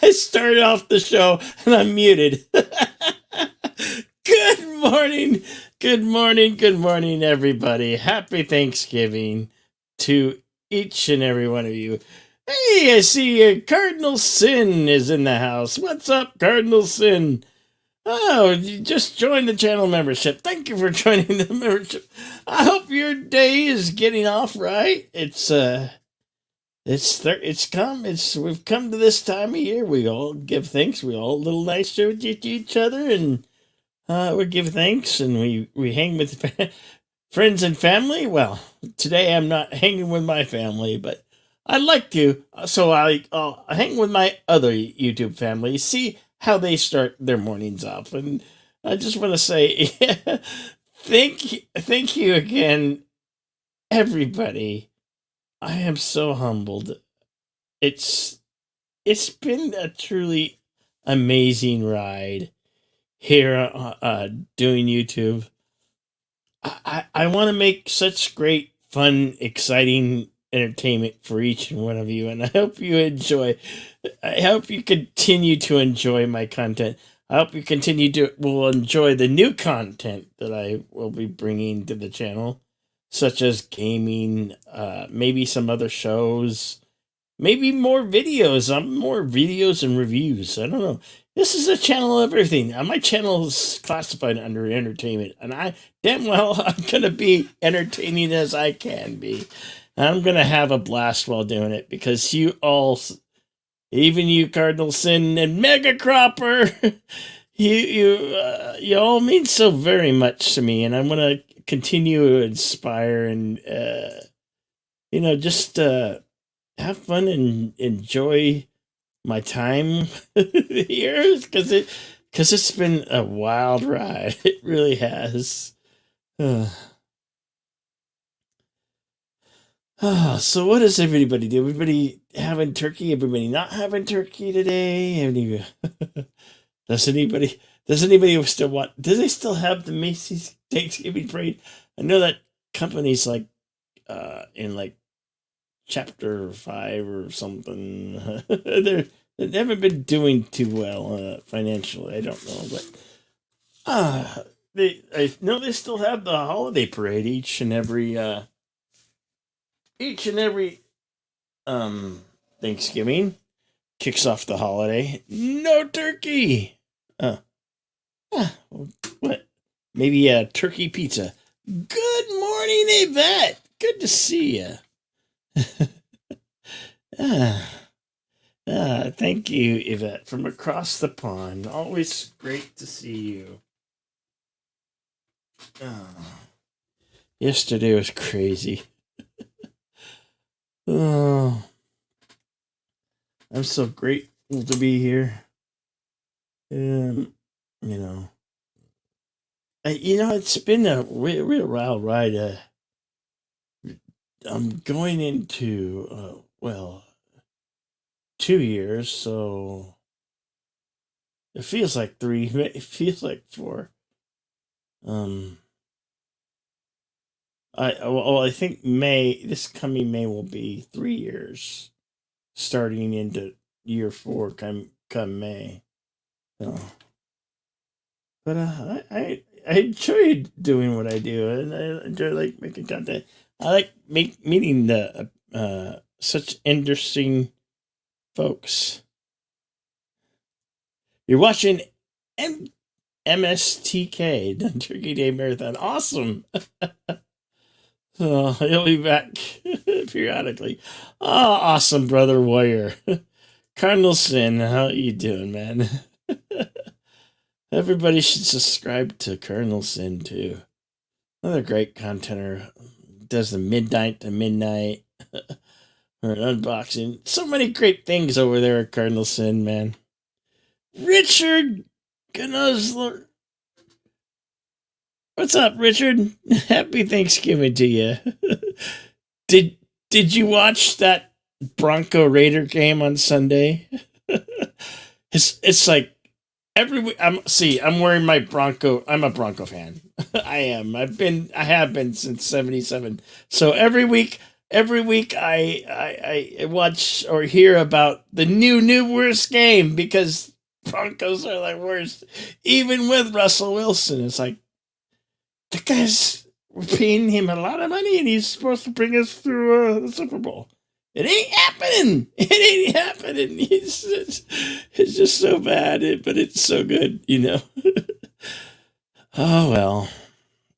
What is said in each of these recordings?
I started off the show and I'm muted. Good morning, good morning, good morning, everybody. Happy Thanksgiving to each and every one of you. Hey, I see Cardinal Sin is in the house. What's up, Cardinal Sin? Oh, you just joined the channel membership. Thank you for joining the membership. I hope your day is getting off right. We've come to this time of year. We all give thanks. We all a little nicer to each other, and we give thanks, and we hang with friends and family. Well, today I'm not hanging with my family, but I'd like to. So I'll hang with my other YouTube family. See how they start their mornings off, and I just want to say thank you again, everybody. I am so humbled. It's it's been a truly amazing ride here doing YouTube. I want to make such great, fun, exciting entertainment for each and one of you, and I hope you enjoy. I hope you continue to enjoy my content. I hope you will enjoy the new content that I will be bringing to the channel, such as gaming, maybe some other shows, maybe more videos. More videos and reviews. I don't know. This is a channel of everything. My channel is classified under entertainment, and I damn well I'm gonna be entertaining as I can be. I'm gonna have a blast while doing it because you all, even you, Cardinal Sin and Mega Cropper, you all mean so very much to me, and I'm gonna continue to inspire and just have fun and enjoy my time here because it's been a wild ride. It really has. So what does everybody do? Everybody having turkey? Everybody not having turkey today? Does anybody still want? Do they still have the Macy's Thanksgiving parade? I know that company's like in like chapter 5 or something. They haven't been doing too well financially. I don't know, but I know they still have the holiday parade each and every Thanksgiving kicks off the holiday. No turkey. What? Maybe a turkey pizza. Good morning, Yvette. Good to see you. Thank you, Yvette, from across the pond. Always great to see you. Yesterday was crazy. Oh, I'm so grateful to be here. It's been a real wild ride. I'm going into 2 years, so it feels like 3. It feels like 4. I think this coming May will be 3 years, starting into year 4 come May. So, but I enjoy doing what I do, and I enjoy like making content. I like meeting the such interesting folks. You're watching MSTK, the Turkey Day Marathon. Awesome. Oh, he'll be back periodically. Oh, awesome, brother warrior. Cardinal Sin, how you doing, man? Everybody should subscribe to Cardinal Sin too. Another great contenter. Does the midnight to midnight or an unboxing. So many great things over there at Cardinal Sin, man. Richard Gnuzler. What's up, Richard? Happy Thanksgiving to you. Did you watch that Bronco Raider game on Sunday? It's like every week. I'm wearing my Bronco. I'm a Bronco fan. I am. I have been since '77. So every week every week I watch or hear about the new worst game because Broncos are like worst, even with Russell Wilson. It's like the guy's we're paying him a lot of money and he's supposed to bring us through the Super Bowl. It ain't happening. It ain't happening. It's just so bad, but it's so good, you know. Oh well,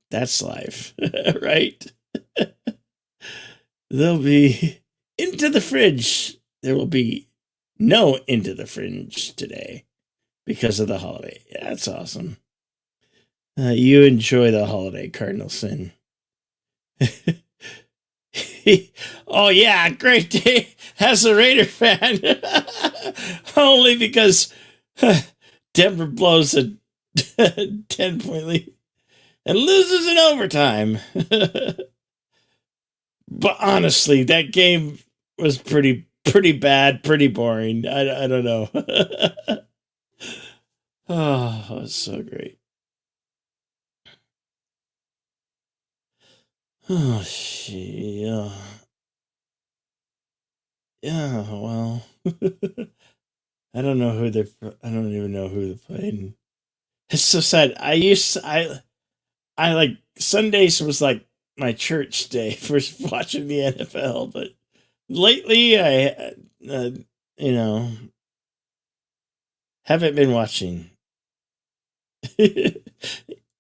that's life, right? There'll be into the fridge. There will be no into the fridge today because of the holiday. Yeah, that's awesome. You enjoy the holiday, Cardinal Sin. Oh yeah, great day as a Raider fan. Only because Denver blows a 10-point lead and loses in overtime. But honestly, that game was pretty bad, pretty boring. I don't know. Oh, it's so great. Oh, yeah. Yeah, well. I don't know who they're. I don't even know who they're playing. It's so sad. I like Sundays was like my church day for watching the NFL, but lately I, you know, haven't been watching.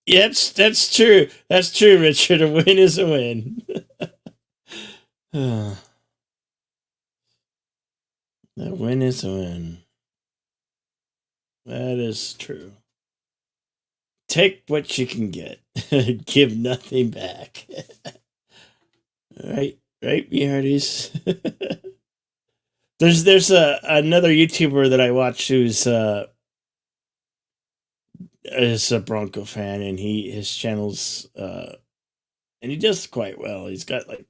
Yes, that's true. That's true, Richard. A win is a win. A win is a win. That is true. Take what you can get. Give nothing back. Right, right, me hearties. There's another YouTuber that I watch who's is a Bronco fan, and his channel's and he does quite well. He's got like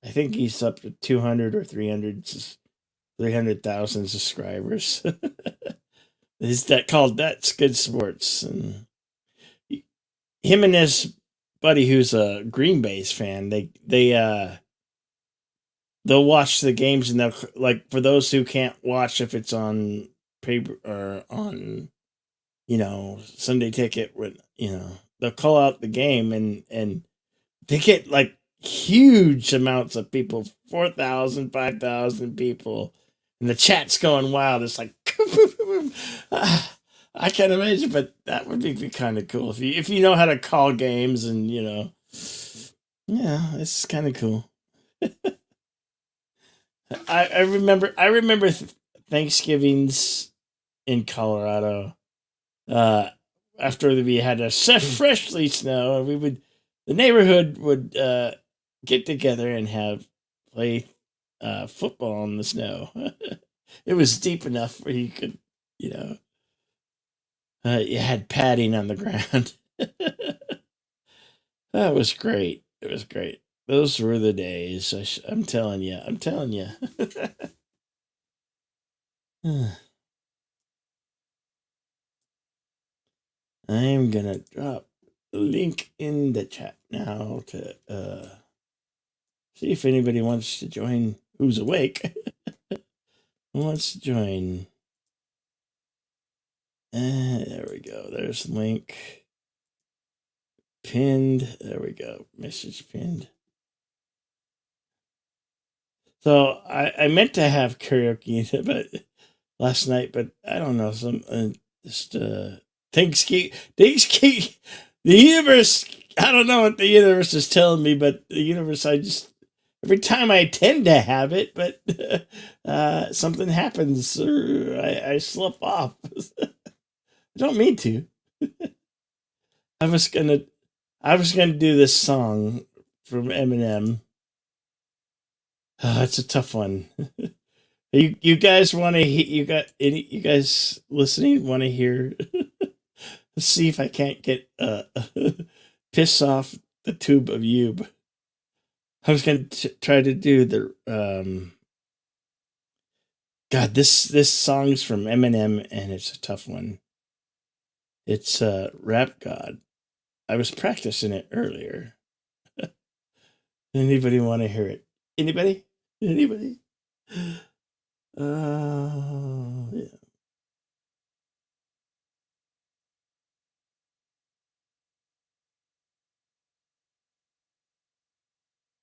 I think he's up to 200 or 300,000 subscribers. Is that called That's Good Sports, and him and his buddy who's a Green Bay's fan, they'll watch the games, and they'll like for those who can't watch if it's on paper or on Sunday ticket, when they'll call out the game, and they get like huge amounts of people, 4,000, 5,000 people, and the chat's going wild. It's like I can't imagine, but that would be kind of cool if you know how to call games, and yeah, it's kind of cool. I remember Thanksgivings in Colorado. Uh, After we had a freshly snow, and the neighborhood would get together and have play football in the snow. It was deep enough where you could, you know, you had padding on the ground. That was great. It was great. Those were the days. I'm telling you. I'm telling you. I'm gonna drop the link in the chat now to see if anybody wants to join who's awake. Who wants to join? There we go. There's the link. Pinned. There we go. Message pinned. So I meant to have karaoke but last night, but I don't know. Just Thanksgiving. The universe. I don't know what the universe is telling me, but the universe. Every time I tend to have it, but something happens or I slip off. I don't mean to. I was gonna do this song from Eminem. It's a tough one. You guys want to? You guys listening want to hear? Let's see if I can't get piss off the tube of Yube. I was gonna try to do the God. This song's from Eminem, and it's a tough one. It's Rap God. I was practicing it earlier. Anybody want to hear it? Anybody? Anybody? Yeah.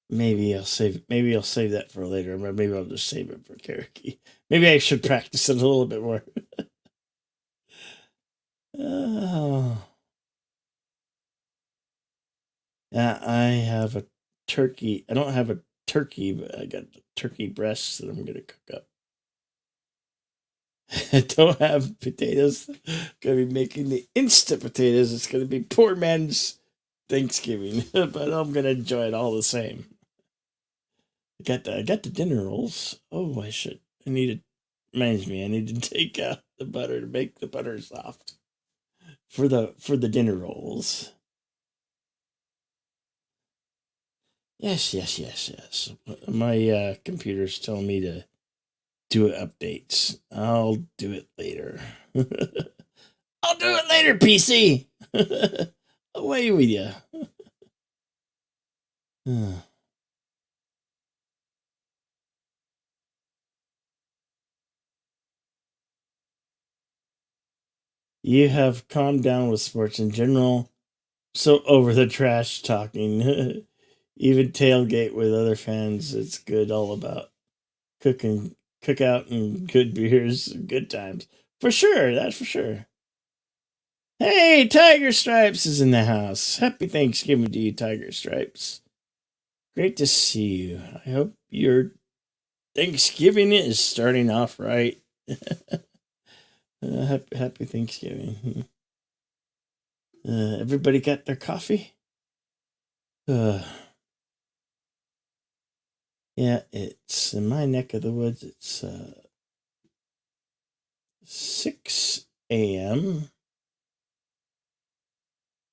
Maybe I'll save that for later, or maybe I'll just save it for karaoke. Maybe I should practice it a little bit more. Oh, yeah, I have a turkey. I don't have a turkey, but I got turkey breasts that I'm gonna cook up. I don't have potatoes. Gonna be making the instant potatoes. It's gonna be poor man's Thanksgiving, but I'm gonna enjoy it all the same. I got the dinner rolls. Oh, I should. I need to. Reminds me, I need to take out the butter to make the butter soft for the dinner rolls. Yes, yes, yes, yes. My computer's telling me to do updates. I'll do it later. I'll do it later, PC. Away with you. You have calmed down with sports in general. So over the trash talking. Even tailgate with other fans. It's good all about cooking, cookout, and good beers, good times. For sure, that's for sure. Hey, Tiger Stripes is in the house. Happy Thanksgiving to you, Tiger Stripes. Great to see you. I hope your Thanksgiving is starting off right. Happy Thanksgiving. Everybody got their coffee? Uh, yeah, it's in my neck of the woods. It's 6 a.m.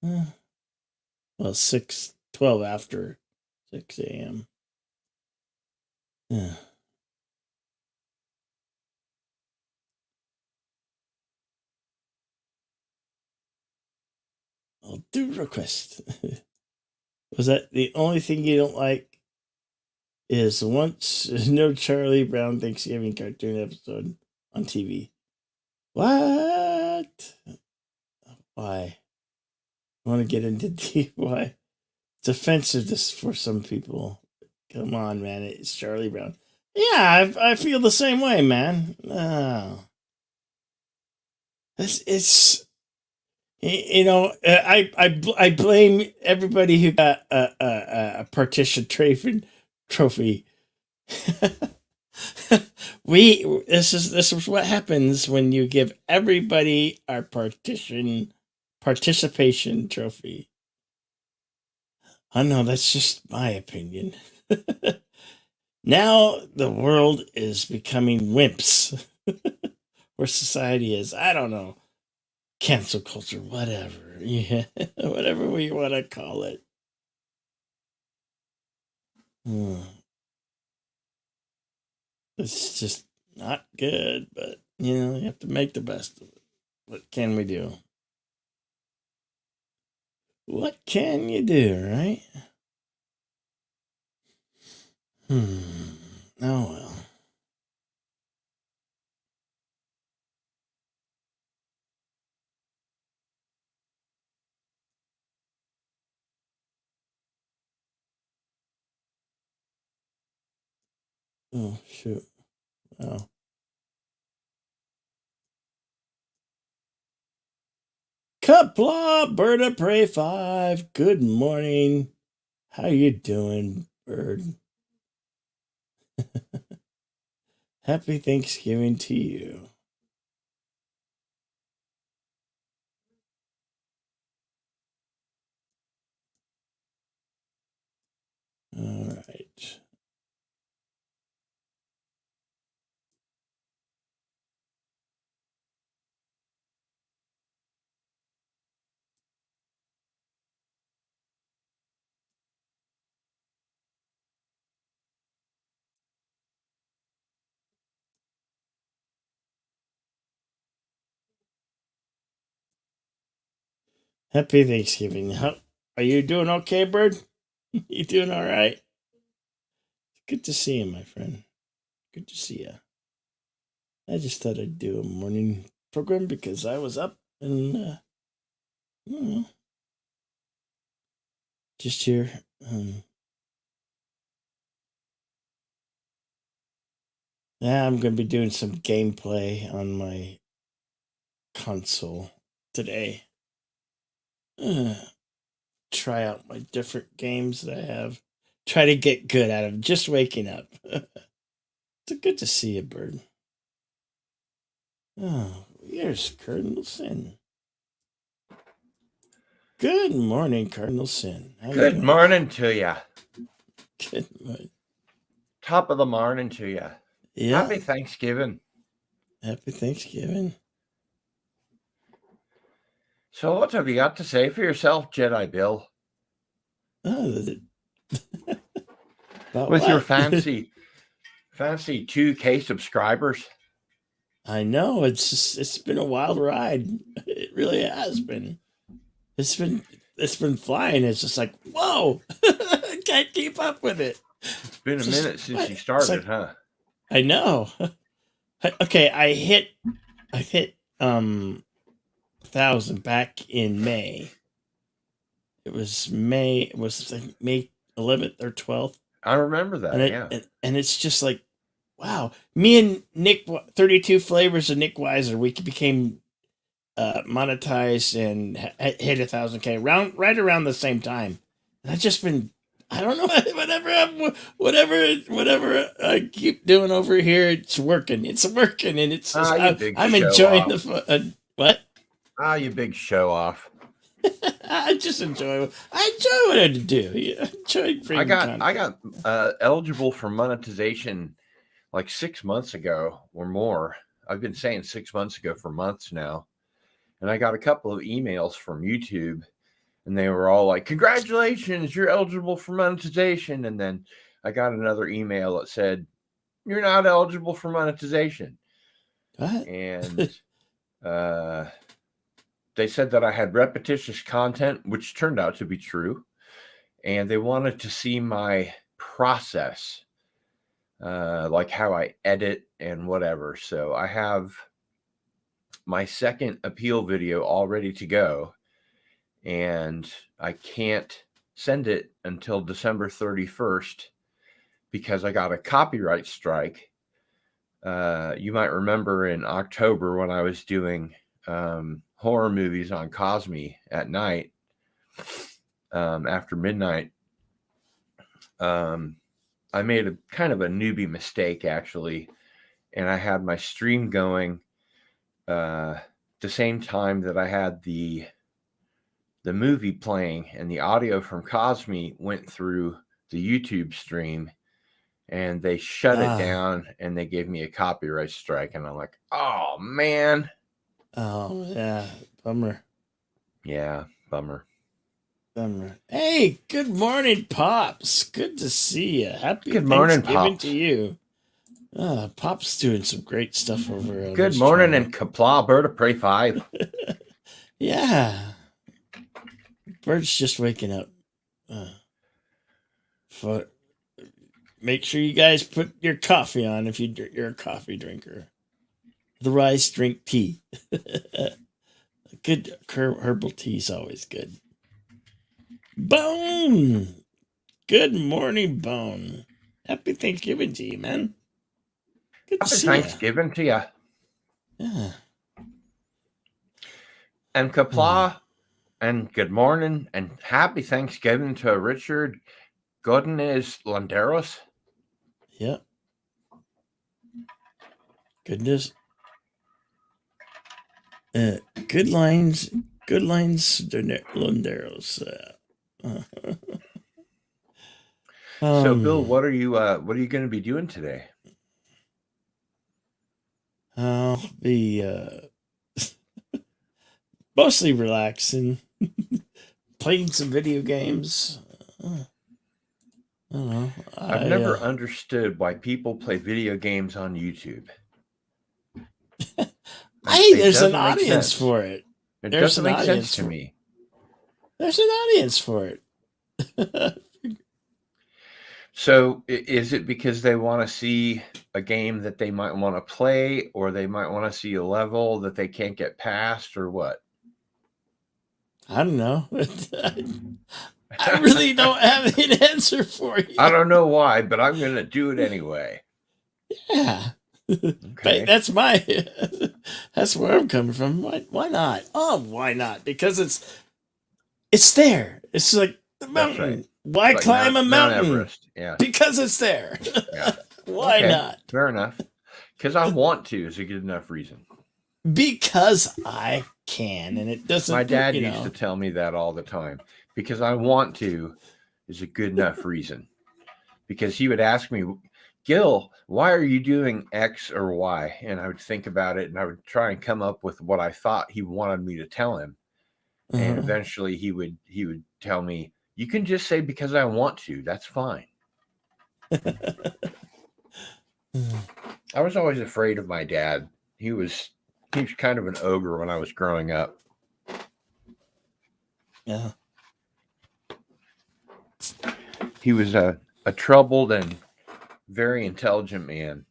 Uh, well, 6:12 after 6 a.m. Yeah. I'll do request. Was that the only thing you don't like? Is once no Charlie Brown Thanksgiving cartoon episode on TV? What? Why? I want to get into deep. Why? It's offensive this for some people. Come on, man. It's Charlie Brown. Yeah, I feel the same way, man. Oh, it's I blame everybody who got a partition trophy. we this is what happens when you give everybody our participation trophy. I know that's just my opinion. Now the world is becoming wimps. Where society is. I don't know. Cancel culture, whatever. Yeah, whatever we want to call it. Hmm. It's just not good, but you have to make the best of it. What can we do? What can you do, right? Hmm. Oh well. Oh shoot. Oh. Cupla, Bird of Prey 5. Good morning. How you doing, Bird? Happy Thanksgiving to you. All right. Happy Thanksgiving. Are you doing okay, Bird? You doing all right? Good to see you, my friend. Good to see you. I just thought I'd do a morning program because I was up and you know, just here. Yeah, I'm gonna be doing some gameplay on my console today. Try out my different games that I have. Try to get good at them. Just waking up. It's good to see you, Bird. Oh, here's Cardinal Sin. Good morning, Cardinal Sin. How you Good doing? morning to you. Good morning. Top of the morning to you. Yeah. Happy Thanksgiving. Happy Thanksgiving. So what have you got to say for yourself, Jedi Bill? Oh, about With what? your fancy 2K subscribers? I know it's been a wild ride. It really has been. It's been flying. It's just like whoa, I can't keep up with it. It's been a It's just minute since what? you It's started, like huh? I know. Okay, I hit 1,000 back in May. It was May. It was like May 11th or 12th. I remember that, And yeah. and it's just like, wow. Me and Nick, 32 Flavors of Nick Weiser, we became monetized and hit 1,000K right around the same time. And I've just been, I don't know, whatever I keep doing over here, it's working. It's working, and it's just, You big I'm show enjoying off. the fun. What? You big show off. I just enjoy. I enjoy what I do. Yeah, I enjoy bringing content. I got eligible for monetization like 6 months ago or more. I've been saying 6 months ago for months now. And I got a couple of emails from YouTube, and they were all like, "Congratulations, you're eligible for monetization." And then I got another email that said, "You're not eligible for monetization." What? And they said that I had repetitious content, which turned out to be true. And they wanted to see my process, like how I edit and whatever. So I have my second appeal video all ready to go, and I can't send it until December 31st because I got a copyright strike. You might remember in October when I was doing horror movies on Cosme at night, after midnight. I made a kind of a newbie mistake, actually, and I had my stream going the same time that I had the movie playing, and the audio from Cosme went through the YouTube stream, and they shut it down, and they gave me a copyright strike. And I'm like, oh man. Oh yeah, bummer. Yeah, bummer. Hey, good morning, Pops. Good to see you. Happy Good morning, Thanksgiving Pops. to you. Pop's doing some great stuff over on Good his morning channel. and Kapla Bird of Prey 5. Yeah. Bird's just waking up. Make sure you guys put your coffee on if you're a coffee drinker. Otherwise, drink tea. Good herbal tea is always good. Bone! Good morning, Bone. Happy Thanksgiving to you, man. Good to Happy see Thanksgiving to you. Yeah. And Kapla, and good morning, and happy Thanksgiving to Richard Godinez Landeros. Yep. Goodness. Good lines, Londeros. So, Bill, what are you going to be doing today? I'll be mostly relaxing, playing some video games. I don't know. I've never understood why people play video games on YouTube. Hey, there's an audience for it. It doesn't make sense to me. There's an audience for it. So is it because they want to see a game that they might want to play, or they might want to see a level that they can't get past, or what? I don't know. I really don't have an answer for you. I don't know why, but I'm going to do it anyway. Yeah. Okay. That's that's where I'm coming from. Why not? Oh, why not? Because it's there. It's like the That's mountain. right. Why Like climb a Mount mountain? Everest. Yeah. Because it's there. Yeah. Why Okay. not? Fair enough. Because I want to is a good enough reason. Because I can, and it doesn't. My dad used to tell me that all the time. Because I want to is a good enough reason. Because he would ask me, Gil, why are you doing X or Y? And I would think about it and I would try and come up with what I thought he wanted me to tell him. And eventually he would tell me, you can just say because I want to. That's fine. I was always afraid of my dad. He was kind of an ogre when I was growing up. Yeah. He was a troubled and very intelligent man.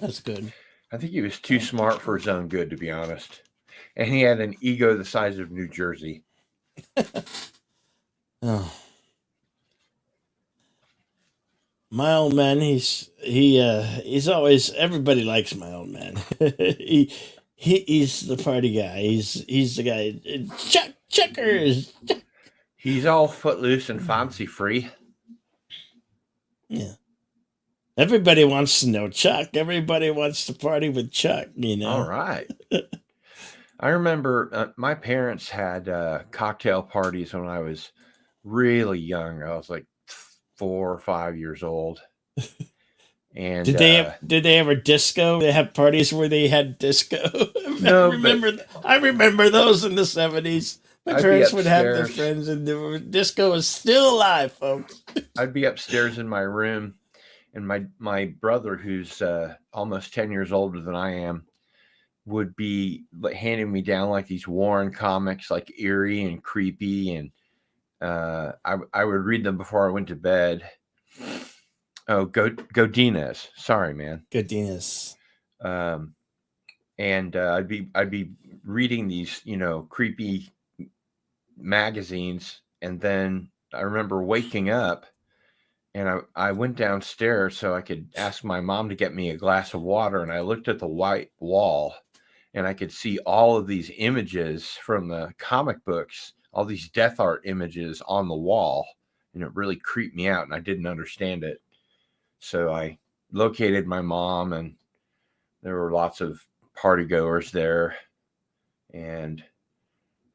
That's good. I think he was too smart for his own good, to be honest. And he had an ego the size of New Jersey. Oh. My old man, he's always, everybody likes my old man. He's the party guy. He's the guy. Checkers. He's all footloose and fancy free. Yeah. Everybody wants to know Chuck. Everybody wants to party with Chuck. All right. I remember my parents had cocktail parties when I was really young. I was like 4 or 5 years old. And did they ever disco? They have parties where they had disco. No, I remember those in the 70s. My parents would have their friends, and the disco is still alive, folks. I'd be upstairs in my room, and my brother, who's almost 10 years older than I am, would be handing me down like these Warren comics, like eerie and creepy, and I would read them before I went to bed. Oh, Godinez. Sorry, man. Godinez. And I'd be reading these, creepy magazines, and then I remember waking up, and I went downstairs so I could ask my mom to get me a glass of water, and I looked at the white wall, and I could see all of these images from the comic books, all these death art images on the wall, and it really creeped me out, and I didn't understand it. So I located my mom, and there were lots of party goers there, and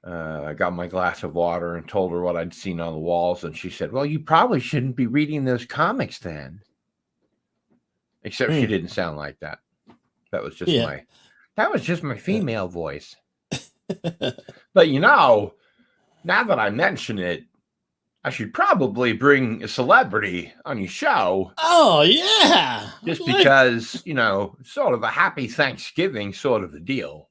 I got my glass of water and told her what I'd seen on the walls, and she said, well, you probably shouldn't be reading those comics then. Except she didn't sound like that. That was just my female voice. But now that I mention it, I should probably bring a celebrity on your show. Oh, yeah. Just because, sort of a happy Thanksgiving sort of a deal.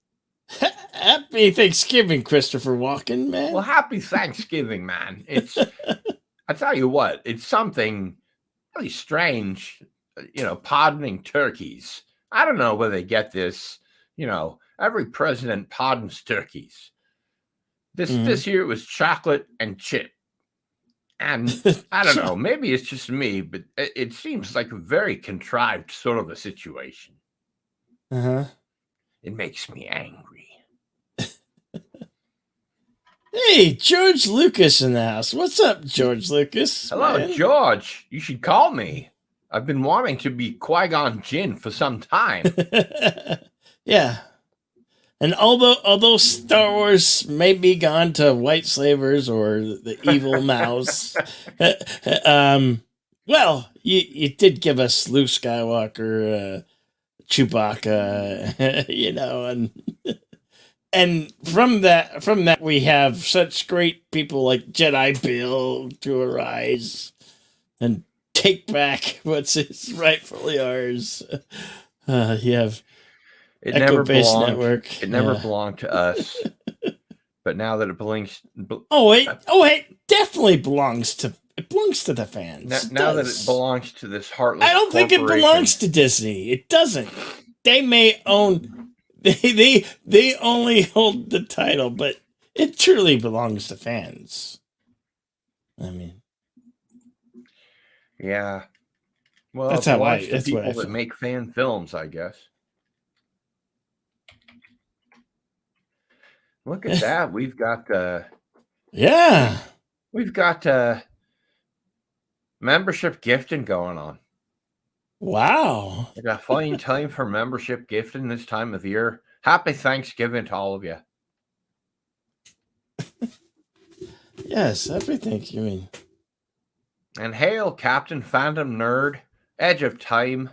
Happy Thanksgiving, Christopher Walken, man. Well, happy Thanksgiving, man. I tell you what, it's something really strange, pardoning turkeys. I don't know where they get this. Every president pardons turkeys. This year it was chocolate and chip. And I don't know, maybe it's just me, but it seems like a very contrived sort of a situation. Uh-huh. It makes me angry. Hey, George Lucas in the house. What's up, George Lucas? Hello, man? George. You should call me. I've been wanting to be Qui-Gon Jinn for some time. Yeah. And although Star Wars may be gone to white slavers or the evil mouse, well, you did give us Luke Skywalker, Chewbacca, and from that we have such great people like Jedi Bill to arise and take back what's rightfully ours. You have It never belonged. Network. It never belonged to us. But now that it belongs, it definitely belongs to the fans. now that it belongs to this heartless I don't think it belongs to Disney. It doesn't. They may own. They only hold the title, but it truly belongs to fans. I mean, yeah. Well, that's it how belongs to that's what I people that feel. make fan films, I guess. Look at that. We've got Yeah. we've got membership gifting going on. Wow. I got fine time for membership gifting this time of year. Happy Thanksgiving to all of you. Yes, happy Thanksgiving. And hail Captain Phantom Nerd, Edge of Time,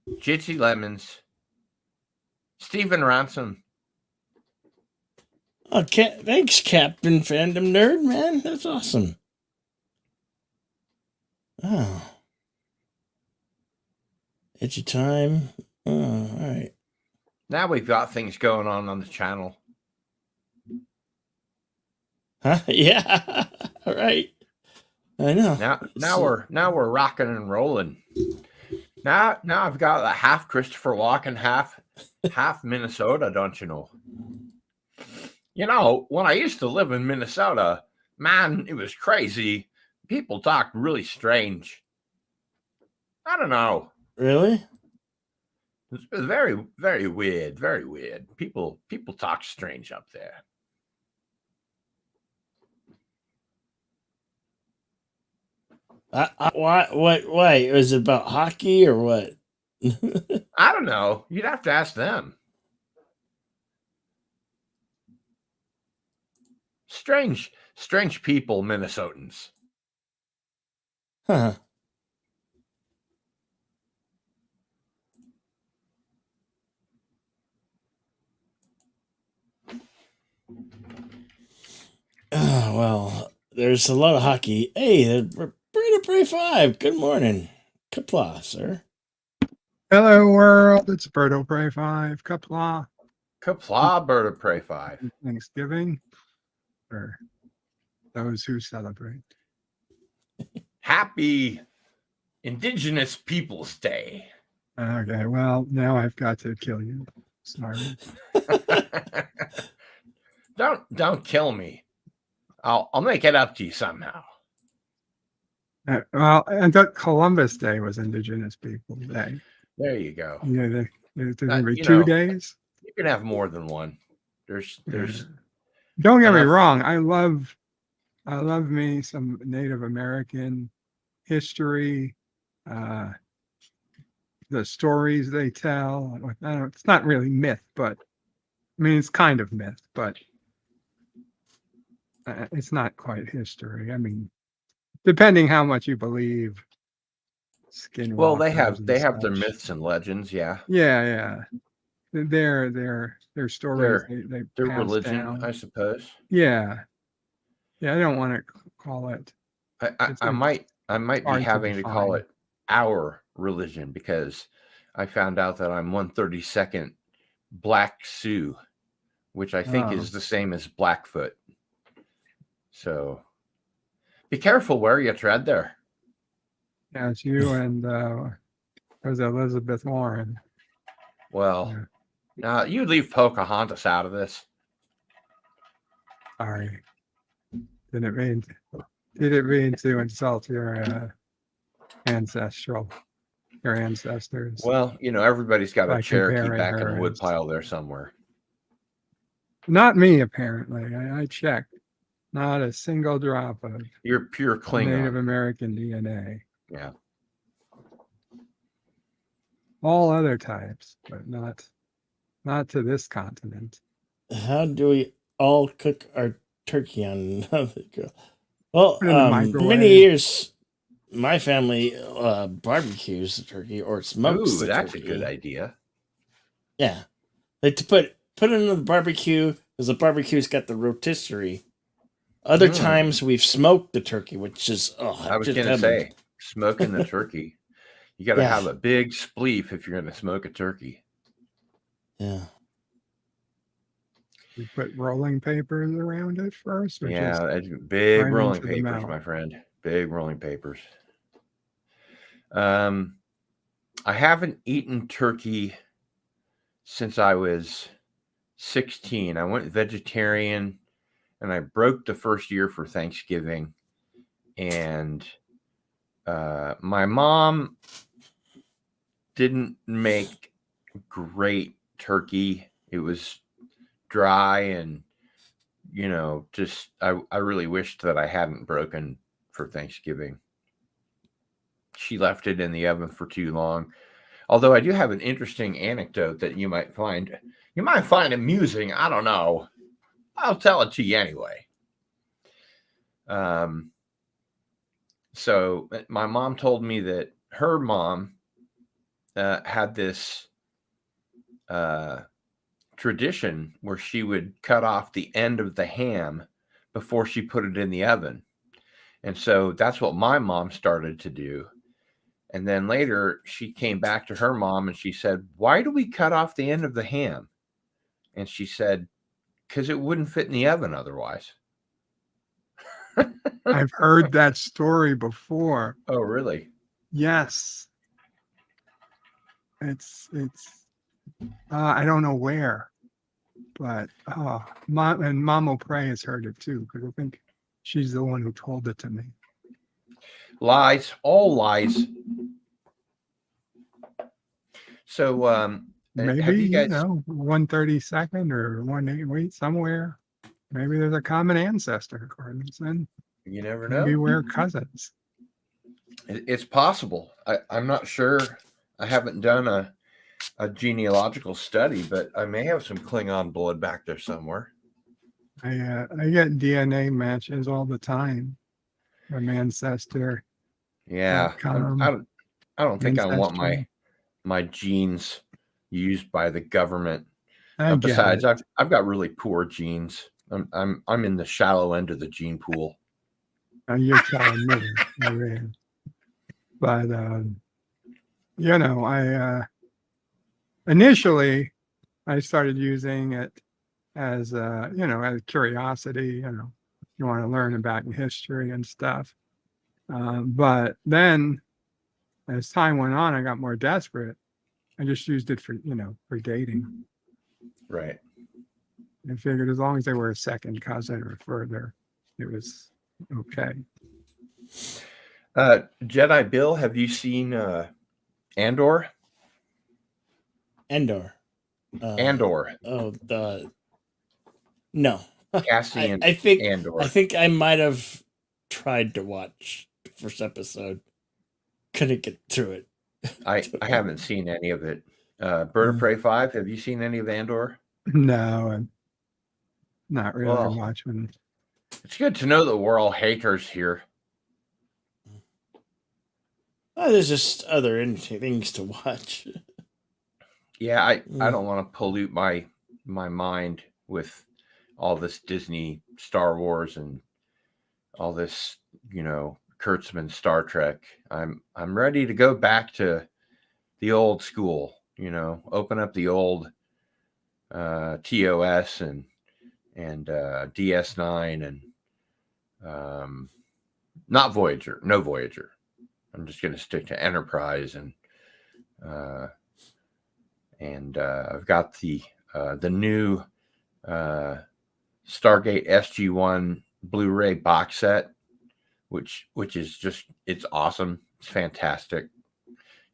Jitsi Lemons, Stephen Ransom. Oh, thanks, Captain Fandom Nerd, man. That's awesome. Oh. It's your time. Oh, all right. Now we've got things going on the channel. Huh? Yeah. All right. I know. Now we're rocking and rolling. Now I've got a half Christopher Walken, half Minnesota, don't you know? You know, when I used to live in Minnesota, man, it was crazy. People talked really strange. I don't know. Really? It's very, very weird. Very weird. People talk strange up there. Why? Was it about hockey or what? I don't know. You'd have to ask them. Strange people, Minnesotans. Huh. Oh, well, there's a lot of hockey. Hey, Brady Prey 5. Good morning. Kapla, sir. Hello, world. It's Birdo Prey 5. Kapla. Kapla, Bird of Prey 5. Thanksgiving for those who celebrate. Happy Indigenous Peoples Day. Okay, well, now I've got to kill you. Sorry. Don't kill me. I'll make it up to you somehow. Well, I thought Columbus Day was Indigenous Peoples Day. There you go. Yeah, there's going to be 2 days. You can have more than one. There's. Don't get me wrong. I love me some Native American history, the stories they tell. It's not really myth, but I mean, it's kind of myth, but it's not quite history. I mean, depending how much you believe skinwalkers. Well, they have their myths and legends, yeah. Yeah. Their stories. They their pass religion, down. I suppose. Yeah. I don't want to call it. I might be having to call it our religion because I found out that I'm 1/32 Black Sioux, which I think is the same as Blackfoot. So be careful where you tread there. Yeah, it's you and was Elizabeth Warren. Well, now you leave Pocahontas out of this. Sorry. Did it mean to insult your ancestors? Well, everybody's got a Cherokee back in the her woodpile there somewhere. Not me, apparently. I checked. Not a single drop of You're pure Klingon. Native American DNA. Yeah. All other types, but not to this continent. How do we all cook our turkey on another grill? Well, Put it in the microwave. many years, my family barbecues the turkey or smokes the that's turkey. a good idea. Yeah, like to put it in the barbecue because the barbecue's got the rotisserie. Other times we've smoked the turkey, which is I was going to say smoking the turkey. You got to have a big spleef if you're going to smoke a turkey. Yeah. You put rolling papers around it first, or Yeah, just that's big right rolling into the papers, mouth? my friend. Big rolling papers. I haven't eaten turkey since I was 16. I went vegetarian and I broke the first year for Thanksgiving. And my mom didn't make great turkey. It was dry and, just I really wished that I hadn't broken for Thanksgiving. She left it in the oven for too long. Although I do have an interesting anecdote that you might find amusing. I don't know. I'll tell it to you anyway. So my mom told me that her mom had this tradition where she would cut off the end of the ham before she put it in the oven. And so that's what my mom started to do. And then later she came back to her mom and she said, "Why do we cut off the end of the ham?" And she said, "Because it wouldn't fit in the oven otherwise." I've heard that story before. Oh, really? Yes. It's I don't know where, but Mom O'Prey has heard it too, because I think she's the one who told it to me. Lies, all lies. So, Maybe, have you guys? 132nd or 188 somewhere. Maybe there's a common ancestor, according to then. You never Maybe know. we're cousins. It's possible. I'm not sure. I haven't done a genealogical study, but I may have some Klingon blood back there somewhere. I get DNA matches all the time from Ancestor. Yeah, I don't think I want Ancestry. my genes used by the government. I get Besides, it. I've got really poor genes. I'm in the shallow end of the gene pool. You're telling me. I mean, but I initially I started using it as as curiosity. You want to learn about history and stuff. But then, as time went on, I got more desperate. I just used it for dating. Right. I figured as long as they were a second cousin or further, it was okay. Jedi Bill, have you seen Andor? Endor. Andor. Oh, no. Cassian I Andor. think I might have tried to watch the first episode. Couldn't get through it. I haven't seen any of it. Bird of Prey 5, have you seen any of Andor? No, I'm not really Well, watching. it's good to know that we're all haters here. Oh, there's just other interesting things to watch. Yeah, I don't want to pollute my mind with all this Disney Star Wars and all this, Kurtzman Star Trek. I'm ready to go back to the old school, open up the old TOS and DS9 and not Voyager, no Voyager. I'm just going to stick to Enterprise and I've got the new Stargate SG-1 Blu-ray box set, which is just, it's awesome. It's fantastic.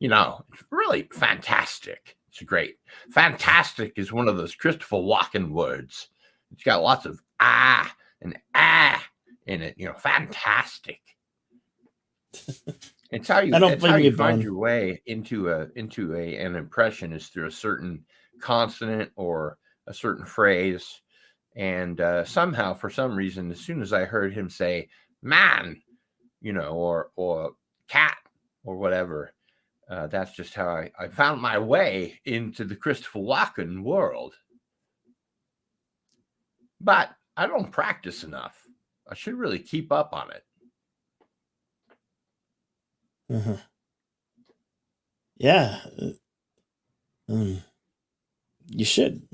It's really fantastic. It's great. Fantastic is one of those Christopher Walken words. It's got lots of and in it. Fantastic. It's how you. I don't It's how blame you you, find Bone. your way into an impression is through a certain consonant or a certain phrase, and somehow, for some reason, as soon as I heard him say "man," or cat or whatever, that's just how I found my way into the Christopher Walken world. But I don't practice enough. I should really keep up on it. Uh-huh. Yeah. You should.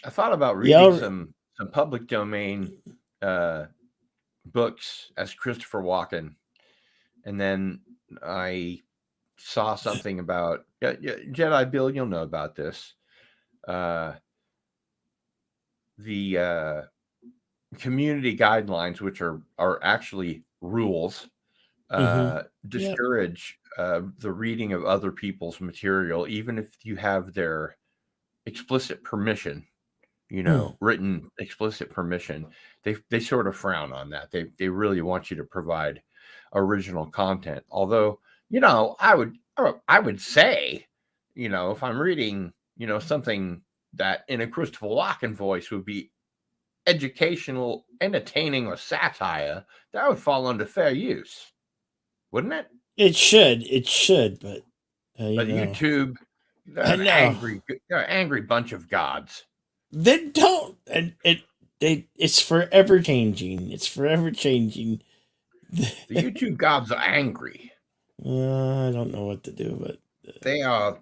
I thought about reading Y'all, some public domain books as Christopher Walken, and then I saw something about Jedi Bill. You'll know about this. The community guidelines, which are actually rules, yep. discourage the reading of other people's material, even if you have their explicit permission. Written explicit permission. They sort of frown on that. They really want you to provide original content. Although, I would say, if I'm reading, something that in a Christopher Walken voice would be educational, entertaining, or satire, that would fall under fair use, wouldn't it? It should, but But YouTube, I know they're an angry bunch of gods. they don't, and it's forever changing. It's forever changing. The YouTube gods are angry. I don't know what to do, but they are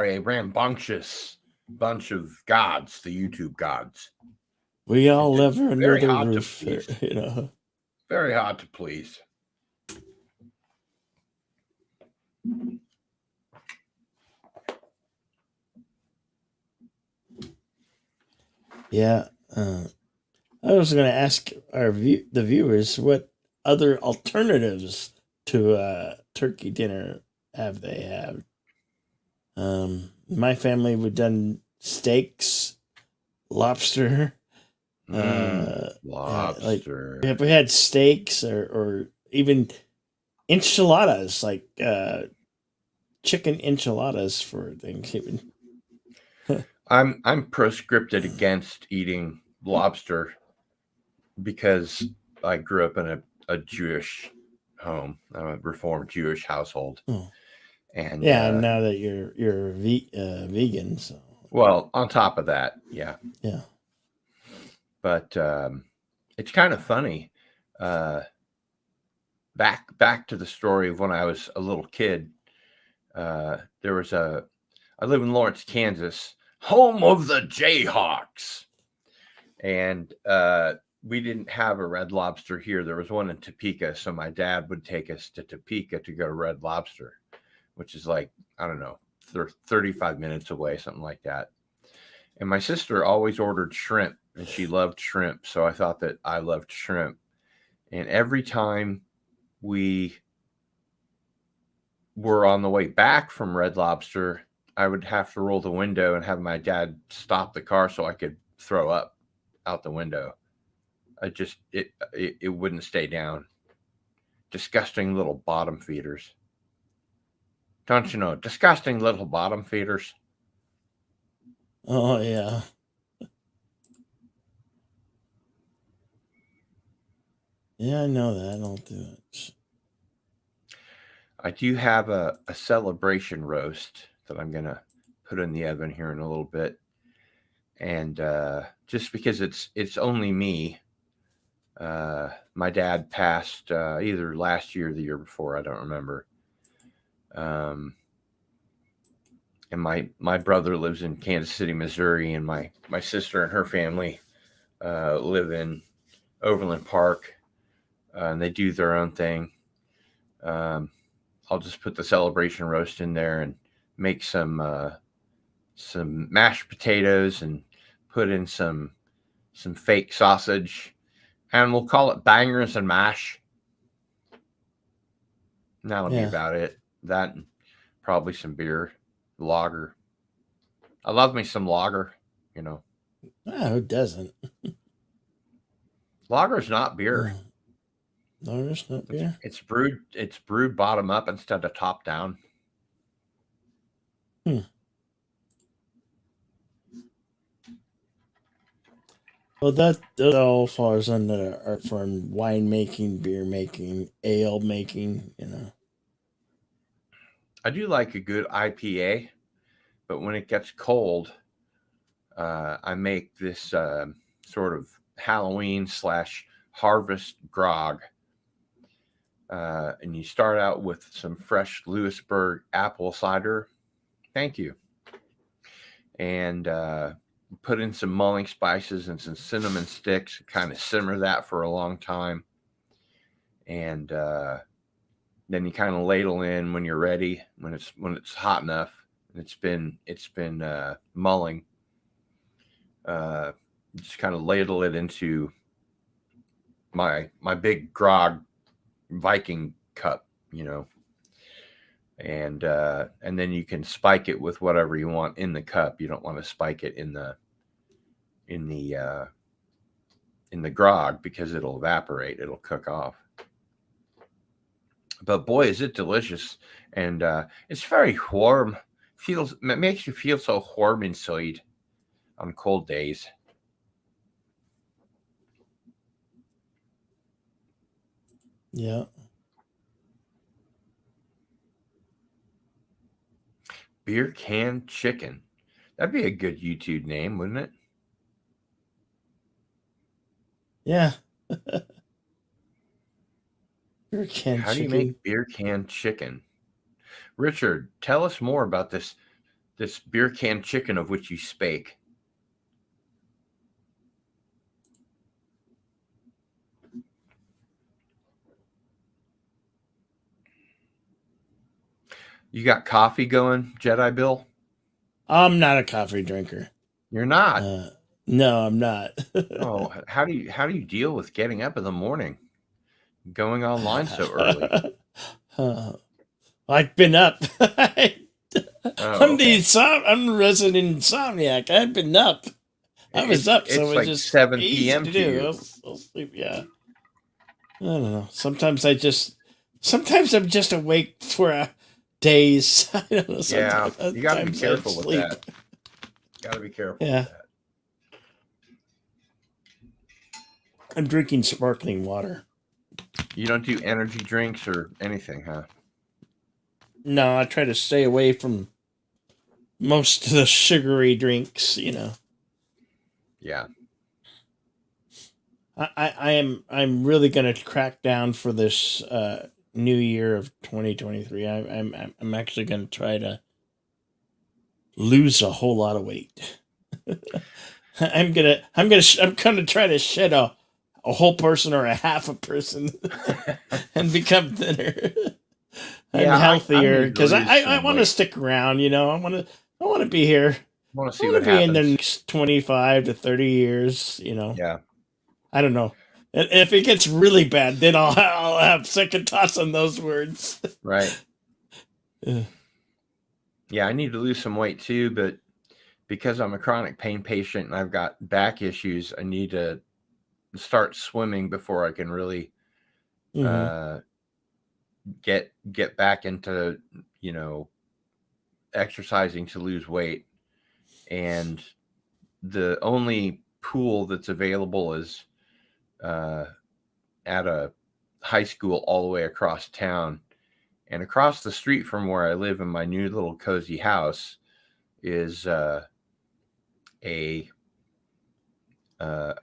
a rambunctious bunch of gods. The YouTube gods. We all live under the roof, Very hard to please. Yeah. I was going to ask the viewers what other alternatives to turkey dinner have they had. My family would done steaks, lobster. Lobster. If we had steaks or even enchiladas, like chicken enchiladas for Thanksgiving. I'm proscripted against eating lobster because I grew up in a Jewish home, a Reformed Jewish household. Oh. And now that you're vegan, so well, on top of that, yeah. But it's kind of funny. Back to the story of when I was a little kid. I live in Lawrence, Kansas, home of the Jayhawks, and we didn't have a Red Lobster here. There was one in Topeka, so my dad would take us to Topeka to go to Red Lobster, which is like, I don't know, 35 minutes away, something like that. And my sister always ordered shrimp, and she loved shrimp, so I thought that I loved shrimp. And every time we were on the way back from Red Lobster, I would have to roll the window and have my dad stop the car so I could throw up out the window. It wouldn't stay down. Disgusting little bottom feeders. Don't you know? Disgusting little bottom feeders. Oh, yeah. Yeah, I know that. I'll do it. I do have a celebration roast that I'm going to put in the oven here in a little bit. And just because it's only me, my dad passed either last year or the year before, I don't remember. And my brother lives in Kansas City, Missouri, and my sister and her family live in Overland Park, and they do their own thing. I'll just put the celebration roast in there and make some mashed potatoes and put in some fake sausage, and we'll call it bangers and mash. And that'll be about it. That and probably some beer, lager. I love me some lager, Oh, who doesn't? Lager's not beer. Lager's not beer. It's brewed bottom up instead of top down. Well, that all falls under art form: wine making, beer making, ale making. I do like a good IPA, but when it gets cold, I make this sort of Halloween / harvest grog. And you start out with some fresh Lewisburg apple cider. Thank you. And put in some mulling spices and some cinnamon sticks, kind of simmer that for a long time. And then you kind of ladle in when you're ready, when it's hot enough and it's been mulling. Just kind of ladle it into my big grog Viking cup, and then you can spike it with whatever you want in the cup. You don't want to spike it in the grog because it'll evaporate. It'll cook off. But boy, is it delicious, and it's very warm. It makes you feel so warm inside on cold days. Yeah. Beer can chicken. That'd be a good YouTube name, wouldn't it? Yeah. Beer can How do you chicken. make beer can chicken? Richard, tell us more about this beer can chicken of which you spake. You got coffee going, Jedi Bill? I'm not a coffee drinker. You're not. No, I'm not. Oh, how do you deal with getting up in the morning, going online so early? I've been up. I'm okay. I'm the resident insomniac. I've been up. I was up, so it's like just 7 easy p.m. to to do. you. I'll sleep. Yeah. I don't know. Sometimes I'm just awake for days. I don't know. Yeah, you got to be sometimes I careful with sleep. that. Got to be careful Yeah. with that. I'm drinking sparkling water. You don't do energy drinks or anything, huh? No, I try to stay away from most of the sugary drinks. Yeah. I'm really gonna crack down for this new year of 2023. I'm actually gonna try to lose a whole lot of weight. I'm gonna try to shed a whole person or a half a person and become thinner and healthier because I want to stick around. I want to be here. I want to see I what want to be happens. in the next 25 to 30 years. Yeah. I don't know. If it gets really bad, then I'll have second thoughts on those words. Right. Yeah, I need to lose some weight too, but because I'm a chronic pain patient and I've got back issues, I need to start swimming before I can really get back into exercising to lose weight. And the only pool that's available is at a high school all the way across town. And across the street from where I live in my new little cozy house is a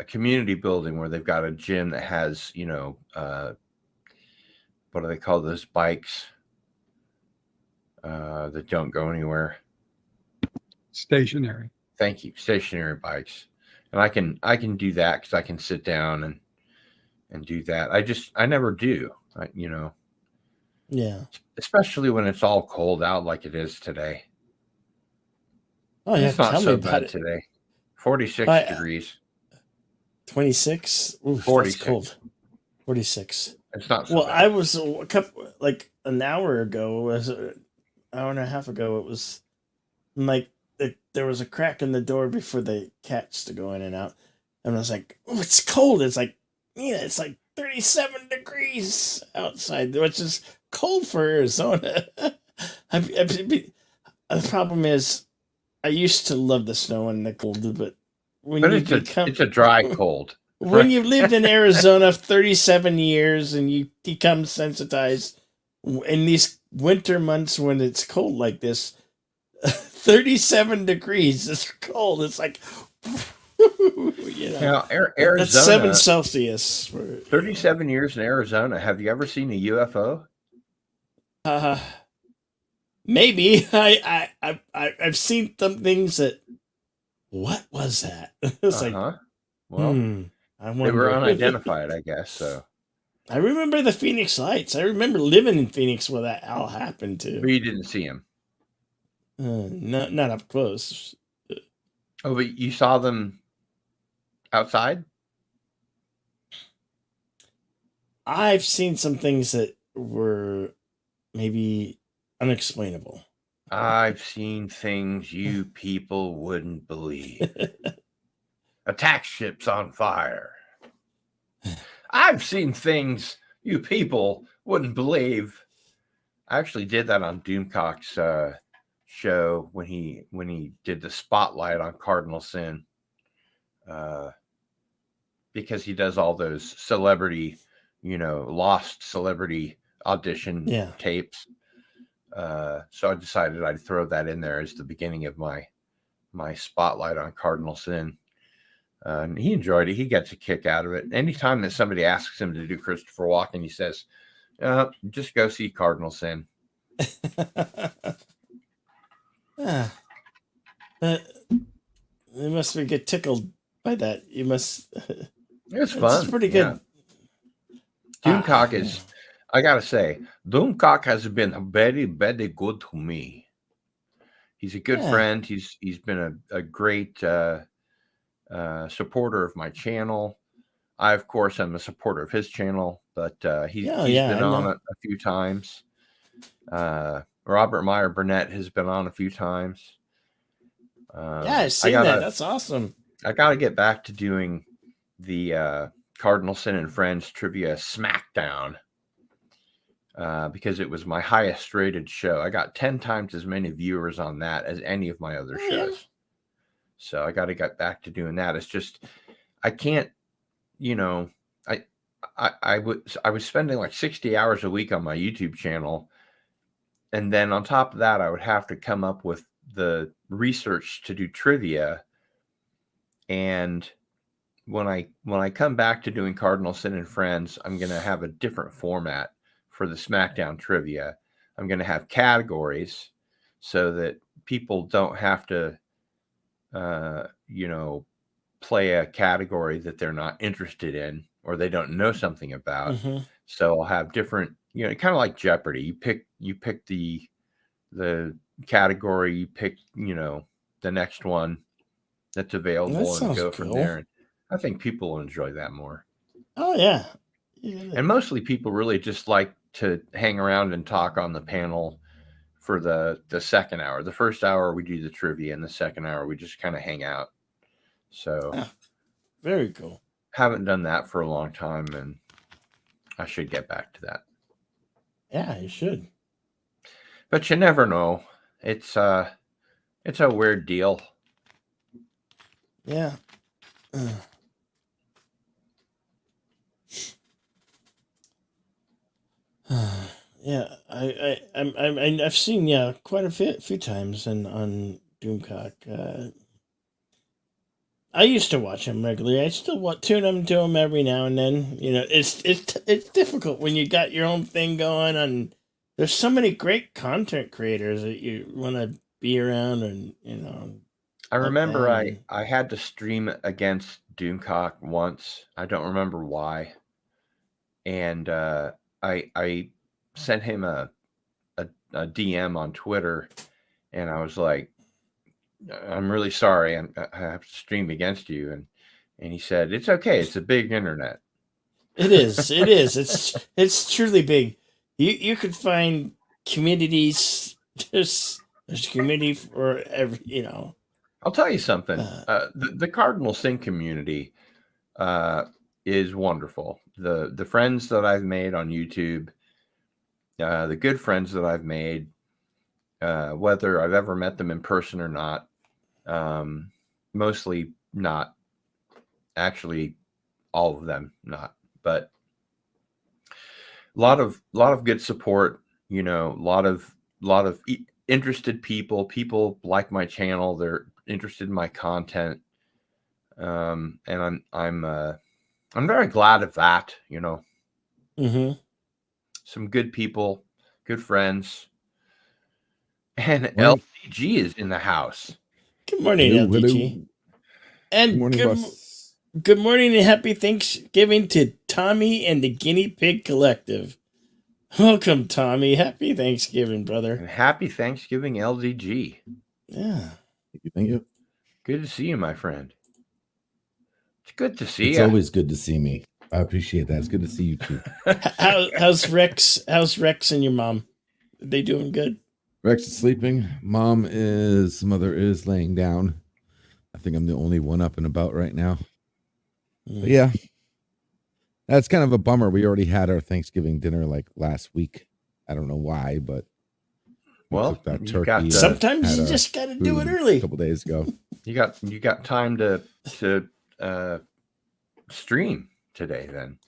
community building where they've got a gym that has, what do they call those bikes that don't go anywhere? Stationary. Thank you. Stationary bikes. And I can do that because I can sit down and do that. I never do. Yeah. Especially when it's all cold out like it is today. Oh yeah, it's not tell so me about bad it. today. 46 degrees. 26. Ooh, 46. That's cold. 46. It's not so well, bad. I was an hour ago, an hour and a half ago. It was like there was a crack in the door before the cats to go in and out, and I was like, "Oh, it's cold." It's like, it's like 37 degrees outside, which is cold for Arizona. The problem is, I used to love the snow and the cold, but it's a dry cold. When you've lived in Arizona 37 years and you become sensitized in these winter months when it's cold like this, 37 degrees is cold. It's like, Arizona, that's 7 Celsius. 37 years in Arizona. Have you ever seen a UFO? Maybe. I've seen some things that what was that? It's like, Well, I they were wonder. unidentified, I guess. So, I remember the Phoenix Lights. I remember living in Phoenix where that all happened but to. you didn't see him. Not up close. Oh, but you saw them outside? I've seen some things that were maybe unexplainable. I've seen things you people wouldn't believe. Attack ships on fire. I've seen things you people wouldn't believe. I actually did that on Doomcock's show when he did the spotlight on Cardinal Sin, because he does all those celebrity, lost celebrity audition tapes. So I decided I'd throw that in there as the beginning of my spotlight on Cardinal Sin. And he enjoyed it. He gets a kick out of it. Anytime that somebody asks him to do Christopher Walken, he says, just go see Cardinal Sin. You must get tickled by that. You must. It was fun. It's pretty good. Doomcock is, I gotta say, Doomcock has been very, very good to me. He's a good friend. He's been a great supporter of my channel. I, of course, am a supporter of his channel, but he's been on a few times. Robert Meyer Burnett has been on a few times. I've seen that. That's awesome. I got to get back to doing the Cardinal Sin and Friends Trivia Smackdown, because it was my highest rated show. I got 10 times as many viewers on that as any of my other shows. Yeah. So I got to get back to doing that. It's just, I can't, I was spending like 60 hours a week on my YouTube channel. And then on top of that, I would have to come up with the research to do trivia. And when I come back to doing Cardinal Sin and Friends, I'm going to have a different format for the SmackDown trivia. I'm going to have categories so that people don't have to, play a category that they're not interested in or they don't know something about. Mm-hmm. So I'll have different, kind of like Jeopardy. You pick the category, you pick, the next one that's available and go from there. And I think people will enjoy that more. Oh yeah. And mostly people really just like to hang around and talk on the panel for the second hour. The first hour we do the trivia, and the second hour we just kind of hang out. So very cool. Haven't done that for a long time, and I should get back to that. Yeah, you should. But you never know. It's a weird deal. Yeah. Yeah, I've seen quite a few times on Doomcock. I used to watch him regularly. I still tune into him every now and then. It's difficult when you got your own thing going on. There's so many great content creators that you want to be around, and I remember I had to stream against Doomcock once. I don't remember why, and I sent him a DM on Twitter, and I was like, I'm really sorry. I have to stream against you. And he said, it's okay. It's a big internet. It is. It's truly big. You could find communities. There's a community for every, I'll tell you something. The Cardinal Sin community is wonderful. The friends that I've made on YouTube, the good friends that I've made, whether I've ever met them in person or not, mostly not. Actually, all of them not. But a lot of good support. A lot of interested people like my channel. They're interested in my content, and I'm very glad of that. Mm-hmm. Some good people, good friends. And LDG is in the house. Good morning, LDG. And Good morning, boss. good morning and happy Thanksgiving to Tommy and the Guinea Pig Collective. Welcome, Tommy. Happy Thanksgiving, brother. And happy Thanksgiving, LDG. Yeah. Thank you. Good to see you, my friend. It's good to see It's you. always good to see me. I appreciate that. It's good to see you too. How's Rex? How's Rex and your mom? Are they doing good? Rex is sleeping. Mother is laying down. I think I'm the only one up and about right now. But yeah, that's kind of a bummer. We already had our Thanksgiving dinner like last week. I don't know why, but we Well, cooked that you turkey. got, sometimes had you our just got to do it food early. a couple days ago. You got time to stream today then,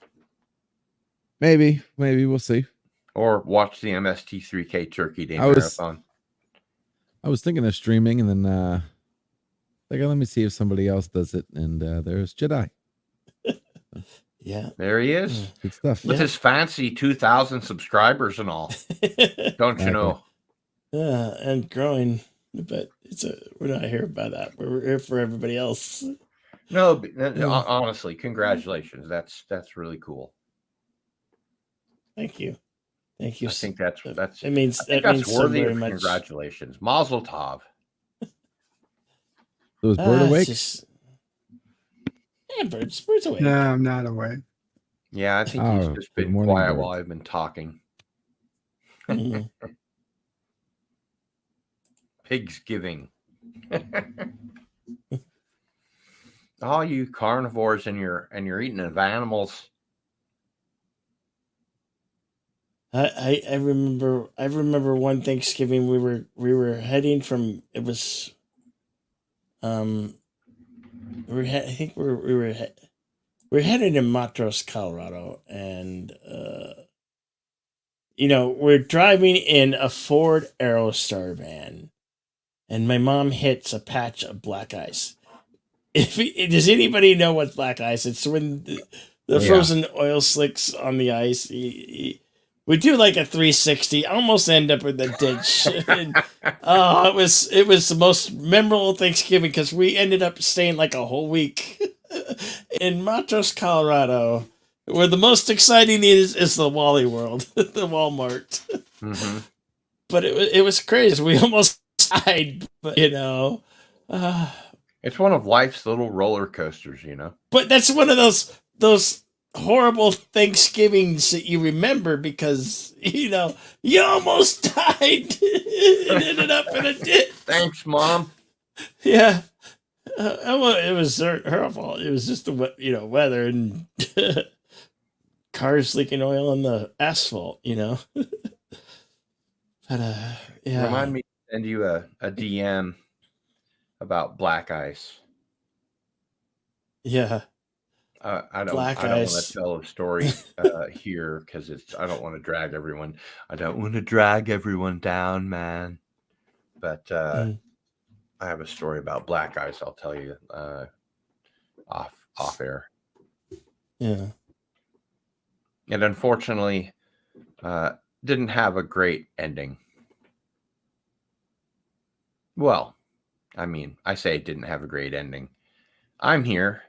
Maybe we'll see. or watch the MST3K Turkey Day I was- marathon. I was thinking of streaming, and then let me see if somebody else does it. And there's Jedi. Yeah. There he is Good stuff. with Yeah. his fancy 2,000 subscribers and all. Don't you know? And growing, but we're not here about that. We're here for everybody else. No, but, honestly, congratulations. That's really cool. Thank you. Thank you. I think that's it means I think that that's means so worthy very of much. congratulations. Mazel tov. So is Bird awake? Yeah, Bird's awake. No, I'm not awake. Yeah, I think he's Oh, just good been morning, quiet Bird. while I've been talking. Mhm. Pigsgiving. All you carnivores and you're eating of animals. I remember one Thanksgiving we were heading from I think we were headed in Montrose, Colorado, and we're driving in a Ford Aerostar van, and my mom hits a patch of black ice. Does anybody know what black ice? It's when the frozen oil slicks on the ice. We do like a 360, almost end up in the ditch. And, it was the most memorable Thanksgiving because we ended up staying like a whole week in Montrose, Colorado, where the most exciting is the Wally World, the Walmart. Mm-hmm. But it was crazy. We almost died, but it's one of life's little roller coasters, But that's one of those horrible Thanksgivings that you remember because you almost died and ended up in a ditch. Thanks, Mom. Yeah, it was her fault. It was just the weather and cars leaking oil on the asphalt. But yeah. Remind me to send you a DM about black ice. Yeah. I don't want to tell a story here because I don't want to drag everyone. I don't want to drag everyone down, man. But I have a story about black ice. I'll tell you off air. Yeah. It unfortunately didn't have a great ending. Well, I mean, I say it didn't have a great ending. I'm here.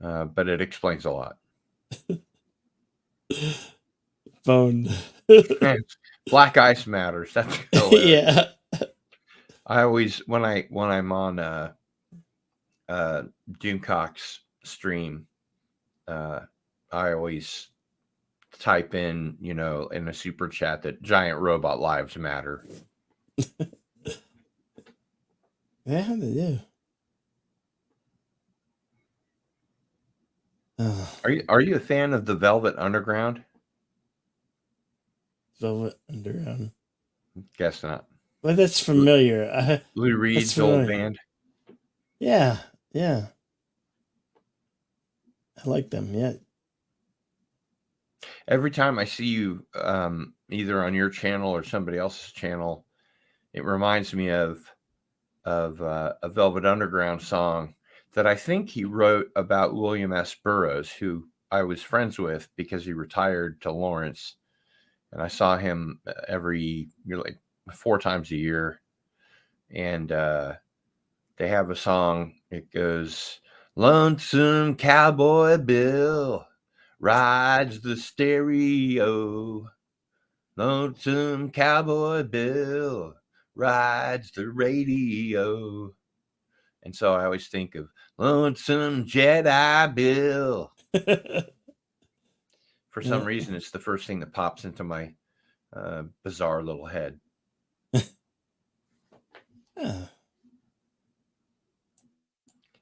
But it explains a lot. Phone. Black ice matters. That's hilarious. Yeah. I always when I'm on Doomcock's stream, I always type in in a super chat that giant robot lives matter. Yeah, they do. Are you a fan of the Velvet Underground? Velvet Underground. Guess not. Well, that's familiar. Lou Reed's old band. Yeah. I like them. Yeah. Every time I see you, either on your channel or somebody else's channel, it reminds me of a Velvet Underground song that I think he wrote about William S. Burroughs, who I was friends with because he retired to Lawrence, and I saw him every like 4 times a year, and they have a song. It goes, Lonesome Cowboy Bill rides the stereo. Lonesome Cowboy Bill rides the radio. And so I always think of Lonesome Jedi Bill. For some reason, it's the first thing that pops into my bizarre little head.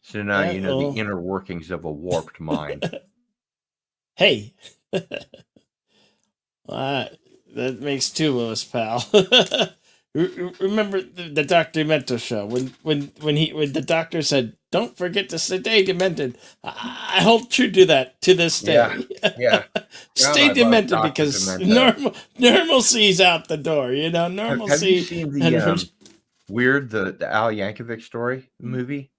So now you know the inner workings of a warped mind. Hey, that makes two of us, pal. Remember the Dr. Demento show when the doctor said, "Don't forget to stay demented." I hold true to that to this day. Yeah. Stay demented because normalcy's out the door. You know, normalcy. Have you seen the Weird, the Al Yankovic story movie?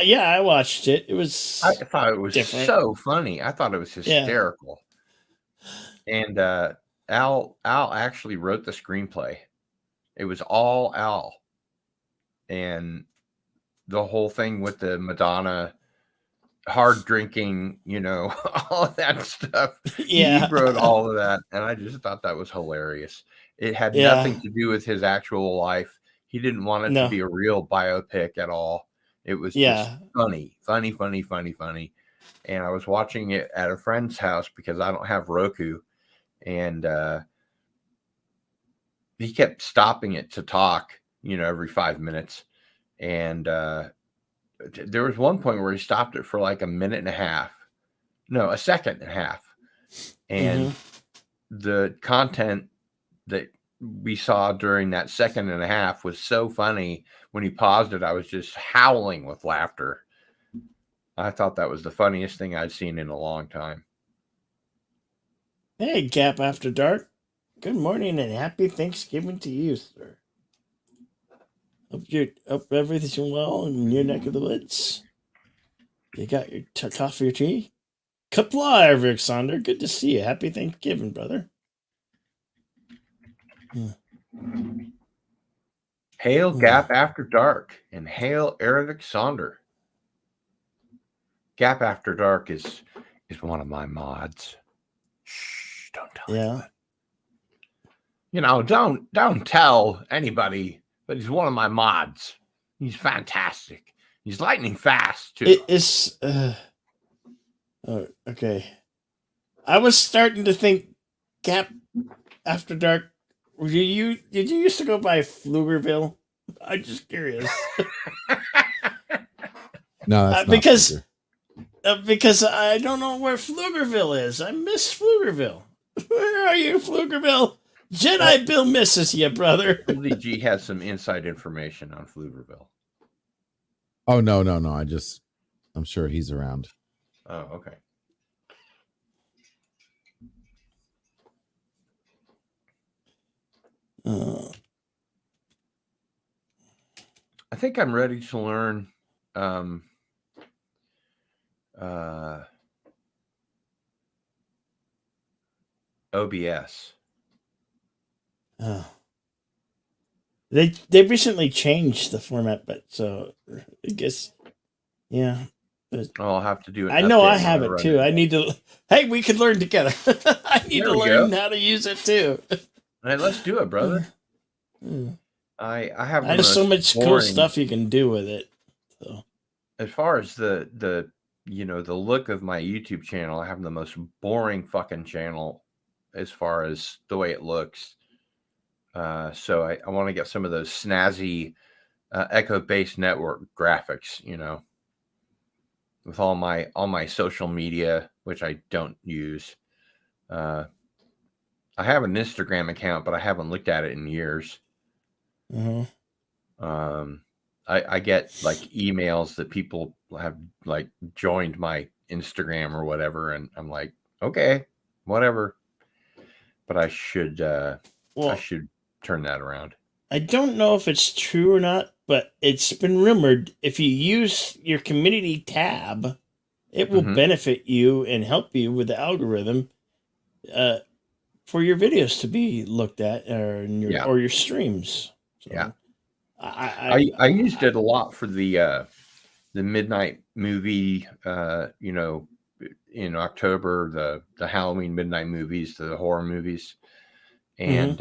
Yeah, I watched it. It was. I thought it was so funny. I thought it was hysterical. Yeah. And Al actually wrote the screenplay. It was all Al, and the whole thing with the Madonna hard drinking, you know, all of that stuff. Yeah, he wrote all of that, and I just thought that was hilarious. It had nothing to do with his actual life. He didn't want it to be a real biopic at all. It was just funny. And I was watching it at a friend's house because I don't have Roku, and he kept stopping it to talk, you know, every 5 minutes. And there was one point where he stopped it for like a minute and a half. No, a second and a half. And the content that we saw during that second and a half was so funny. When he paused it, I was just howling with laughter. I thought that was the funniest thing I'd seen in a long time. Hey, Gap After Dark. Good morning and happy Thanksgiving to you, sir. Hope everything's well in your neck of the woods. You got your coffee or tea? Kapla, Eric Sonder. Good to see you. Happy Thanksgiving, brother. Hail Gap After Dark and hail Eric Sonder. Gap After Dark is one of my mods. Shh, don't tell anyone. You know, don't tell anybody, but he's one of my mods. He's fantastic. He's lightning fast too. Okay. I was starting to think Gap After Dark. Did you used to go by Pflugerville? I'm just curious. No, that's not because I don't know where Pflugerville is. I miss Pflugerville. Where are you, Pflugerville? Jedi Bill misses you, brother. LDG has some inside information on Pflugerville. Oh no! I'm sure he's around. Oh, okay. I think I'm ready to learn OBS. They recently changed the format, but so I guess I'll have to do it. I know I have it too. I need to. Hey, we could learn together. I need to learn how to use it too. Hey, let's do it, brother. I have. There's so much cool stuff you can do with it. So, as far as the look of my YouTube channel, I have the most boring fucking channel as far as the way it looks. So I want to get some of those snazzy Echo-based network graphics, you know, with all my social media, which I don't use. I have an Instagram account, but I haven't looked at it in years. I get like emails that people have like joined my Instagram or whatever, and I'm like, okay, whatever. But I should turn that around. I don't know if it's true or not, but it's been rumored if you use your community tab, it will benefit you and help you with the algorithm for your videos to be looked at or your streams. So, I used it a lot for the midnight movie. In October, the Halloween midnight movies, the horror movies, and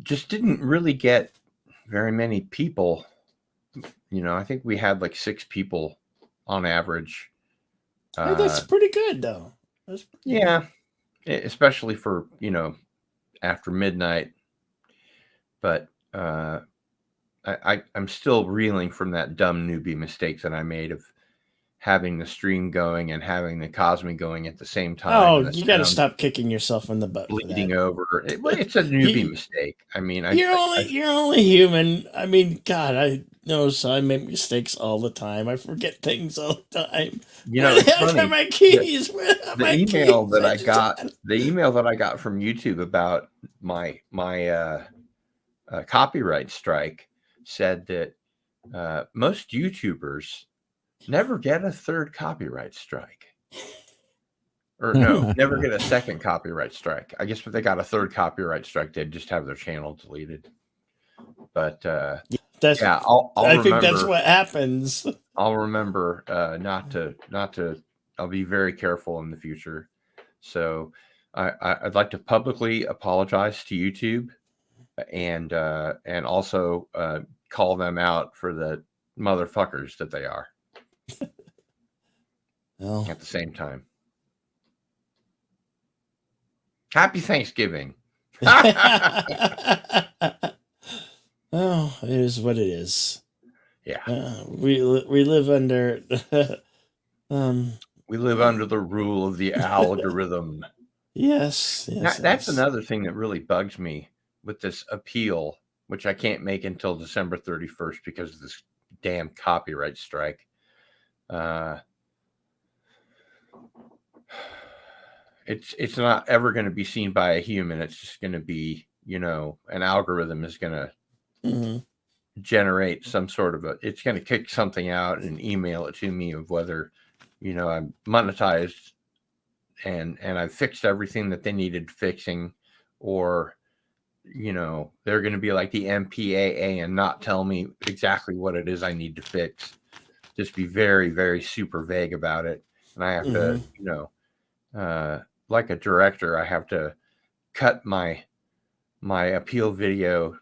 just didn't really get very many people. I think we had like 6 people on average. That's pretty good, though. Yeah, especially for after midnight. But I'm still reeling from that dumb newbie mistake that I made of having the stream going and having the Cosmic going at the same time. Oh, you got to stop kicking yourself in the butt. Bleeding over. It's a newbie mistake. I mean, you're only human. I mean, God, I know, so I make mistakes all the time. I forget things all the time. It's funny. My keys. The email that I got from YouTube about my copyright strike said that most YouTubers never get a third copyright strike. Or no, never get a second copyright strike. I guess if they got a third copyright strike, they'd just have their channel deleted. But I think that's what happens. I'll remember not to. I'll be very careful in the future. So I'd like to publicly apologize to YouTube, and also call them out for the motherfuckers that they are. Well, at the same time. Happy Thanksgiving. Oh, it is what it is. Yeah. We live under we live under the rule of the algorithm. Yes. That's another thing that really bugs me with this appeal, which I can't make until December 31st because of this damn copyright strike. It's not ever going to be seen by a human. It's just going to be, an algorithm is going to generate some sort of it's going to kick something out and email it to me of whether, I'm monetized and I've fixed everything that they needed fixing, or, they're going to be like the MPAA and not tell me exactly what it is I need to fix. Just be very, very super vague about it. And I have to, like a director, I have to cut my appeal video,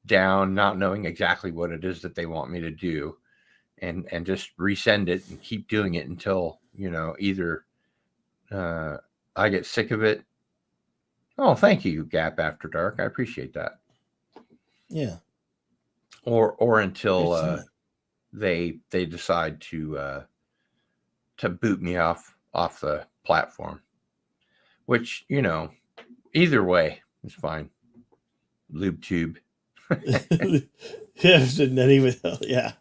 down, not knowing exactly what it is that they want me to do, and just resend it and keep doing it until, either I get sick of it. Oh, thank you, Gap After Dark. I appreciate that. Yeah. Or until they decide to boot me off the platform, which, either way is fine. LubeTube. Yeah.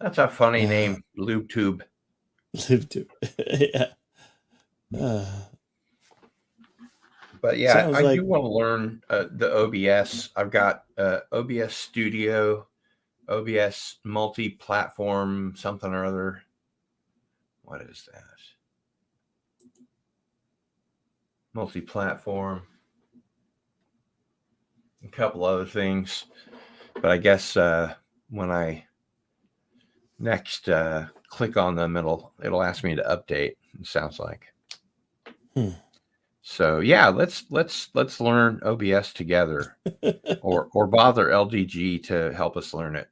That's a funny name, LubeTube. LubeTube. Yeah. But yeah, I do want to learn the OBS. I've got OBS Studio, OBS multi-platform, something or other. What is that? Multi-platform. A couple other things. But I guess when I next click on them, it'll ask me to update, it sounds like. So yeah, let's learn OBS together, or bother LDG to help us learn it.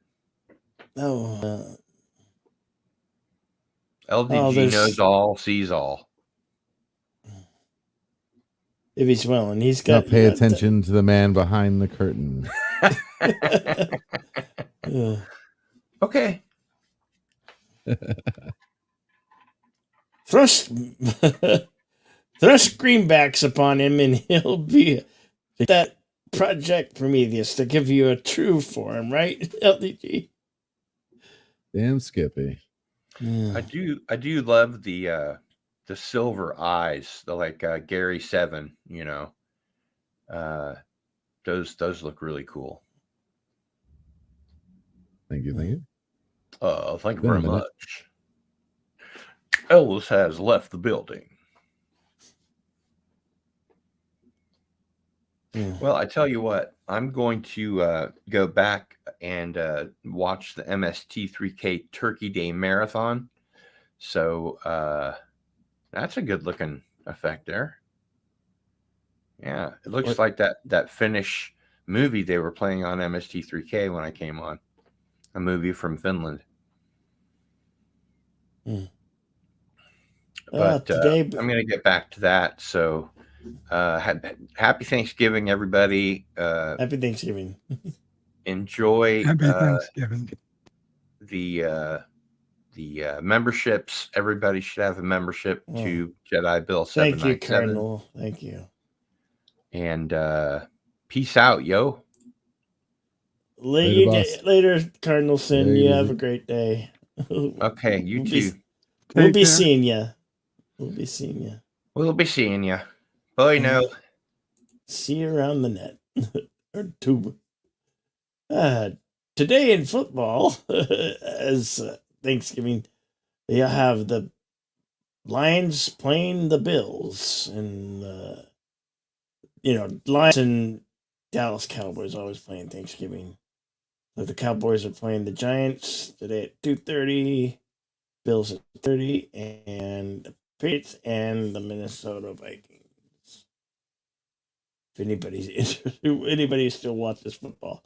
LDG knows all, sees all. If he's willing, he's got. Pay attention to the man behind the curtain. Okay. Thrust greenbacks upon him, and he'll be that Project Prometheus to give you a true form, right, LDG? Damn, Skippy. Yeah. I do love the silver eyes, the like Gary 7. Those look really cool. Thank you. Thank you very much. Ellis has left the building. Mm. Well, I tell you what, I'm going to go back and watch the MST3K Turkey Day Marathon. So that's a good looking effect there. Yeah, it looks What- like that Finnish movie they were playing on MST3K when I came on, a movie from Finland. But today, I'm going to get back to that. So happy Thanksgiving, everybody. happy Thanksgiving. Enjoy Happy Thanksgiving. the memberships. Everybody should have a membership Oh. to Jedi Bill Thank you, 797. Cardinal. Thank you. And peace out, yo. Later, boss. Later, Cardinal Sin. You Later. have a great day. Okay, you We'll too. We'll Take be care. seeing you. We'll be seeing you. We'll be seeing you. Bye now. See you around the net or tube. Today in football, as Thanksgiving, you have the Lions playing the Bills, and Lions and Dallas Cowboys always playing Thanksgiving. But the Cowboys are playing the Giants today at 2:30, Bills at 30, and the Patriots and the Minnesota Vikings. If anybody's interested, anybody still watches football,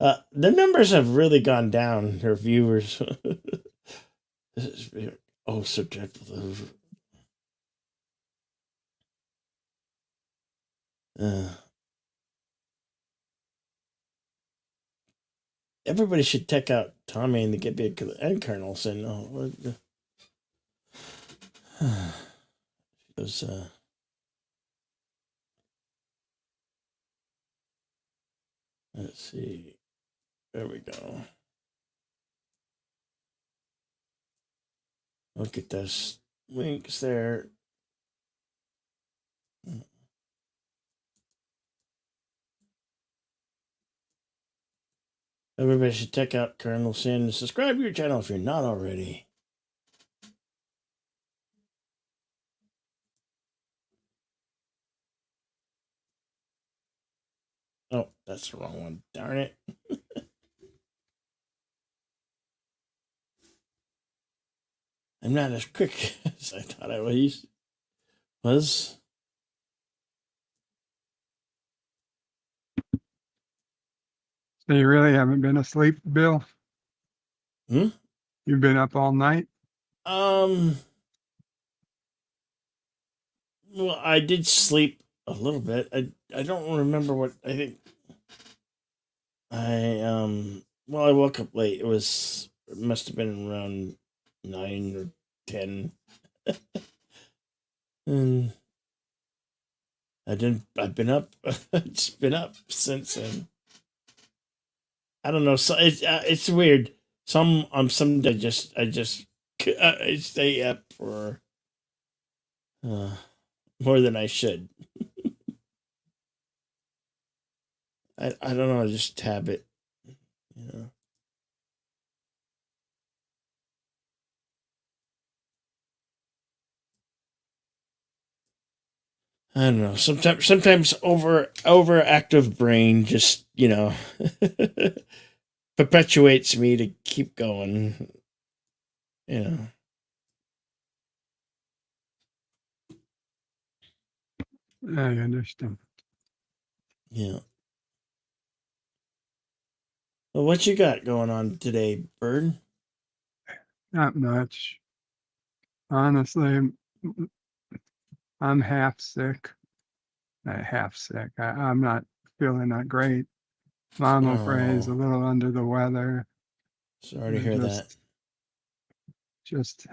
the numbers have really gone down. Their viewers, this is so dreadful. Everybody should check out Tommy and the Get Big and Colonel Sin. Those, let's see. There we go. Look at those links there. Everybody should check out Colonel Sin and subscribe to your channel if you're not already. Oh, that's the wrong one. Darn it. I'm not as quick as I thought I was. So you really haven't been asleep, Bill? Hmm? You've been up all night? Well, I did sleep a little bit. I don't remember what I think. I woke up late. It must have been around 9 or 10. And I've been up. It's been up since then. I don't know. So it's weird. Some days I just I stay up for more than I should. I don't know. Just habit. You know. I don't know. Sometimes overactive brain just perpetuates me to keep going. I understand. Yeah. Well, what you got going on today, Bird? Not much. Honestly, I'm half sick. I'm not feeling that great. Mom is a little under the weather. Sorry to hear that. Just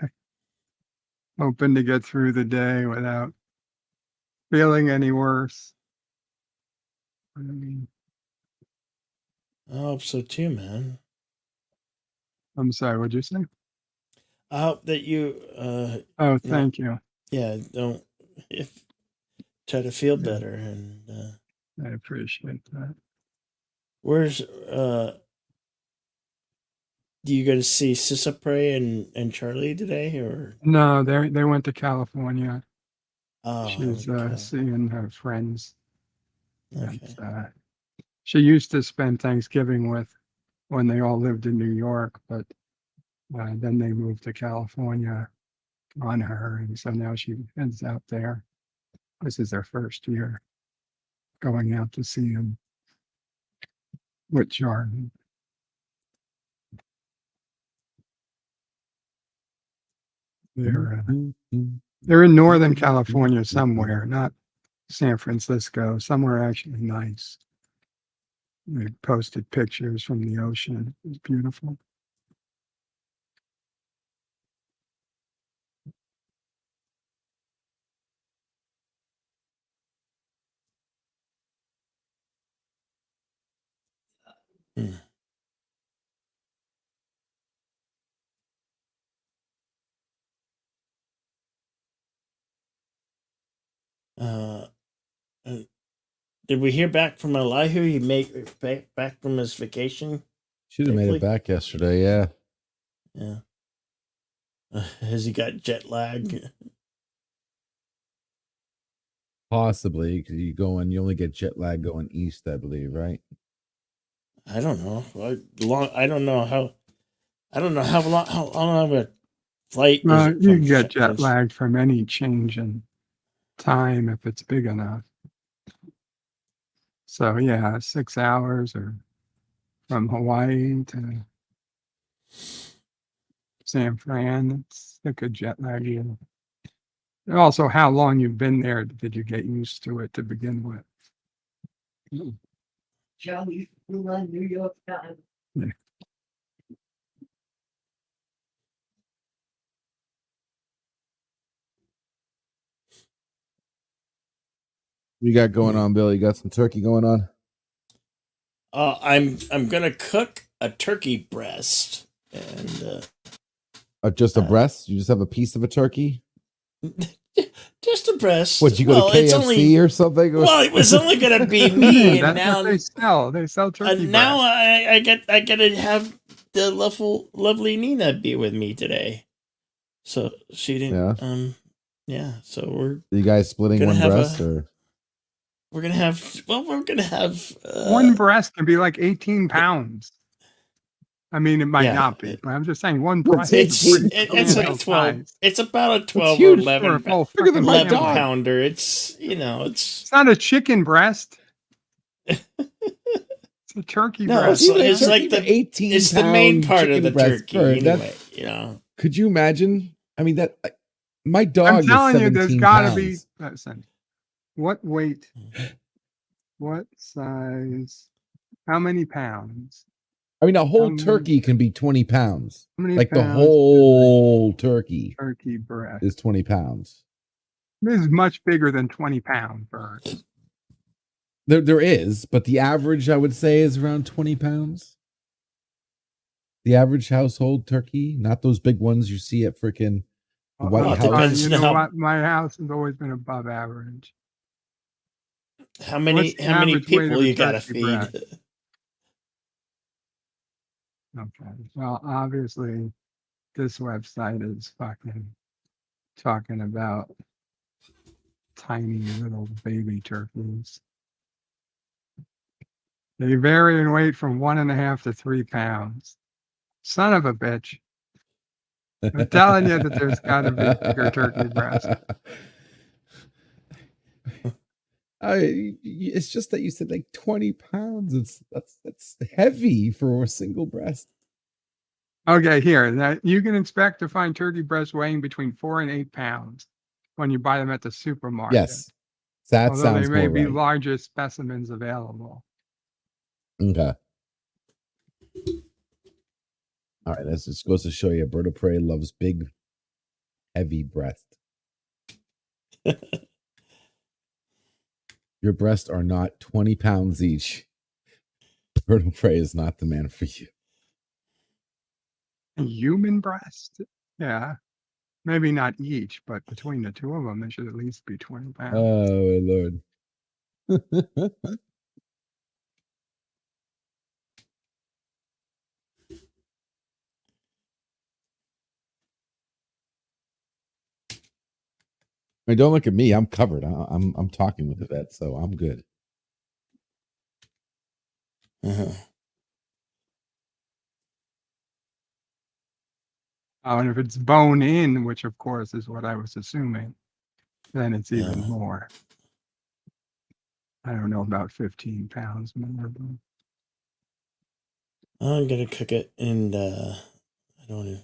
hoping to get through the day without feeling any worse. I mean, I hope so too, man. I'm sorry, what'd you say? I hope that you Oh, thank you. Yeah, try to feel better, and I appreciate that. where's do you go to see Sissa Prey and Charlie today, or No, they went to California. oh, She's okay. seeing her friends. Okay. She used to spend Thanksgiving with when they all lived in New York, but then they moved to California on her, and so now she heads out there. This is their first year going out to see him with Jordan. They're in Northern California somewhere, not San Francisco, somewhere actually nice. They posted pictures from the ocean. It was beautiful. Hmm. Uh, did we hear back from Elihu? He made back from his vacation. Should have made safely? it back yesterday. Yeah. Yeah. Has he got jet lag? Possibly, because you only get jet lag going east, I believe, right? I don't know. I don't know how long a flight is Well, it you from can get jet from- lag from any change in time if it's big enough. So yeah, 6 hours or from Hawaii to San Fran, it's a good jet lag. You. Also, how long you've been there did you get used to it to begin with? Johnny, who on New York Times. You got going on, Bill? You got some turkey going on? I'm gonna cook a turkey breast and Just a breast? You just have a piece of a turkey? just a breast. What, you go to it's KFC only, or something? well, it was only gonna be me, and That's now what they sell. They sell turkey now breast. I get to have the lovely Nina be with me today. So she didn't. Yeah. So we're You guys splitting gonna one have breast, a- or we're gonna have. Well, we're gonna have One breast can be like 18 pounds. I mean, it might Yeah. not be, but I'm just saying one What's breast is a pretty 18 It's like substantial 12. size. It's about a 12 or huge for 11 a full Bigger than freaking my 11 family. dog. pounder. It's it's It's not a chicken breast. It's a turkey No, breast. it's- Even a it's turkey like for the- 18 it's the main pound part of chicken the breast turkey bird. anyway. Could you imagine? I mean, that my I'm dog is telling you, there's 17 got to pounds. be. Listen, what weight? What size? How many pounds? I mean, a whole many- turkey can be 20 pounds. How many Like the pounds whole turkey turkey breast? is 20 pounds. This is much bigger than 20-pound birds. There is, but the average, I would say, is around 20 pounds. The average household turkey, not those big ones you see at freaking the White Well, it House. depends You know how- what? My house has always been above average. How many What's the how many average weight people of a you gotta turkey feed? breast? Okay. Well, obviously, this website is fucking talking about tiny little baby turkeys. They vary in weight from 1.5 to 3 pounds. Son of a bitch. I'm telling you that there's got to be bigger turkey breast. It's just that you said like 20 pounds. That's heavy for a single breast. Okay, here. Now, you can expect to find turkey breasts weighing between 4 and 8 pounds when you buy them at the supermarket. Yes, that Although sounds they may more be right. larger specimens available. Okay. All right, this just goes to show you a bird of prey loves big, heavy breast. Your breasts are not 20 pounds each. Bird of prey is not the man for you. A human breast? Yeah. Maybe not each, but between the two of them, they should at least be 20 pounds. Oh, my Lord. I mean, don't look at me. I'm covered. I'm talking with the vet, so I'm good. Uh-huh. Oh, and if it's bone in, which of course is what I was assuming, then it's even Yeah. more. I don't know, about 15 pounds more. I'm gonna cook it, and I don't know.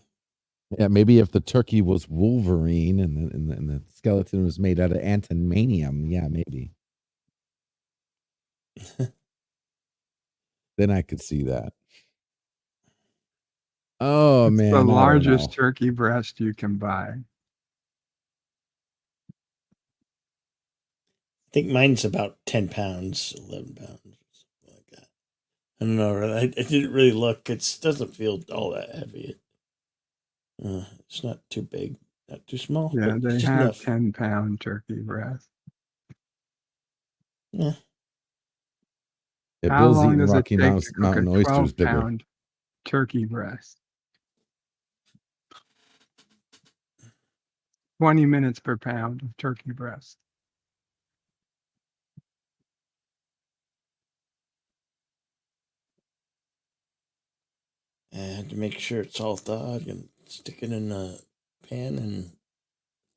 Yeah, maybe if the turkey was Wolverine and the skeleton was made out of antimonium, yeah, maybe. Then I could see that. Oh It's the man, I don't largest know. turkey breast you can buy. I think mine's about 10 pounds, 11 pounds, something like that. I don't know. I didn't really look. It doesn't feel all that heavy. It's not too big, not too small, Yeah, but they just have enough. 10-pound turkey breast. Yeah. Yeah, How Bill's long eating does it Rocky take to cook a Mountain oysters bigger. 12-pound turkey breast? 20 minutes per pound of turkey breast. And to make sure it's all thawed, and stick it in a pan and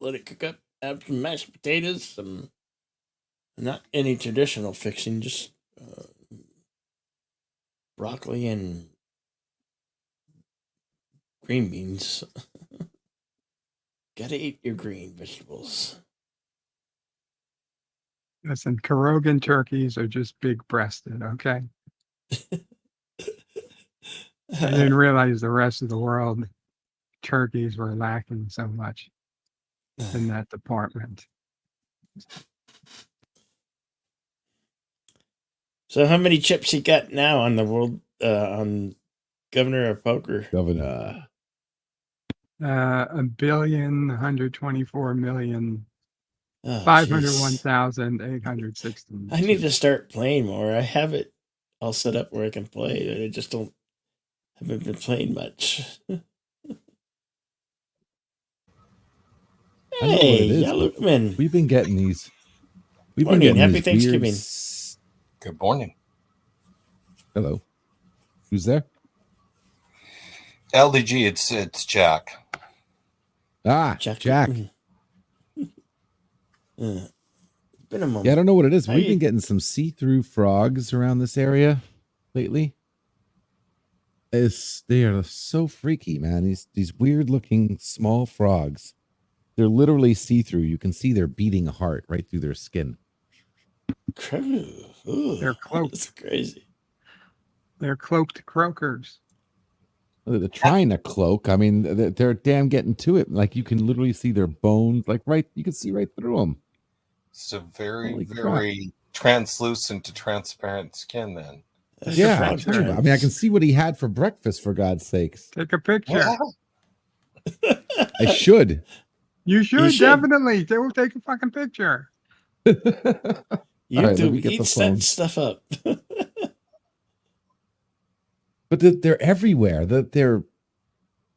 let it cook up. Add some mashed potatoes, some not any traditional fixing, just broccoli and green beans. Gotta eat your green vegetables. Listen, Karogan turkeys are just big breasted, okay? I didn't realize the rest of the world turkeys were lacking so much in that department. So, how many chips you got now on the world on Governor of Poker? Governor. 1,124,000,000, Oh, 501,816. I need to start playing more. I have it all set up where I can play. I just haven't been playing much. I don't know what Hey, it is, but Yellowman. we've been getting these. We've been Morning. getting Happy these weird. Thanksgiving. Good morning. Hello. Who's there? LDG, it's Jack. Ah, Jack. It's been a moment. Yeah, I don't know what it is. How We've you- been getting some see-through frogs around this area lately. They are so freaky, man. These weird looking small frogs. They're literally see-through. You can see their beating heart right through their skin. Ooh, They're cloaked. That's crazy. They're cloaked croakers. They're trying to cloak. I mean, they're damn getting to it. Like you can literally see their bones. Like you can see right through them. It's a very, Holy crap. very translucent to transparent skin then. That's Yeah, frog tell me about it. I trends. mean, I can see what he had for breakfast, for God's sakes. Take a picture. I should. You should should. definitely. They will take a fucking picture. All right, let YouTube me get the eats phone. that stuff up. But they're everywhere. They're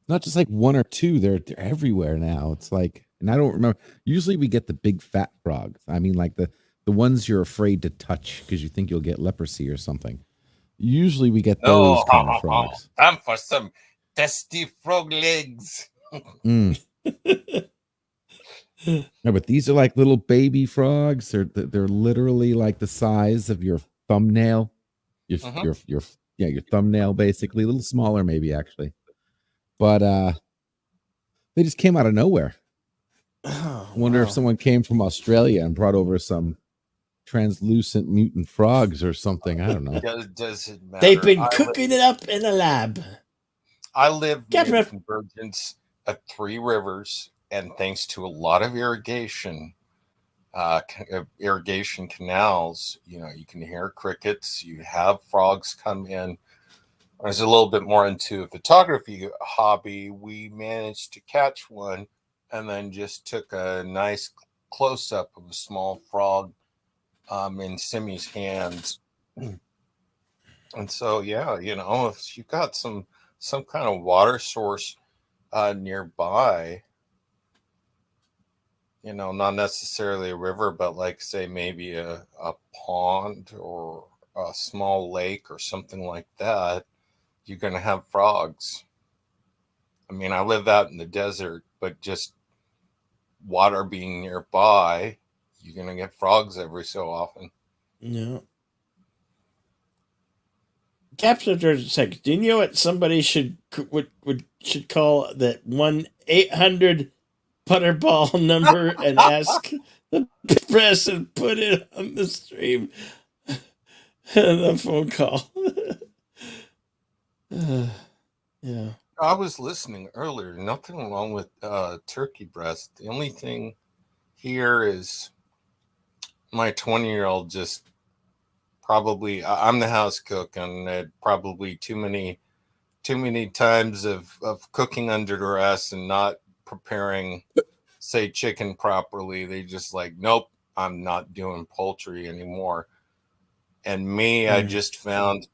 not just like one or two. They're everywhere now. It's like, and I don't remember. Usually we get the big fat frogs. I mean, like the ones you're afraid to touch because you think you'll get leprosy or something. Usually we get those kind of frogs. Time for some testy frog legs. Mm. No, but these are like little baby frogs. They're literally like the size of your thumbnail. Your thumbnail basically, a little smaller maybe actually. But they just came out of nowhere. Oh, I wonder if wow. someone came from Australia and brought over some translucent mutant frogs or something. I don't know. Does it matter? They've been cooking it up in a lab. I live near Governor. the convergence of three rivers, and thanks to a lot of irrigation canals, you can hear crickets. You have frogs come in. I was a little bit more into a photography hobby. We managed to catch one and then just took a nice close up of a small frog in Simi's hands. And so, yeah, if you got some kind of water source nearby, not necessarily a river, but like say maybe a pond or a small lake or something like that, you're going to have frogs. I mean, I live out in the desert, but just water being nearby, you're going to get frogs every so often. Yeah. Captain for a second. Do you know what somebody should call that 1-800 Butterball number and ask the press and put it on the stream, the phone call. Yeah. I was listening earlier. Nothing wrong with turkey breast. The only thing here is my 20-year-old just probably. I'm the house cook, and probably too many times of cooking under duress and not preparing, say, chicken properly. They just like, nope, I'm not doing poultry anymore. And me, I just found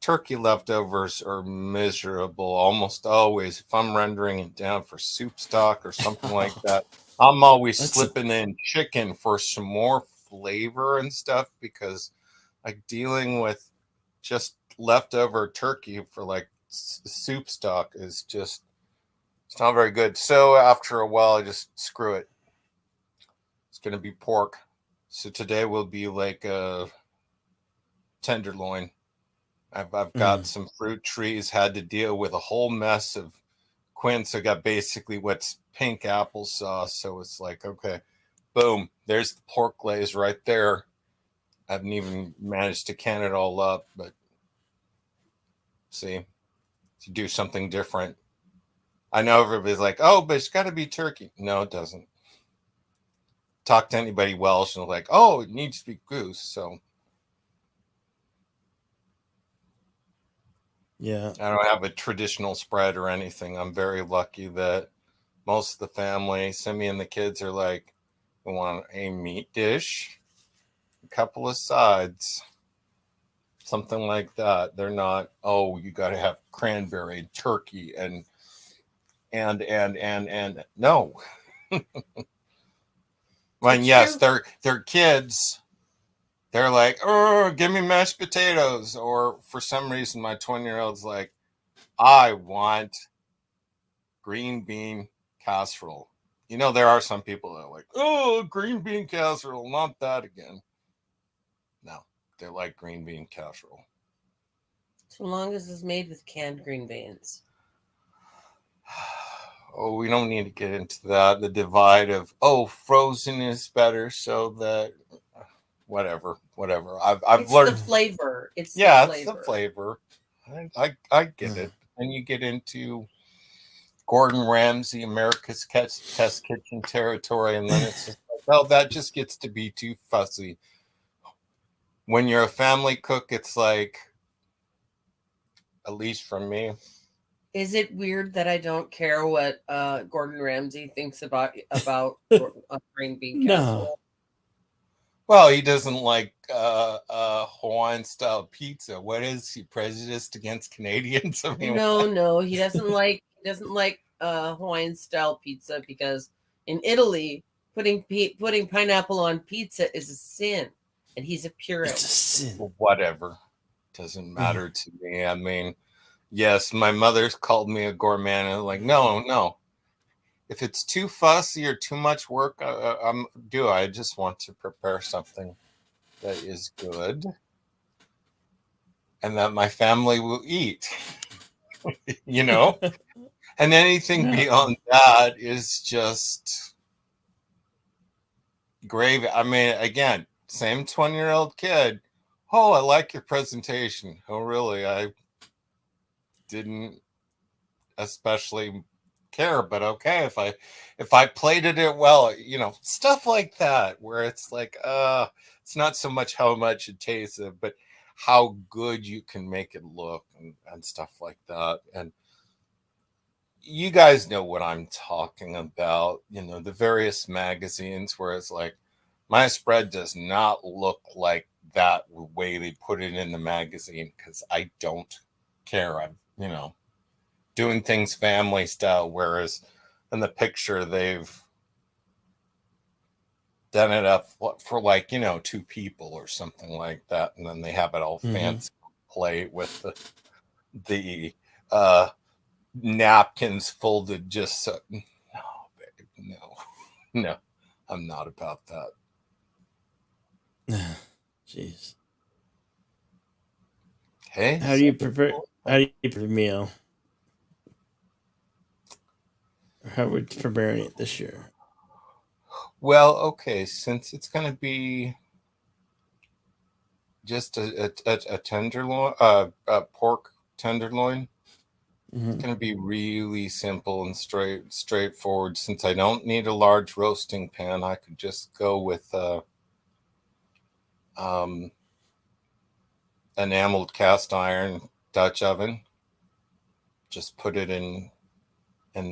turkey leftovers are miserable almost always. If I'm rendering it down for soup stock or something like that, I'm always slipping in chicken for some more flavor and stuff, because like dealing with just leftover turkey for like soup stock is just, it's not very good. So after a while, I just screw it. It's going to be pork. So today will be like a tenderloin. I've got some fruit trees, had to deal with a whole mess of quince. I got basically what's pink applesauce. So it's like, okay, boom, there's the pork glaze right there. I haven't even managed to can it all up, but see, to do something different. I know everybody's like, oh, but it's got to be turkey. No, it doesn't. Talk to anybody Welsh and like, oh, it needs to be goose. So yeah, I don't have a traditional spread or anything. I'm very lucky that most of the family, Simi and the kids, are like, we want a meat dish, a couple of sides, something like that. They're not, oh, you got to have cranberry, turkey, and no. Well, yes, they're kids. They're like, oh, give me mashed potatoes. Or for some reason, my 20-year-old's like, I want green bean casserole. You know, there are some people that are like, oh, green bean casserole, not that again. No, they like green bean casserole. So long as it's made with canned green beans. Oh, we don't need to get into that. The divide of, oh, frozen is better, so that whatever. I've learned the flavor. It's the flavor. I get it. And you get into Gordon Ramsay, America's Test Kitchen territory, and then it's just like, well, that just gets to be too fussy. When you're a family cook, it's like, at least from me. Is it weird that I don't care what Gordon Ramsay thinks about green bean casserole? No. Well, he doesn't like Hawaiian style pizza. What is he, prejudiced against Canadians? I mean, No, he doesn't like Hawaiian style pizza because in Italy, putting pineapple on pizza is a sin, and he's a purist. It's a sin. Whatever, doesn't matter to me. I mean, yes, my mother's called me a gourmand, and I'm like, no. If it's too fussy or too much work, I just want to prepare something that is good and that my family will eat, you know? And anything beyond that is just gravy. I mean, again, same 20-year-old kid. Oh, I like your presentation. Oh, really? I didn't especially care, but okay, if I plated it well, you know, stuff like that, where it's like it's not so much how much it tastes, but how good you can make it look and stuff like that. And you guys know what I'm talking about, you know, the various magazines where it's like, my spread does not look like that way they put it in the magazine, because I don't care. I'm, you know, doing things family style, whereas in the picture they've done it up for like, 2 people or something like that, and then they have it all Mhm. fancy plate with the uh napkins folded just so. No, babe, no, I'm not about that. Jeez. Hey, How do you prepare? How do you prepare a meal? Or how are we preparing it this year? well, okay, since it's going to be just a tenderloin, a pork tenderloin, Mhm. it's going to be really simple and straightforward. Since I don't need a large roasting pan, I could just go with um, enameled cast iron Dutch oven. Just put it in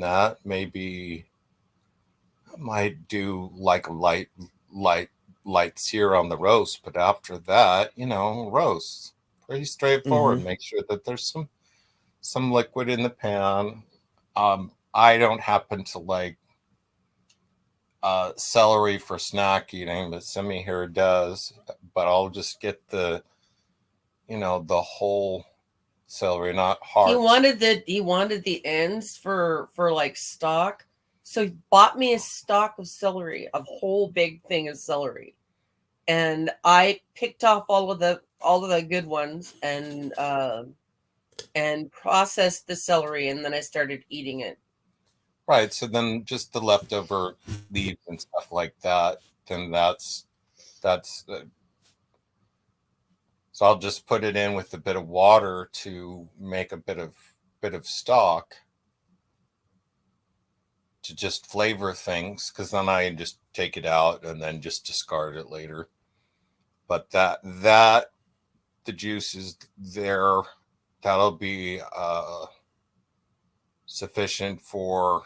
that. Maybe I might do like a light sear on the roast, but after that, roast. Pretty straightforward. Mhm. Make sure that there's some liquid in the pan. I don't happen to like celery for snack eating, but Simi here does. But I'll just get the whole celery, not He hearts. wanted the ends for like stock, so he bought me a stalk of celery, a whole big thing of celery, and I picked off all of the good ones and processed the celery, and then I started eating it. Right. So then just the leftover leaves and stuff like that. Then that's so I'll just put it in with a bit of water to make a bit of stock to just flavor things, because then I just take it out and then just discard it later. But that the juice is there. That'll be sufficient for.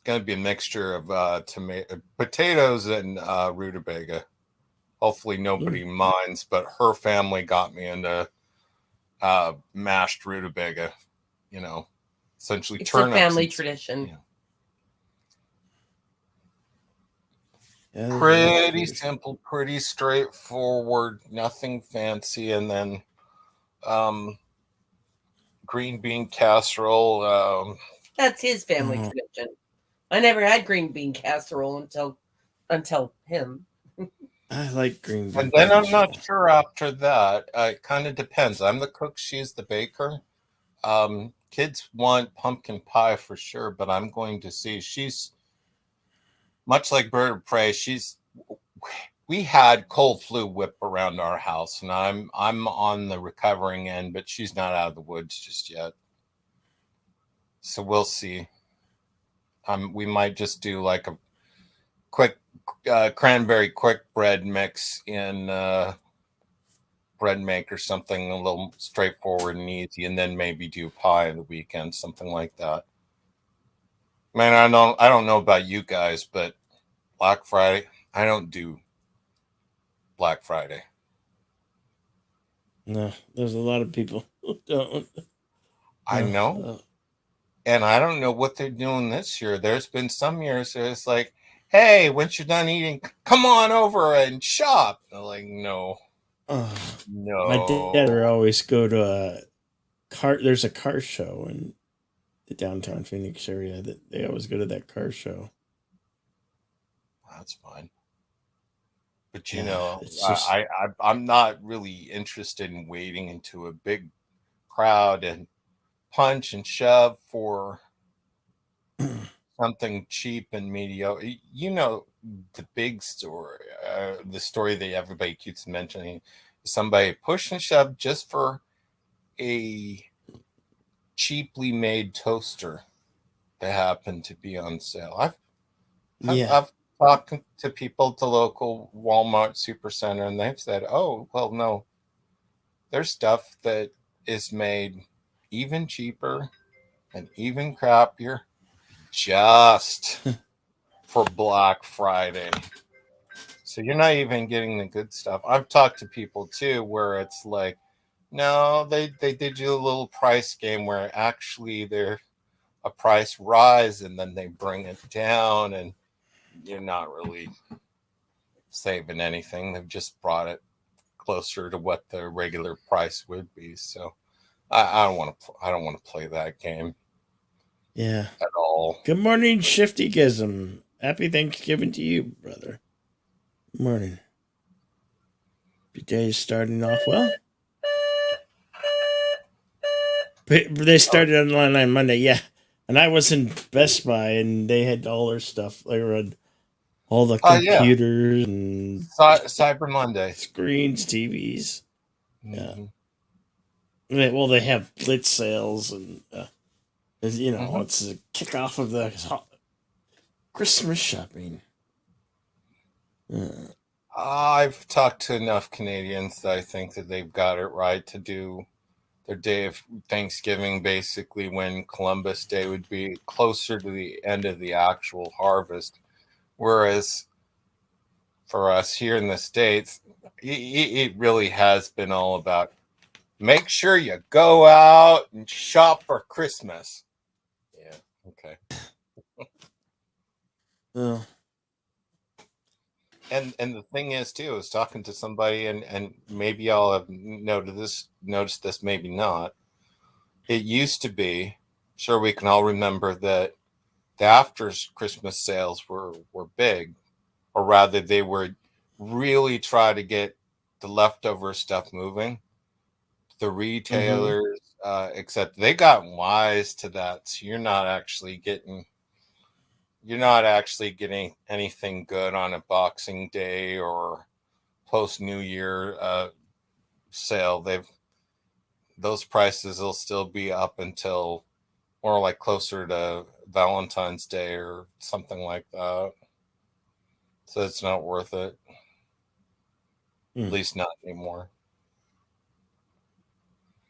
Going to be a mixture of potatoes and rutabaga. Hopefully nobody minds, but her family got me into mashed rutabaga. Essentially It's turnips. a family tradition. Yeah. Yeah, Pretty simple, pretty straightforward, nothing fancy. And then green bean casserole. That's his family tradition. I never had green bean casserole until him. I like green bean. And then I'm casserole. not sure after that. It kind of depends. I'm the cook, she's the baker. Kids want pumpkin pie for sure, but I'm going to see. She's much like Bird of Prey. We had cold flu whip around our house, and I'm on the recovering end, but she's not out of the woods just yet. So we'll see. We might just do like a quick cranberry quick bread mix in bread make or something a little straightforward and easy, and then maybe do pie on the weekend, something like that. Man, I don't know about you guys, but Black Friday, I don't do Black Friday. No, there's a lot of people who don't. I know. And I don't know what they're doing this year. There's been some years where it's like, hey, once you're done eating, come on over and shop. I'm like, no. No. My dad would always go to a car. There's a car show in the downtown Phoenix area that they always go to that car show. That's fine. But it's just I'm not really interested in wading into a big crowd and punch and shove for something cheap and mediocre. The big story, the story that everybody keeps mentioning, somebody push and shove just for a cheaply made toaster that happened to be on sale. I've talked to people at the local Walmart Supercenter, and they've said, oh, well, no, there's stuff that is made even cheaper and even crappier just for Black Friday. So you're not even getting the good stuff. I've talked to people too where it's like, no, they did you a little price game where actually they're a price rise and then they bring it down, and you're not really saving anything. They've just brought it closer to what the regular price would be. So I don't want to. I don't want to play that game Yeah. at all. Good morning, Shifty Gizm. Happy Thanksgiving to you, brother. Good morning. Your day is starting off well. They started on Monday, yeah. And I was in Best Buy, and they had all their stuff. They had all the computers and Cyber Monday screens, TVs. Mm-hmm. Yeah. Well, they have blitz sales, and it's a kickoff of the Christmas shopping. I've talked to enough Canadians that I think that they've got it right to do their day of Thanksgiving basically when Columbus Day would be closer to the end of the actual harvest. Whereas for us here in the States, it really has been all about make sure you go out and shop for Christmas. Yeah, okay. Oh. And the thing is too, I was talking to somebody and maybe y'all have noticed this, maybe not. It used to be, sure we can all remember that the after Christmas sales were big, or rather they were really try to get the leftover stuff moving. The retailers, except they got wise to that. So you're not actually getting anything good on a Boxing Day or post New Year sale. Those prices will still be up until more like closer to Valentine's Day or something like that. So it's not worth it. At least not anymore.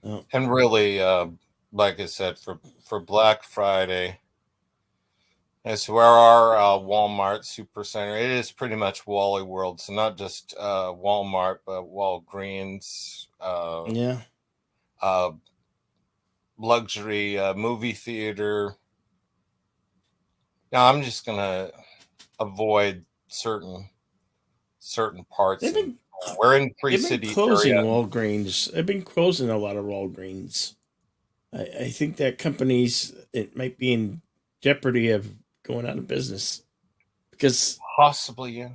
Oh. And really, like I said, for Black Friday, it's where our Walmart Supercenter. It is pretty much Wally World, so not just Walmart, but Walgreens. Luxury movie theater. Now I'm just gonna avoid certain parts. We're in They've been closing Walgreens. They've been closing a lot of Walgreens. I think that it might be in jeopardy of going out of business because possibly, yeah.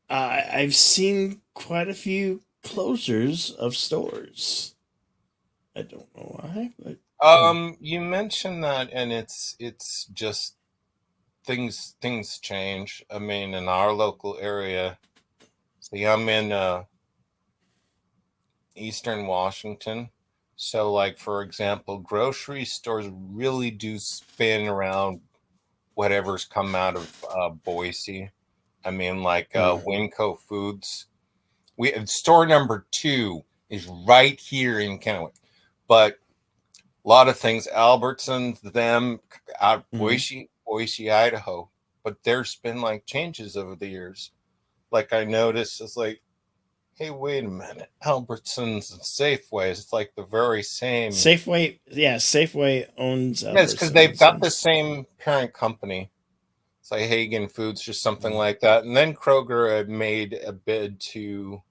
I've seen quite a few closures of stores. I don't know why, but you mentioned that, and it's just things change. I mean, in our local area, see, I'm in Eastern Washington. So, like, for example, grocery stores really do spin around whatever's come out of Boise. I mean, like Winco Foods. Store number 2 is right here in Kennewick. But a lot of things, Albertsons, them out Boise, Idaho. But there's been like changes over the years. Like I noticed, it's like, hey, wait a minute, Albertsons and Safeways, it's like the very same. Safeway owns Albertsons. Yes, because they've got the same parent company. It's like Hagen Foods or something like that. And then Kroger had made a bid to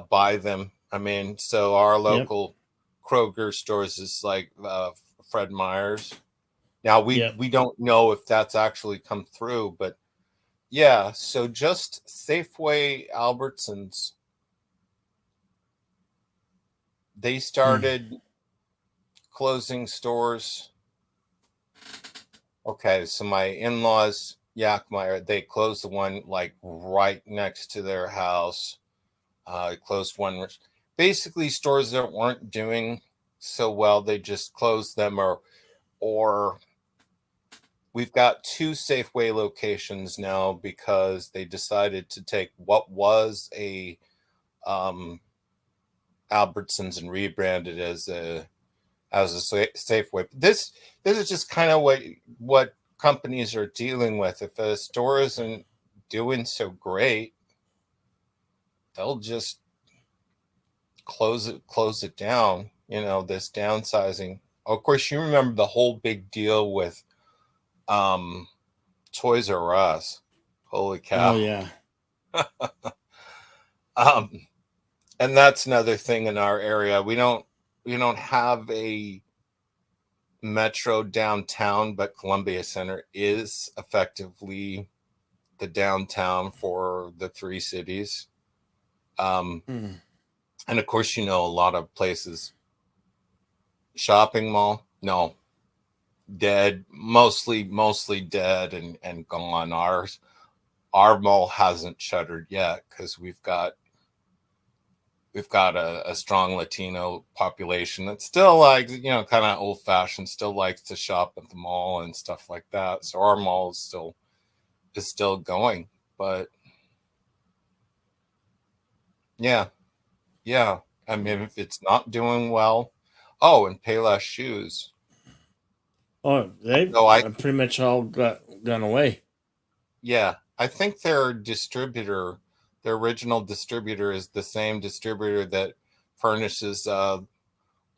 buy them. I mean, so our local Kroger stores is like Fred Meyer's. Now we don't know if that's actually come through, but yeah, so just Safeway, Albertsons, they started closing stores. Okay, so my in-laws, Yakmeyer, they closed the one like right next to their house. Closed one. Basically, stores that weren't doing so well, they just closed them, or we've got 2 Safeway locations now because they decided to take what was a Albertsons and rebrand it as a Safeway. This is just kind of what companies are dealing with. If a store isn't doing so great, they'll just close it down. You know, this downsizing. Of course, you remember the whole big deal with Toys R Us. Holy cow. Oh yeah. And that's another thing in our area. We don't have a metro downtown, but Columbia Center is effectively the downtown for the three cities. Mm. And of course, a lot of places. Shopping mall, no, dead, mostly dead and gone. Our mall hasn't shuttered yet because we've got a strong Latino population that's still like, kind of old fashioned, still likes to shop at the mall and stuff like that. So our mall is still going. But yeah. I mean, if it's not doing well, and Payless shoes. Oh, they So pretty much all gone away. Yeah, I think their original distributor is the same distributor that furnishes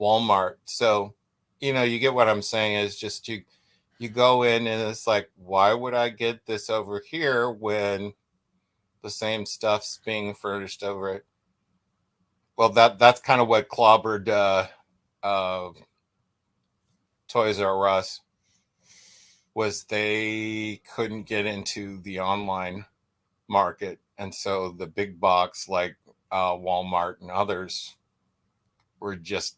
Walmart. So, you get what I'm saying is just you go in and it's like, why would I get this over here when the same stuff's being furnished over it? Well, that's kind of what clobbered Toys R Us. Was they couldn't get into the online market, and so the big box like Walmart and others were just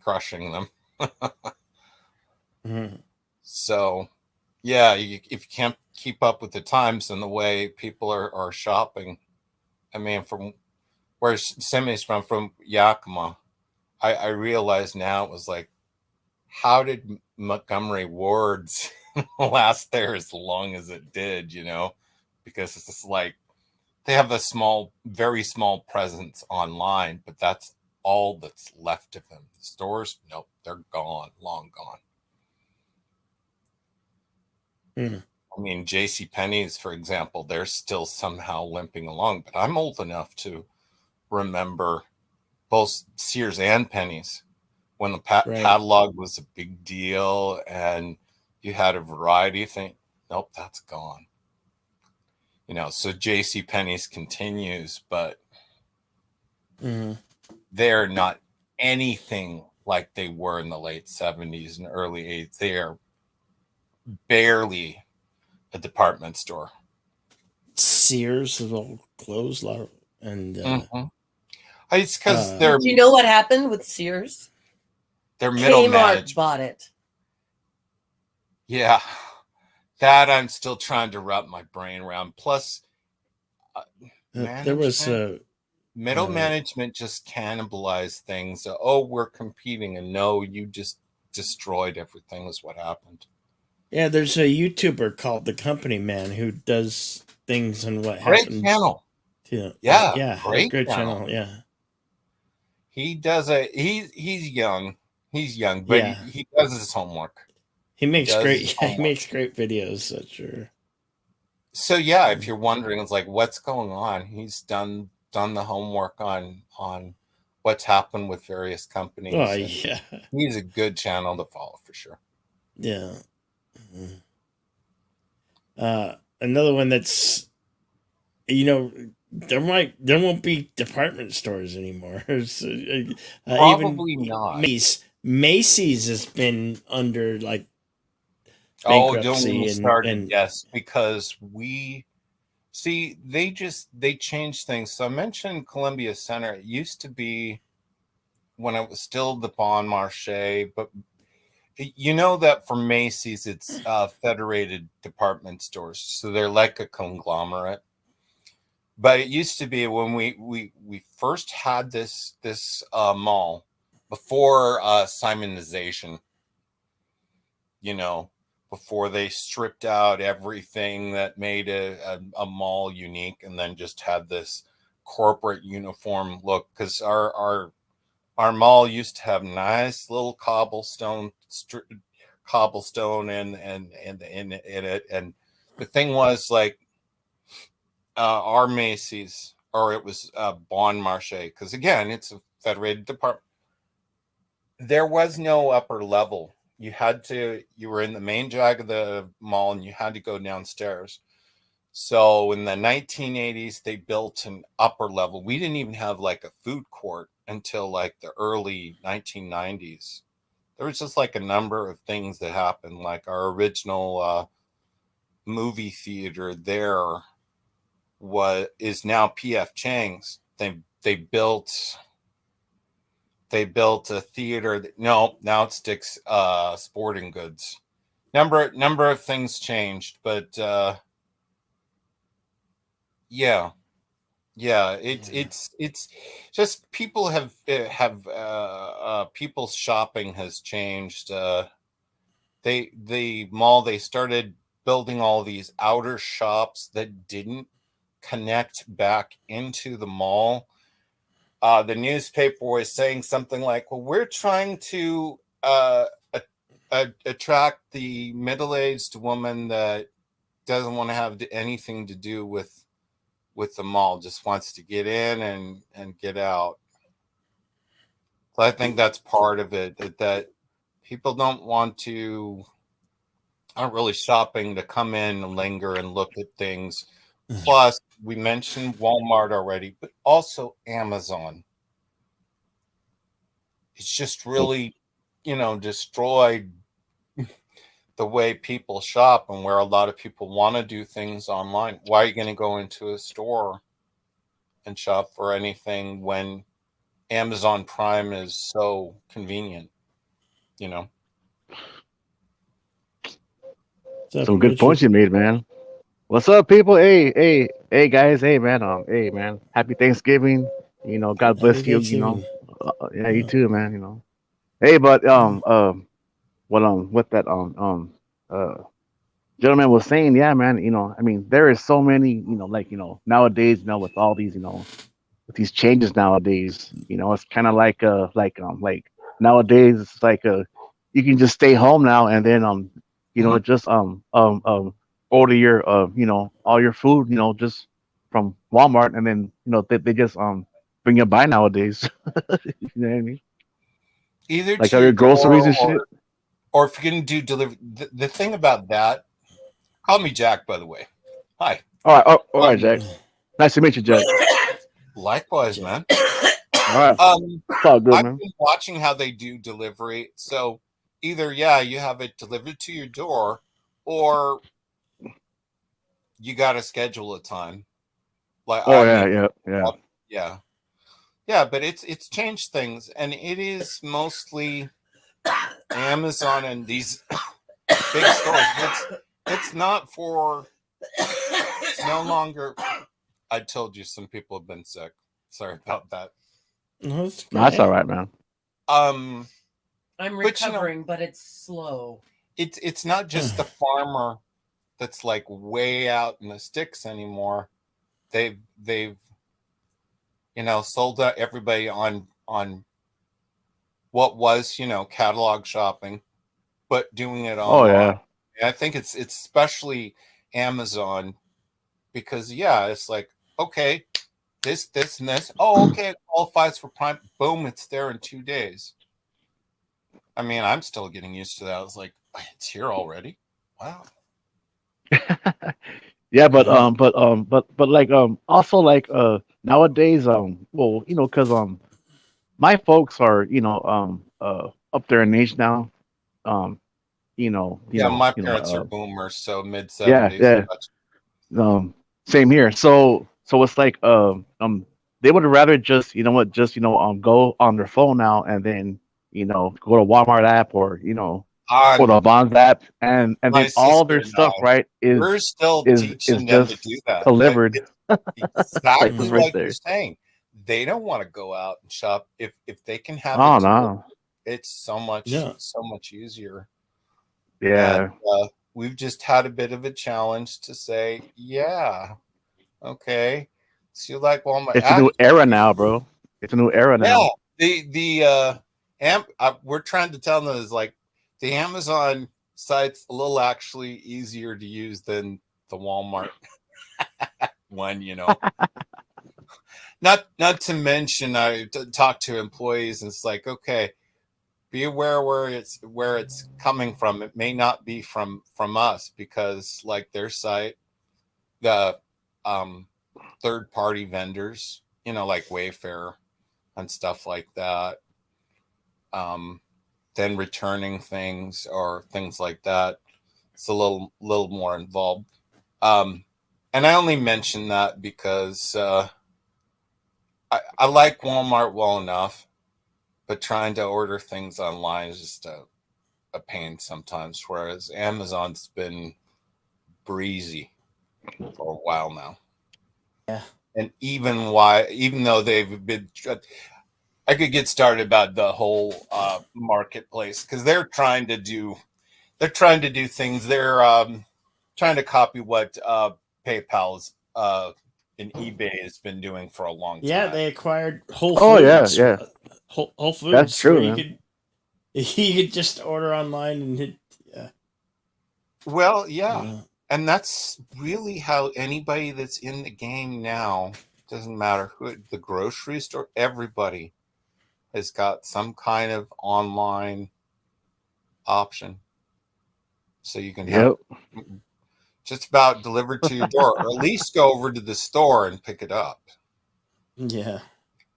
crushing them. Mm-hmm. So yeah, if you can't keep up with the times and the way people are shopping, I mean, from where Simi's from Yakima, I realized now it was like, how did Montgomery Ward's last there as long as it did, because it's just like they have a very small presence online, but that's all that's left of them. The stores, nope, they're gone, long gone. Mm. I mean, J.C. Penney's, for example, they're still somehow limping along, but I'm old enough to remember both Sears and Penney's when the Right. catalog was a big deal and you had a variety of things. Nope, that's gone. So J.C. Penney's continues, but Mm-hmm. they're not anything like they were in the late 70s and early 80s. They are barely a department store. Sears is all closed, and it's because they're. Do you know what happened with Sears? Their middle Kmart management bought it. Yeah, that I'm still trying to wrap my brain around. Plus, there was middle management just cannibalized things. We're competing, and no, you just destroyed everything. Was what happened. Yeah, there's a YouTuber called The Company Man who does things and what Great happens. channel. Yeah, great channel. Yeah, he does he's young. He's young, but he does his homework. He makes great videos. That's sure. So yeah, if you're wondering, it's like, what's going on? He's done the homework on what's happened with various companies. Oh yeah, he's a good channel to follow for sure. Yeah. Another one that's, there won't be department stores anymore. Probably not. Macy's has been under like bankruptcy. Don't start and yes, because they changed things. So I mentioned Columbia Center. It used to be when it was still the Bon Marché, but that for Macy's, it's federated department stores. So they're like a conglomerate. But it used to be when we first had this mall before Simonization, before they stripped out everything that made a mall unique and then just had this corporate uniform look. Because our mall used to have nice little cobblestone in it, and the thing was like our Macy's, or it was Bon Marché, because again, it's a federated department. There was no upper level you were in the main drag of the mall and you had to go downstairs. So in the 1980s, they built an upper level. We didn't even have like a food court until like the early 1990s. There was just like a number of things that happened. Like our original movie theater there is now PF Chang's. They built a theater now it's Dick's Sporting Goods. Number of things changed, but it's just people have people's shopping has changed. The mall, they started building all these outer shops that didn't connect back into the mall. The newspaper was saying something like, well, we're trying to attract the middle-aged woman that doesn't want to have anything to do with the mall, just wants to get in and get out. So I think that's part of it, that people aren't really shopping to come in and linger and look at things. Plus, we mentioned Walmart already, but also Amazon. It's just really, destroyed the way people shop and where a lot of people want to do things online. Why are you going to go into a store and shop for anything when Amazon Prime is so convenient? Some good points you made, man. What's up, people? Hey, guys. Hey, man. Happy Thanksgiving. God bless you. Yeah, you too, man. Hey, but what that gentleman was saying, yeah, man. I mean, there is so many, nowadays, with all these, with these changes nowadays, it's kind of like nowadays, it's like you can just stay home now and then just order your all your food just from Walmart, and then they just bring it by nowadays. You know what I mean? Either like to all your your groceries and door, shit. or if you're going to do delivery. The thing about that, call me Jack, by the way. Hi. All right, Jack. Nice to meet you, Jack. Likewise, man. All right. It's all good, I've man. been watching how they do delivery. So either, you have it delivered to your door, or you got to schedule a time. Like, Oh, I mean, yeah. but it's changed things, and it is mostly Amazon and these big stores. It's not for. It's no longer. I told you some people have been sick. Sorry about that. No, That's all right, man. I'm recovering, but it's slow. It's not just the farmer that's like way out in the sticks anymore. They've sold out everybody on what was catalog shopping, but doing it online. Oh, yeah. And I think it's especially Amazon, because it's like, okay, this and this. Oh, okay, it qualifies for Prime. Boom, it's there in 2 days. I mean, I'm still getting used to that. I was like, it's here already. Wow. Yeah, but like also like nowadays well, because my folks are up there in age now. My parents are boomers, so mid Yeah, 70s. yeah. Same here. So it's like they would rather just go on their phone now and then go to Walmart app or or the Bonds app, and My then all their sister stuff, now, right, we're still is teaching them to just do that. delivered. Exactly right like there. you're saying. They don't want to go out and shop. If they can have Oh it delivered, no. it's so much easier. Yeah. And, we've just had a bit of a challenge to say, okay. So you like Walmart? It's a new era now, bro. It's a new era now. Yeah. We're trying to tell them is like the Amazon site's a little actually easier to use than the Walmart one, Not to mention, I talk to employees and it's like, okay, be aware where it's coming from. It may not be from us, because like their site, the third party vendors, like Wayfair and stuff like that, then returning things or things like that, it's a little more involved. And I only mention that because I like Walmart well enough, but trying to order things online is just a pain sometimes, whereas Amazon's been breezy for a while now. Yeah. And even though they've been, I could get started about the whole marketplace, because they're trying to do things. They're trying to copy what PayPal's and eBay has been doing for a long time. Yeah, they acquired Whole Oh yeah, Foods. yeah. Whole Foods. That's true, where man. you could just order online and hit. Well, yeah. And that's really how anybody that's in the game now, doesn't matter who, the grocery store, everybody has got some kind of online option. So you can have Yep. just about delivered to your door, or at least go over to the store and pick it up. Yeah.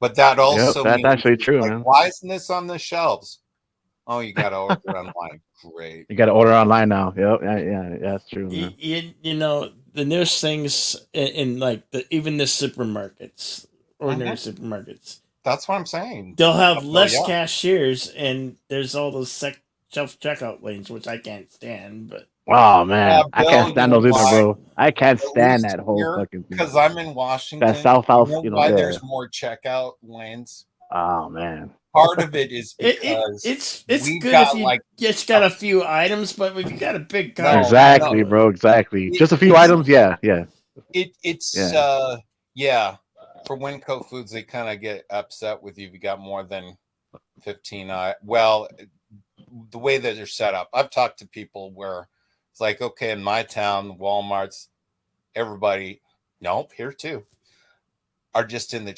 But that also That's means, actually true, like, man. why isn't this on the shelves? Oh, you got to order online. Great. You got to order online now. Yep. Yeah, that's true, man. You know, the newest things in like even the supermarkets, ordinary supermarkets. That's what I'm saying. They'll have less cashiers, and there's all those self checkout lanes, which I can't stand. But Oh man, I Bill, can't you stand know those either, why? bro. I can't At stand least that whole here, fucking thing. because I'm in Washington. That South House, you know why there. there's more checkout lanes? Oh man. Part of it is because it's we've good got if you like just got a few items, but if you got a big car, Exactly, bro. Exactly. Just a few items. Yeah. It's yeah. For Winco Foods, they kind of get upset with you if you got more than 15. Well, the way that they're set up, I've talked to people where it's like, okay, in my town, Walmart's, everybody, nope, here too, are just in the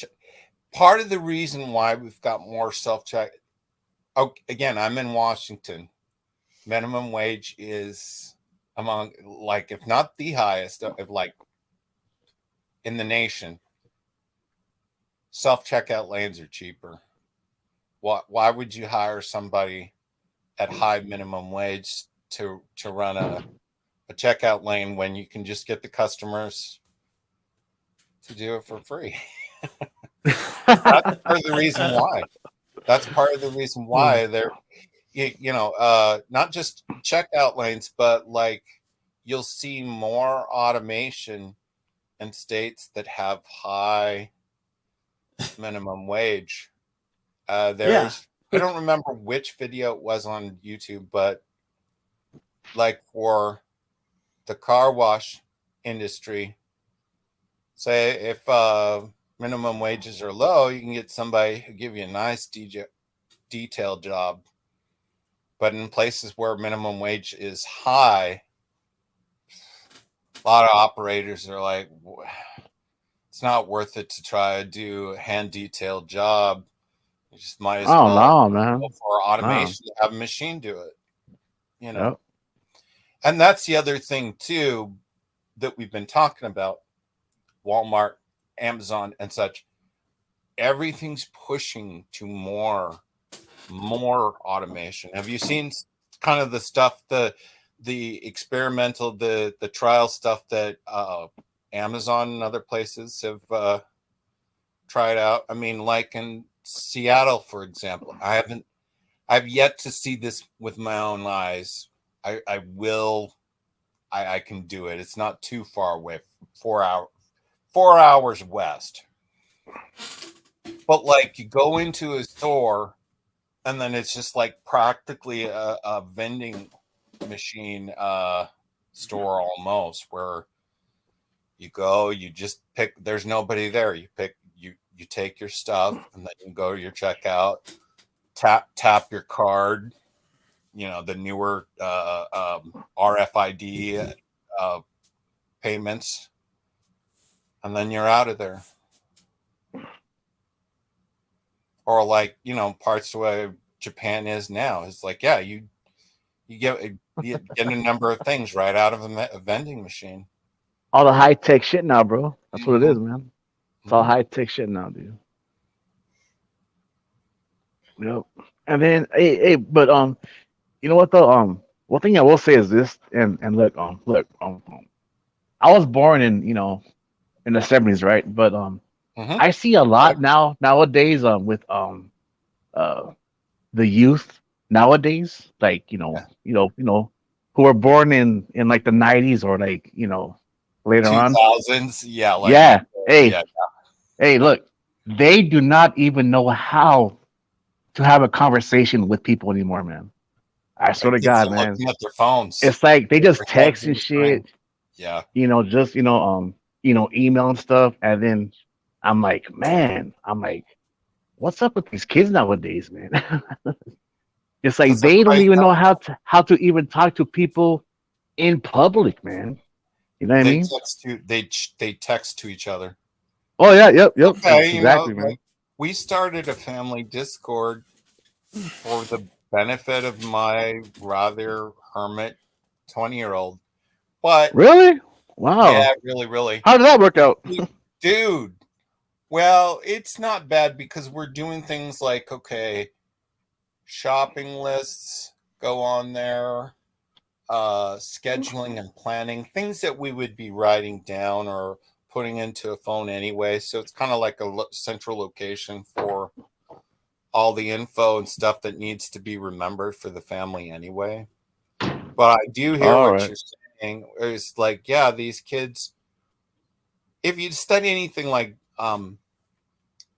part of the reason why we've got more self-check. Oh, again, I'm in Washington. Minimum wage is among, like, if not the highest of, like, in the nation. Self-checkout lanes are cheaper. Why would you hire somebody at high minimum wage to run a checkout lane when you can just get the customers to do it for free? That's part of the reason why. That's part of the reason why they're, not just checkout lanes, but like you'll see more automation in states that have high minimum wage. I don't remember which video it was on YouTube, but like for the car wash industry, say if minimum wages are low, you can get somebody who give you a nice detailed job. But in places where minimum wage is high, a lot of operators are like, it's not worth it to try to do a hand detailed job. You just might as well go for automation, have a machine do it. Yep. And that's the other thing too that we've been talking about. Walmart, Amazon, and such. Everything's pushing to more automation. Have you seen kind of the stuff, the experimental, the trial stuff that Amazon and other places have tried out? I mean, like in Seattle, for example, I've yet to see this with my own eyes. I will. I can do it. It's not too far away. 4 hours west. But like you go into a store and then it's just like practically a vending machine store almost, where you go, you just pick, there's nobody there. You take your stuff and then you go to your checkout, tap your card, the newer RFID payments, and then you're out of there. Or like, parts of Japan is now. It's like, yeah, you get a number of things right out of a vending machine. All the high tech shit now, bro. That's what it is, man. It's all Mhm. high tech shit now, dude. Yep. And then, but you know what though? One thing I will say is this, and I was born in in the 70s, right? But Mhm. I see a lot nowadays with uh the youth nowadays, like who were born in like the 90s or like later on. 2000s, yeah, like Yeah. yeah. Hey, look, they do not even know how to have a conversation with people anymore, man. I Our swear to kids God, are man. looking at their phones. It's like they just Their heads text in and the screen. shit, Yeah. just email and stuff, and then I'm like, what's up with these kids nowadays, man? It's like Because they don't everybody's even know how to even talk to people in public, man. You know what I they mean? text to they text to each other. Oh yeah, yep, Okay, exactly, man. like we started a family Discord for the benefit of my rather hermit 20-year-old. But Really? yeah, Wow. really. How did that work out? Dude, well, it's not bad because we're doing things like, okay, shopping lists go on there, scheduling and planning, things that we would be writing down or putting into a phone anyway. So it's kind of like a central location for all the info and stuff that needs to be remembered for the family anyway. But I do hear All what right. you're saying. It's like, yeah, these kids, if you study anything like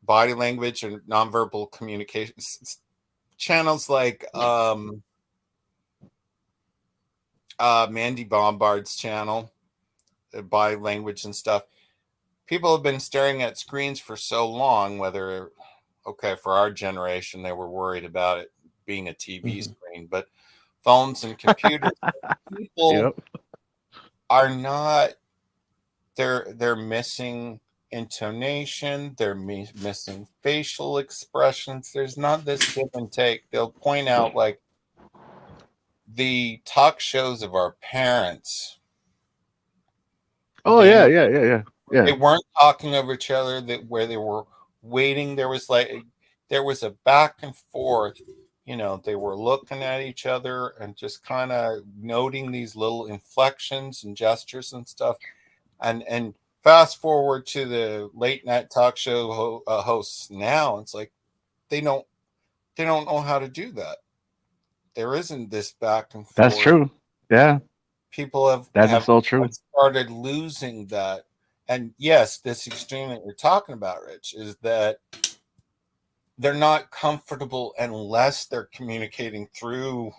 body language and nonverbal communication channels like Mandy Bombard's channel, body language and stuff, people have been staring at screens for so long, whether, okay, for our generation, they were worried about it being a TV screen, but phones and computers, people Yep. are not, they're missing intonation, they're missing facial expressions. There's not this give and take. They'll point out like the talk shows of our parents. Oh They yeah. they weren't talking over each other, that where they were waiting, there was a back and forth, they were looking at each other and just kind of noting these little inflections and gestures and stuff. And fast forward to the late night talk show hosts now, it's like they don't know how to do that. There isn't this back and That's forth. true. Yeah, People that is have so true. started losing that. And yes, this extreme that you're talking about, Rich, is that they're not comfortable unless they're communicating through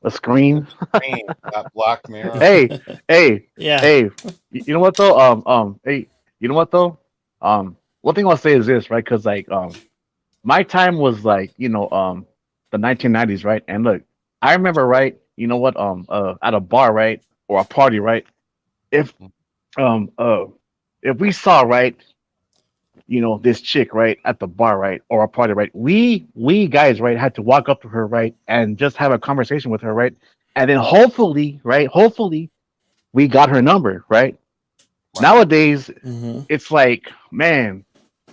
A screen. screen, that black mirror. Hey, hey, Yeah. hey. You know what though? Hey, you know what though? One thing I'll say is this, right? Because like, my time was like, the 1990s, right? And look, I remember, right? You know what? At a bar, right, or a party, right? If um, uh, if we saw, right, this chick, right, at the bar, right, or a party, right, we guys, right, had to walk up to her, right, and just have a conversation with her, right, and then hopefully, right, hopefully we got her number, right. Right. Nowadays, Mm-hmm. it's like, man,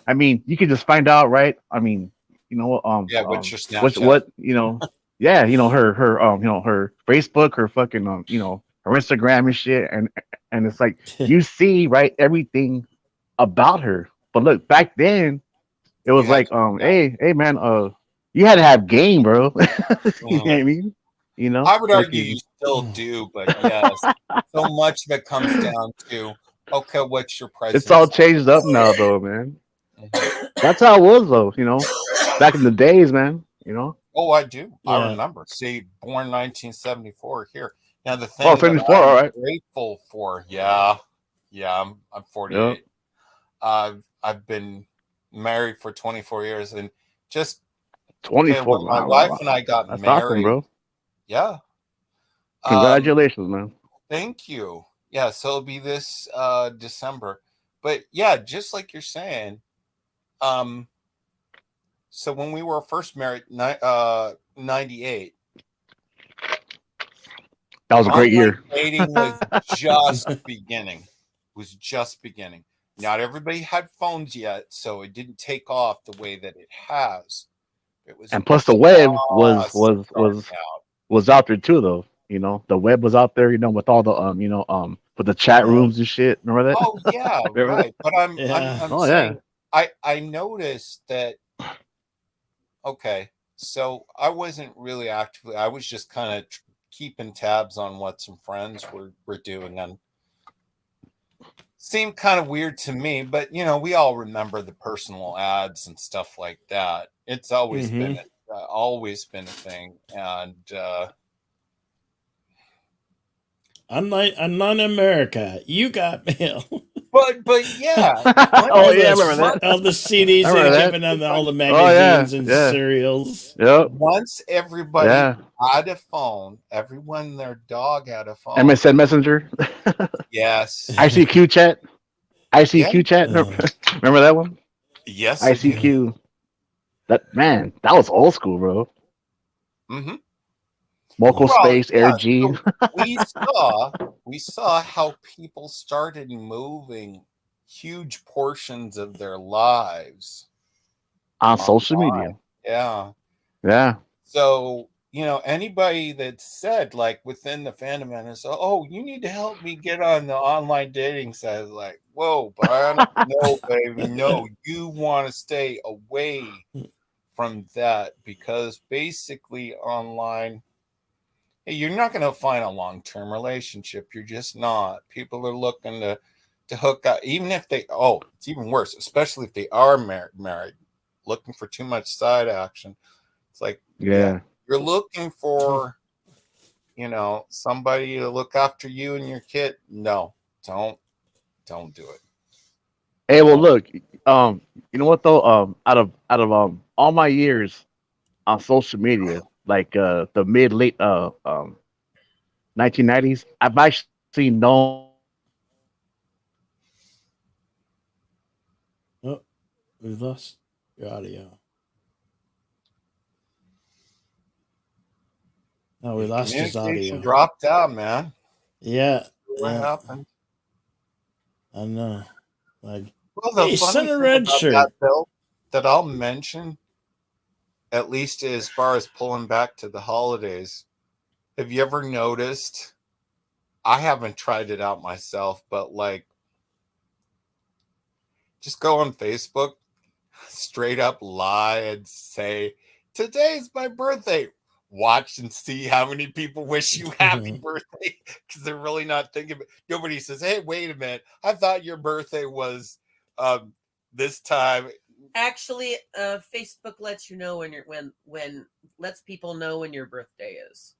I mean, you can just find out, right? I mean, Yeah, what's your Snapchat? what yeah, her Facebook, her fucking her Instagram and shit, and it's like you see, right, everything about her. But look, back then it You was had like, to find out. hey man, you had to have game, bro. You know what Mhm. I mean? I would Like argue you still do, but yes, so much of it comes down to, okay, what's your it's all presence? changed up now, though, man. Mhm. That's how it was, though. Back in the days, man. Oh, I do. I Yeah. remember. See, born 1974 here. Now, the Oh, thing that 74. All I'm right. grateful for, yeah, I'm Yep. 48. I've been married for 24 years, and just okay, 24. when my Wow, wow, wife wow. and I got That's awesome, married, bro. yeah. Um, Congratulations, man. Thank you. Yeah, so it'll be this December. But yeah, just like you're saying, um, So when we were first married, 98, That was a great online year. dating was just beginning. Was just beginning. Not everybody had phones yet, so it didn't take off the way that it has. It was And plus the web was just starting out. was out there too, though. You know, the web was out there. You know, with all the with the chat Yeah. rooms and shit. Remember that? Oh yeah, Remember that? right. But I'm Oh saying yeah. I noticed that. Okay, so I wasn't really actively. I was just kind of keeping tabs on what some friends were doing, and seemed kind of weird to me. But we all remember the personal ads and stuff like that. It's always been a thing, and Unlike America, you got mail. but yeah, Oh yeah, I remember that. All the CDs I they're remember that. giving them, all the Oh yeah, magazines and yeah, cereals. yep, once everybody yeah. had a phone, everyone their dog had a phone. MSN Messenger, Yes. ICQ chat, ICQ chat. Remember that one? Yes, I do. ICQ. That was old school, bro. Mm-hmm. Local space, yeah, AirG. so we saw how people started moving huge portions of their lives On social media. Yeah. Yeah. So, anybody that said like within the fandom and so, oh, you need to help me get on the online dating site, like, whoa, Brian, no, baby, no, you want to stay away from that, because basically online, hey, you're not going to find a long-term relationship. You're just not. People are looking to hook up, even if it's even worse, especially if they are married, looking for too much side action. It's like, Yeah. you're looking for, somebody to look after you and your kid. No, don't do it. Hey, well, look, you know what though? Out of all my years on social media, like the mid late 1990s, I've actually known Oh, we lost your audio. Oh, we lost his Communication audio. dropped out, man. Yeah. What happened? I know. Like, Well, the hey, funny son of thing red about shirt. that, Bill, that I'll mention, at least as far as pulling back to the holidays, have you ever noticed? I haven't tried it out myself, but like, just go on Facebook, straight up lie and say, today's my birthday. Watch and see how many people wish you happy birthday, because they're really not thinking. Nobody says, hey, wait a minute, I thought your birthday was this time. Actually, Facebook lets you know when lets people know when your birthday is.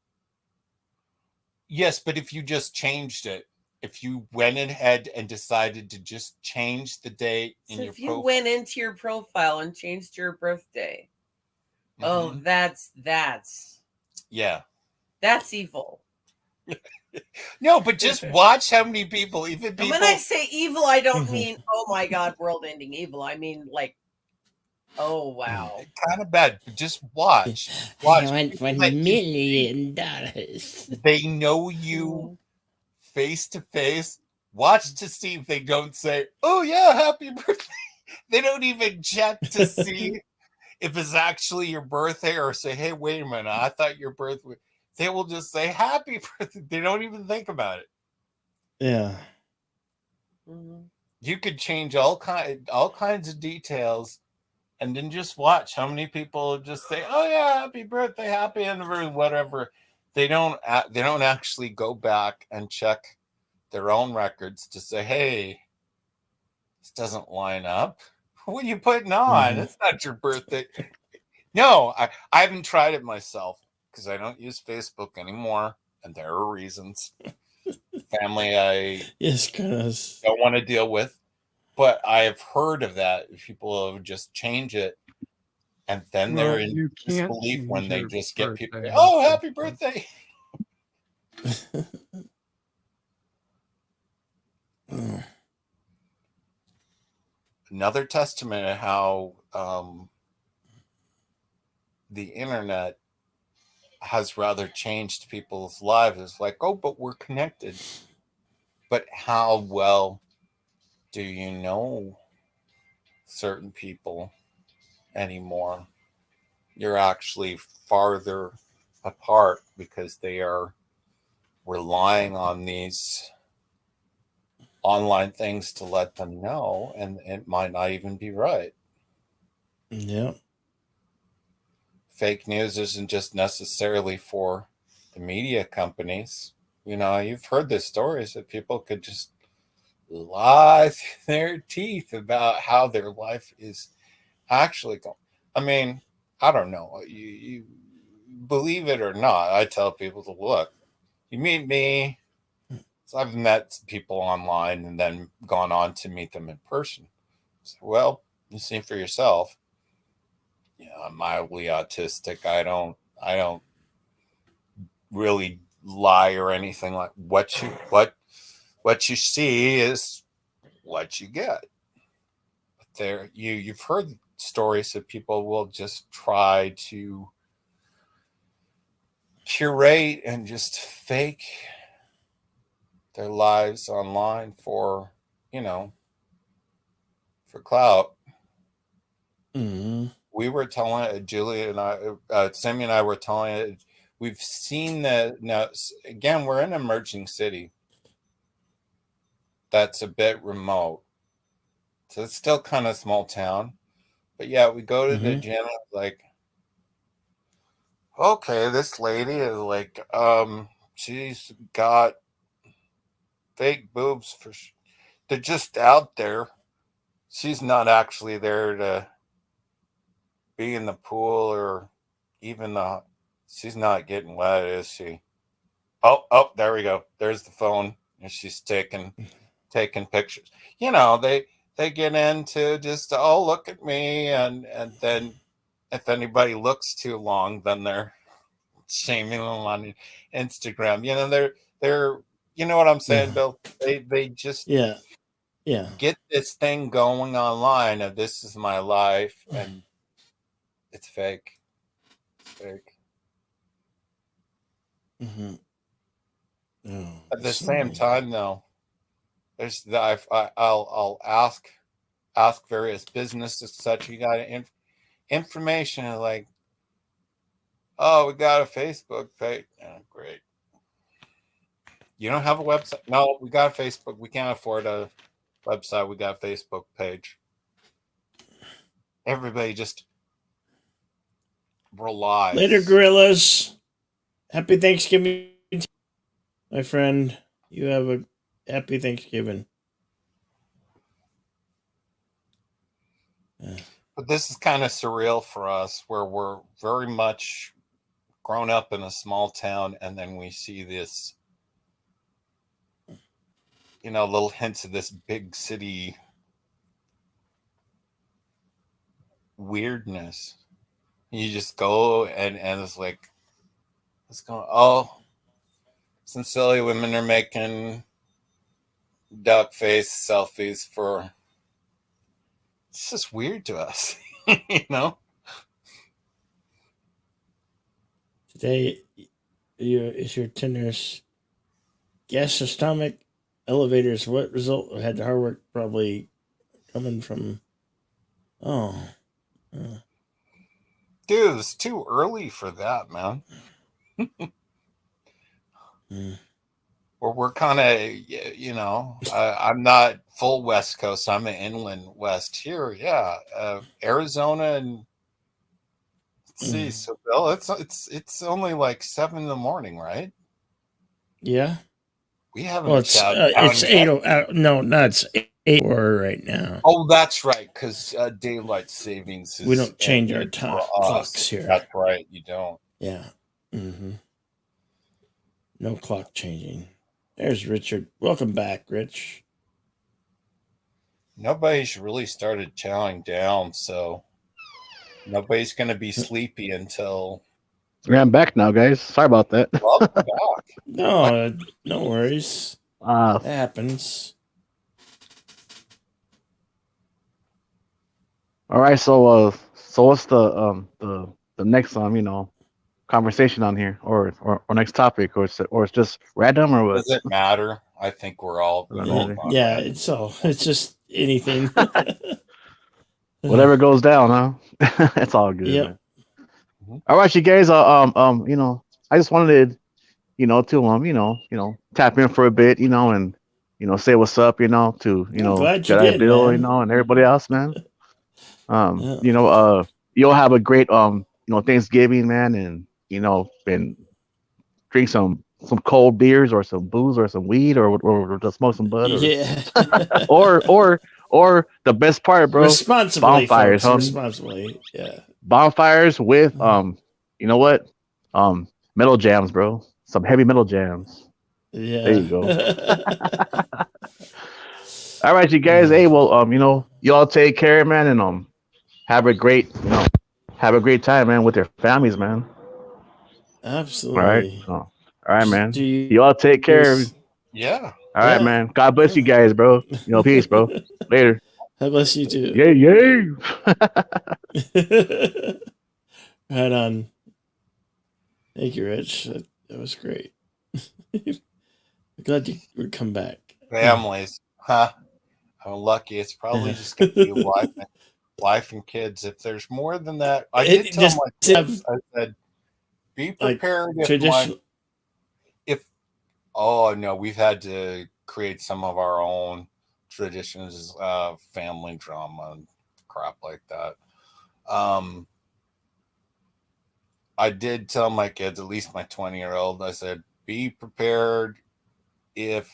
Yes, but if you just changed it, if you went ahead and decided to just change the date in your if you profile, went into your profile and changed your birthday, oh, that's yeah, that's evil. No, but just watch how many people, even people. And when I say evil, I don't mean, oh my God, world-ending evil. I mean, like, oh wow, kind of bad. But just watch. I want $1 million. They know you face to face. Watch to see if they don't say, "Oh yeah, happy birthday." They don't even check to see if it's actually your birthday, or say, "Hey, wait a minute, I thought your birthday." They will just say happy birthday. They don't even think about it. Yeah. You could change all kinds of details, and then just watch how many people just say, "Oh yeah, happy birthday, happy anniversary," whatever. They don't actually go back and check their own records to say, "Hey, this doesn't line up. What are you putting on? It's not your birthday." No, I haven't tried it myself because I don't use Facebook anymore, and there are reasons. Family I don't want to deal with, but I have heard of that. People have just change it, and then they're in disbelief when they just get people, "Oh, happy birthday." Another testament of how the internet has rather changed people's lives. It's like, oh, but we're connected. But how well do you know certain people anymore? You're actually farther apart because they are relying on these online things to let them know, and it might not even be right. Yeah. Fake news isn't just necessarily for the media companies. You know, you've heard the stories that people could just lie through their teeth about how their life is actually going. I mean, I don't know. You believe it or not, I tell people to look. You meet me. So I've met people online and then gone on to meet them in person. So, well, you see for yourself. You know, I'm mildly autistic. I don't really lie or anything. Like what you see is what you get. But you've heard stories that people will just try to curate and just fake their lives online for, you know, for clout. Mm-hmm. We were telling Julia and I, Sammy and I were telling it. We've seen that now. Again, we're in an emerging city that's a bit remote, so it's still kind of small town. But yeah, we go to the Mm-hmm. gym. Like, okay, this lady is like, she's got fake boobs for. They're just out there. She's not actually there to be in the pool or even the. She's not getting wet, is she? Oh, there we go. There's the phone, and she's taking pictures. You know, they get into just, oh, look at me, and then if anybody looks too long, then they're shaming them on Instagram. You know, they're you know what I'm saying, Bill? They just Yeah. Yeah. get this thing going online of this is my life, and it's fake. It's fake. Mm-hmm. Oh, At the so same many. time, though, there's the I'll ask various businesses such. You got information like, oh, we got a Facebook page. Oh, great. You don't have a website? No, we got a Facebook. We can't afford a website. We got a Facebook page. Everybody just relies. Later, gorillas. Happy Thanksgiving, my friend. You have a happy Thanksgiving. But this is kind of surreal for us, where we're very much grown up in a small town, and then we see this, you know, little hints of this big city weirdness. You just go and it's like, let's go. Oh, some silly women are making duck face selfies for. It's just weird to us, you know. Today, is your tenors gas or stomach elevators? What result had the hard work probably coming from? Oh, Dude, it's too early for that, man. We're kind of, you know, I'm not full West Coast. I'm an inland West here. Yeah, Arizona and let's see. So, Bill, it's only like 7 in the morning, right? yeah. We haven't Well, it's shouted it's down eight. yet. No, no, it's 8 right now. Oh, that's right, because daylight savings is We don't change our ended for clocks us. here. That's right, you don't. Yeah. Mm-hmm. No clock changing. There's Richard. Welcome back, Rich. Nobody's really started chowing down, so nobody's going to be sleepy until. Yeah, I'm back now, guys. Sorry about that. Welcome back. No, no worries. Uh, That happens. all right. So what's the the next conversation on here, or next topic, or it's just random, or what? Does it matter? I think we're all Doesn't all matter. about Yeah, random. it's just anything. Whatever goes down, huh? It's all good, Yep. man. All right, you guys. I just wanted, to tap in for a bit, and say what's up, to I'm glad you Jedi did, Bill, man. and everybody else, man. Yeah. You'll have a great Thanksgiving, man, and and drink some cold beers or some booze or some weed or just smoke some bud Yeah. or the best part, bro, Responsibly, bonfires, folks. homie. Responsibly. Yeah. Bonfires with you know what? Metal jams, bro. Some heavy metal jams. There Yeah. you go. All right, you guys. Hey, well, y'all take care, man, and have a great, have a great time, man, with your families, man. All right. Absolutely. All right, man. Do Y'all take care. Yeah. All right, Yeah. man. God bless you guys, bro. Peace, bro. Later. God bless you too. Yay, yay. Right on. Thank you, Rich. That was great. Glad you would come back. Families, huh? I'm lucky. It's probably just gonna be wife and kids. If there's more than that, I did It tell just my have kids. I said, be like prepared traditional. if oh no, we've had to create some of our own traditions, family drama and crap like that. I did tell my kids, at least my 20-year-old, I said, be prepared if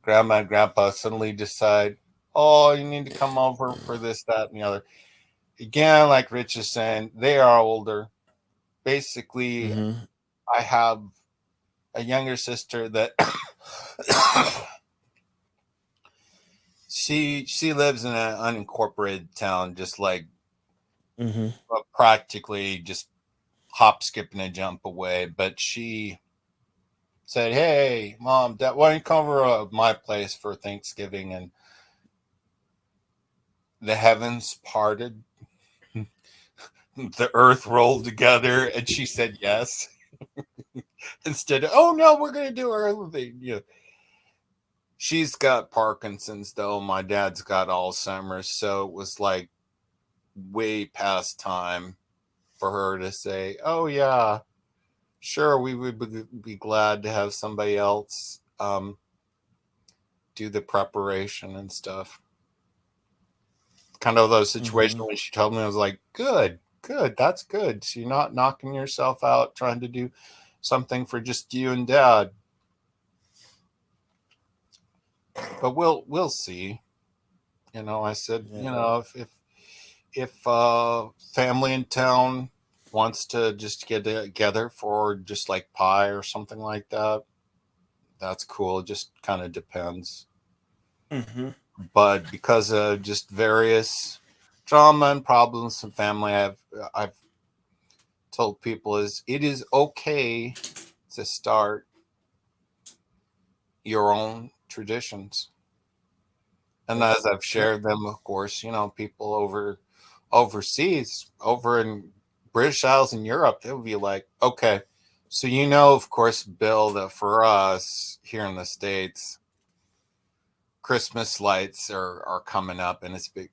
grandma and grandpa suddenly decide, oh, you need to come over for this, that, and the other. Again, like Rich is saying, they are older. Basically, Mhm. I have a younger sister that she lives in an unincorporated town, just like Mhm. practically just hop, skip, and a jump away. But she said, "Hey, mom, dad, why don't you come over to my place for Thanksgiving?" And the heavens parted, the earth rolled together, and she said yes. Instead of, oh no, we're gonna do our own thing. She's got Parkinson's though. My dad's got Alzheimer's, so it was like way past time for her to say, "Oh yeah, sure, we would be glad to have somebody else do the preparation and stuff." Kind of those situations when she told me, I was like, "Good, that's good. So you're not knocking yourself out trying to do something for just you and dad." But we'll see. I said, Yeah. if family in town wants to just get together for just like pie or something like that, that's cool. It just kind of depends. Mhm. But because of just various drama and problems in family, I've told people it is okay to start your own traditions. And as I've shared them, of course, people overseas, over in British Isles in Europe, they would be like, okay, so of course, Bill, that for us here in the States, Christmas lights are coming up and it's big.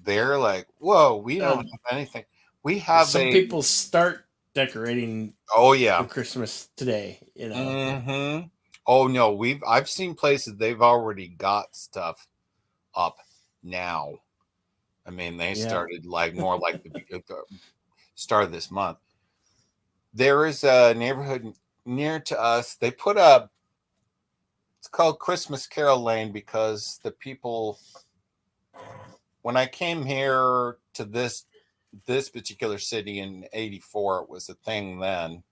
They're like, whoa, we don't have anything. We have Some people start decorating oh for yeah. Christmas today. Mm-hmm. Oh no, I've seen places they've already got stuff up now. I mean, they started like more like the start of this month. There is a neighborhood near to us. They put up, it's called Christmas Carol Lane because the people, when I came here to this particular city in '84, it was a thing then.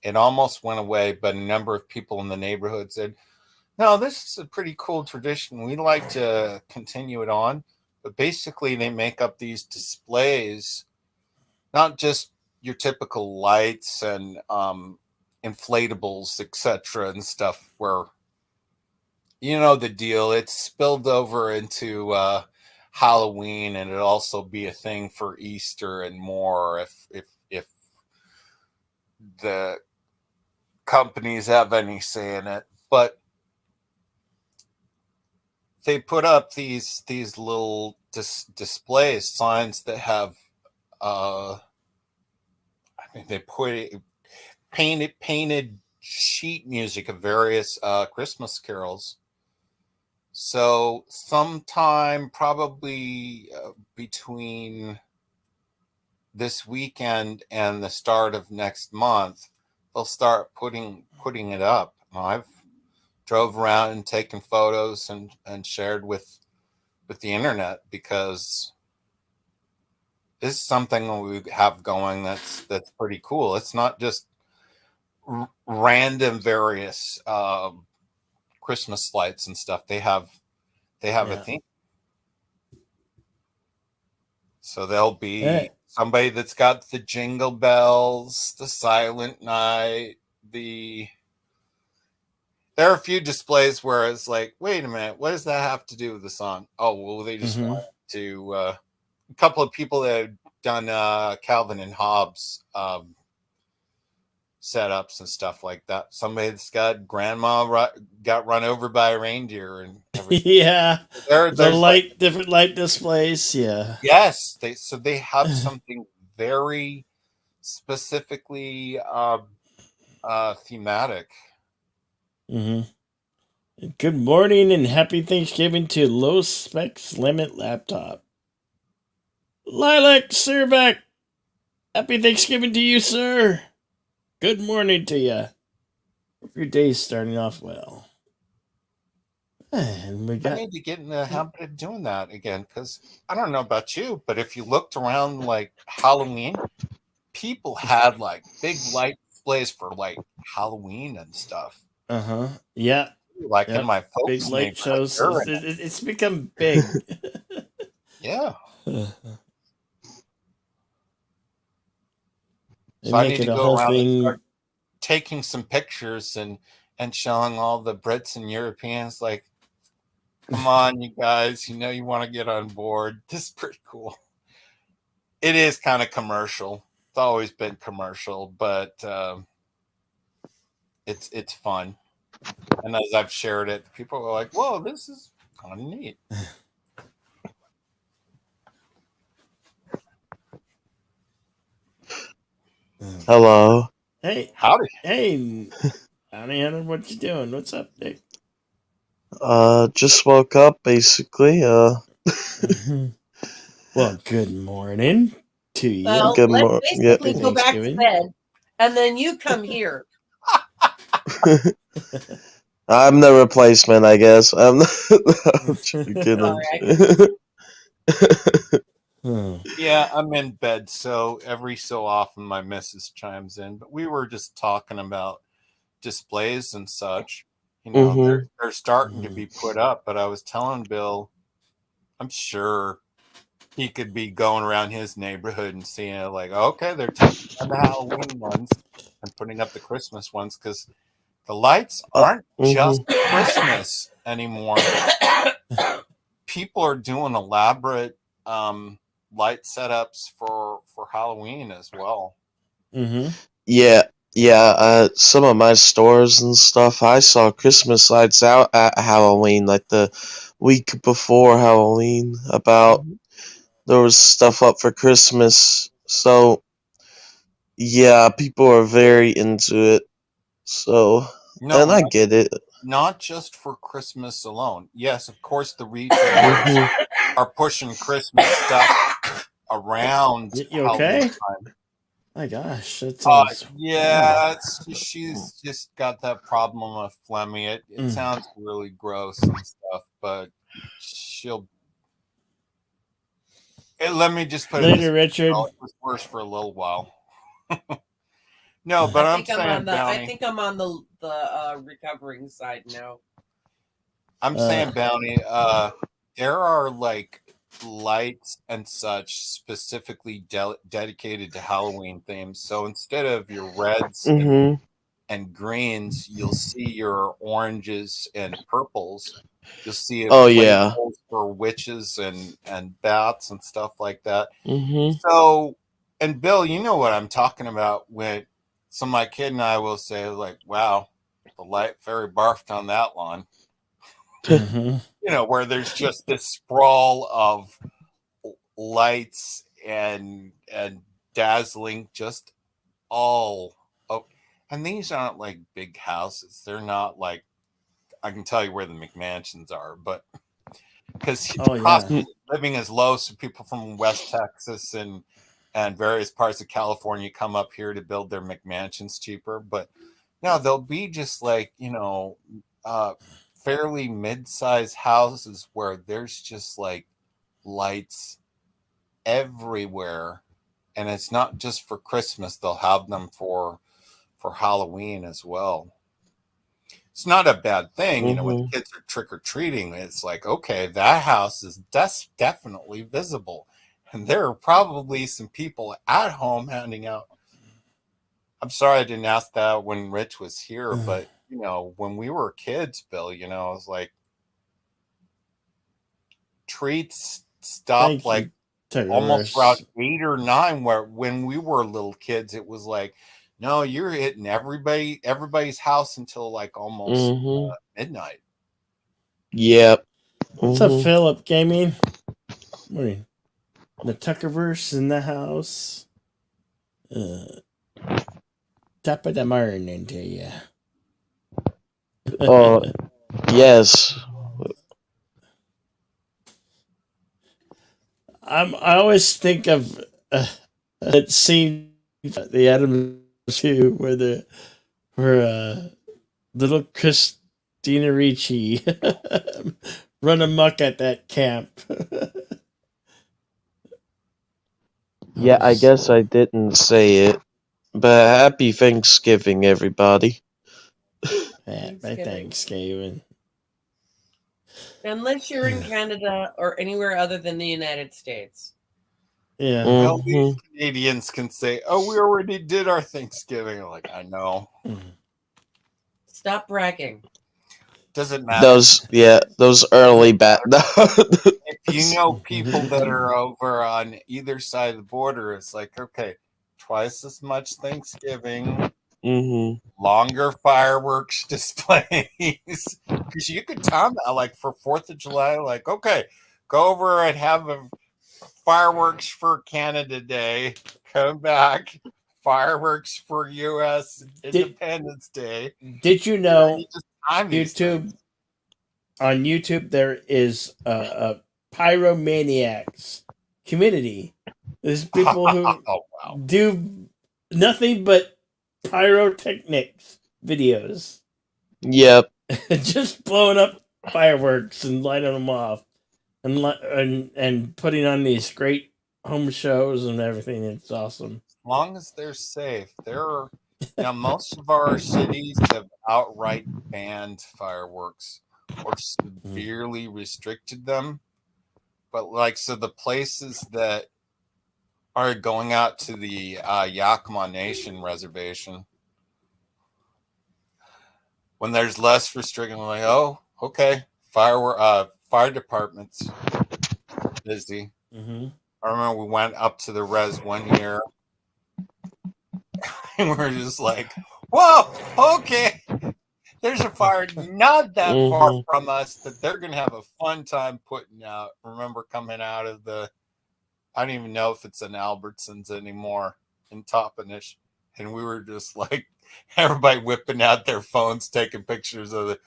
It almost went away, but a number of people in the neighborhood said, no, this is a pretty cool tradition. We'd like to continue it on. But basically, they make up these displays, not just your typical lights and inflatables, etc., and stuff. Where the deal. It's spilled over into Halloween, and it'll also be a thing for Easter and more. If the companies have any say in it, but they put up these little displays, signs that have they put it, painted sheet music of various Christmas carols. So sometime probably between this weekend and the start of next month, they'll start putting it up. I've drove around and taken photos and shared with the internet, because this is something we have going that's pretty cool. It's not just random various Christmas lights and stuff. They have a theme. So there'll be somebody that's got the Jingle Bells, the Silent Night, there are a few displays where it's like, wait a minute, what does that have to do with the song? Oh, well, they just wanted to, a couple of people that have done Calvin and Hobbes setups and stuff like that. Somebody that's got grandma got run over by a reindeer and everything. Yeah. There's different light displays. Yeah. Yes. They have something very specifically thematic. Good morning and happy Thanksgiving to Low Specs Limit Laptop. Lilac Sirback. Happy Thanksgiving to you, sir. Good morning to you. Hope your day's starting off well. And I need to get in the habit of doing that again, because I don't know about you, but if you looked around like Halloween, people had like big light displays for like Halloween and stuff. Yeah. Like in my folks' big light shows. It's become big. Yeah. So I need to go around and start taking some pictures and showing all the Brits and Europeans, like, come on, you guys, you want to get on board. This is pretty cool. It is kind of commercial. It's always been commercial, but it's fun. And as I've shared it, people are like, whoa, this is kind of neat. Hello. Hey. Howdy. Hey. Howdy, Hunter. What you doing? What's up, Nick? Just woke up, basically. Well, good morning to you. Well, Good let's basically go back to Thanksgiving. bed, and then you come here. I'm the replacement, I guess. I'm kidding. Yeah, I'm in bed, so every so often my missus chimes in. But we were just talking about displays and such. They're starting to be put up. But I was telling Bill, I'm sure he could be going around his neighborhood and seeing it like, okay, they're taking down the Halloween ones and putting up the Christmas ones, because the lights aren't just Christmas anymore. People are doing elaborate light setups for Halloween as well. Yeah. Some of my stores and stuff, I saw Christmas lights out at Halloween, like the week before Halloween. There was stuff up for Christmas. So yeah, people are very into it. So and I get it. Not just for Christmas alone. Yes, of course, the retailers are pushing Christmas stuff around You okay? time. My gosh, that sounds. She's just got that problem of phlegmy. It sounds really gross and stuff, but she'll. Let me just put later, Richard. It was worse for a little while. No, but I think I'm on the recovering side now. I'm saying, Bounty, there are like lights and such specifically dedicated to Halloween themes. So instead of your reds and greens, you'll see your oranges and purples. You'll see it for witches and bats and stuff like that. So, and Bill, you know what I'm talking about So my kid and I will say, like, wow, the light fairy barfed on that lawn. Mm-hmm. You know, where there's just this sprawl of lights and dazzling, just all. Oh, and these aren't like big houses. They're not like, I can tell you where the McMansions are, but because the Oh cost yeah. of living is low, so people from West Texas and various parts of California come up here to build their McMansions cheaper. But no, they'll be just like, you know, fairly mid-sized houses where there's just like lights everywhere, and it's not just for Christmas. They'll have them for Halloween as well. It's not a bad thing, you know, when Mhm. kids are trick-or-treating. It's like, okay, that house is definitely visible, and there are probably some people at home handing out. I'm sorry I didn't ask that when Rich was here, but you know, when we were kids, Bill, you know, it was like treats stopped Thank like you, almost around Tuckerverse. 8 or 9, where when we were little kids, it was like, no, you're hitting everybody's house until like almost Mhm. midnight. Yep. What's up, Mhm. Philip Gaming? Morning. The Tuckerverse in the house. Top of the morning to you. Oh, yes. I always think of that scene, the Adam 2, where little Christina Ricci run amok at that camp. Yeah, I guess I didn't say it, but happy Thanksgiving, everybody. By Thanksgiving. Unless you're in Canada or anywhere other than the United States. Yeah. Well, we Mhm. Canadians can say, "Oh, we already did our Thanksgiving." Like, I know. Stop bragging. Doesn't matter. Those early bat. If you know people that are over on either side of the border, it's like, okay, twice as much Thanksgiving, Mhm. longer fireworks displays. Because you could time that, like for 4th of July, like, okay, go over and have a fireworks for Canada Day, come back, fireworks for U.S. Independence Day. Did you And then know you just time these things. on YouTube there is a pyromaniacs community. There's people who Oh, wow. do nothing but pyrotechnics videos. Yep. Just blowing up fireworks and lighting them off, and putting on these great home shows and everything. It's awesome. As long as they're safe. There are, you know, most of our cities have outright banned fireworks or severely restricted them. But like, so the places that are going out to the Yakima Nation reservation, when there's less restriction, we're like, oh, okay, fire department's busy. Mm-hmm. I remember we went up to the res one year, and we were just like, whoa, okay, there's a fire not that far Mhm. from us that they're going to have a fun time putting out. I remember coming out of I don't even know if it's an Albertsons anymore in Toppenish. And we were just like, everybody whipping out their phones, taking pictures of it.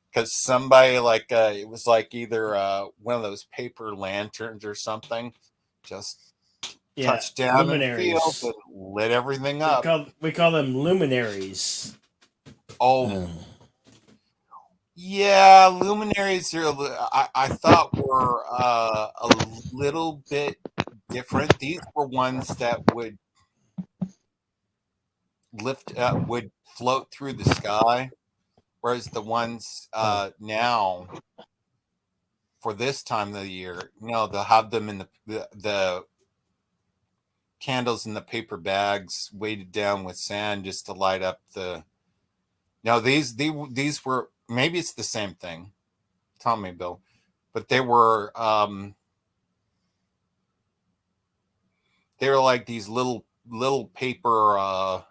Because somebody, like, it was like either one of those paper lanterns or something, just Yeah, touched down in the field luminaries. and lit everything We up. call them luminaries. Oh, yeah, luminaries are. I thought were a little bit different. These were ones that would would float through the sky, whereas the ones now for this time of the year, no, they'll have them in the candles in the paper bags weighted down with sand just to light up the. No, these were, maybe it's the same thing. Tell me, Bill, but they were like these little paper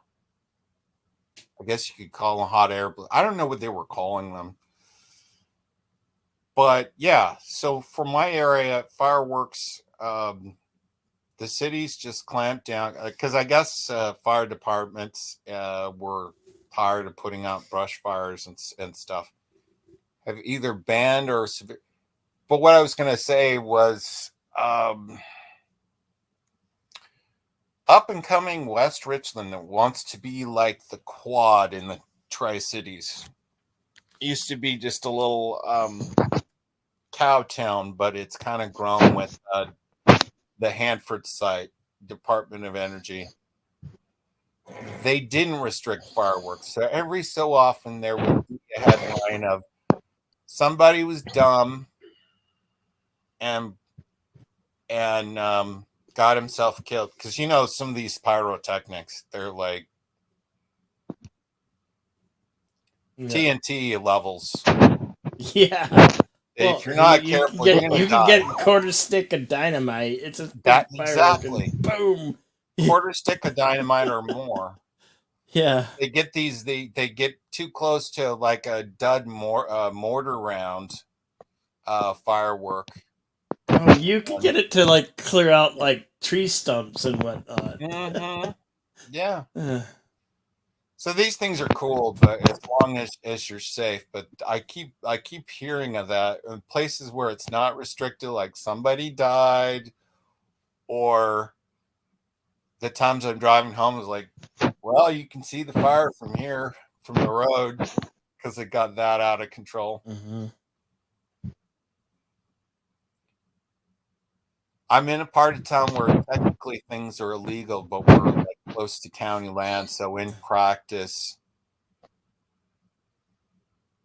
I guess you could call them hot air. I don't know what they were calling them. But yeah, so for my area, fireworks, the cities just clamped down because I guess fire departments were tired of putting out brush fires and stuff. Have either banned or severe. But what I was going to say was up and coming West Richland that wants to be like the Quad in the Tri-Cities. Used to be just a little cow town, but it's kind of grown with the Hanford site, Department of Energy. They didn't restrict fireworks. So every so often there would be a headline of somebody was dumb and got himself killed. Because some of these pyrotechnics, they're like TNT levels. Yeah. If you're not careful, you're gonna you can die. get a quarter stick of dynamite. It's a That firework exactly. and boom. Quarter stick of dynamite or more. Yeah. They get these. They get too close to like a dud mortar round firework. Oh, you can get it to like clear out like tree stumps and whatnot. Mm-hmm. Yeah. So these things are cool, but as long as you're safe. But I keep hearing of that in places where it's not restricted, like somebody died, or the times I'm driving home is like, well, you can see the fire from here, from the road, because it got that out of control. Mm-hmm. I'm in a part of town where technically things are illegal, but we're like close to county land. So in practice,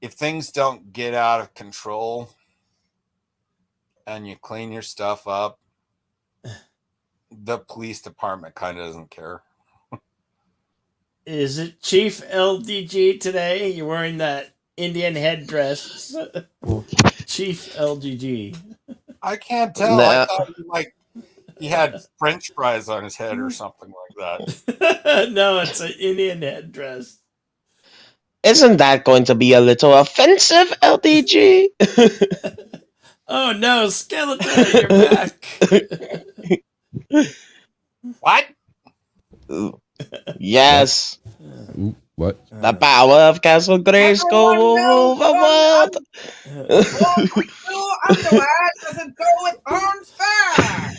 if things don't get out of control and you clean your stuff up, the police department kind of doesn't care. Is it Chief LDG today? You're wearing that Indian headdress. Chief LGG. I can't tell. I thought he had French fries on his head or something like that. No, it's an Indian headdress. Isn't that going to be a little offensive, LDG? Oh no, Skeletor, you're back. What? Yes. Ooh, what? The power of Castle Grayskull will rule the world. Blue underwear doesn't go with orange fur.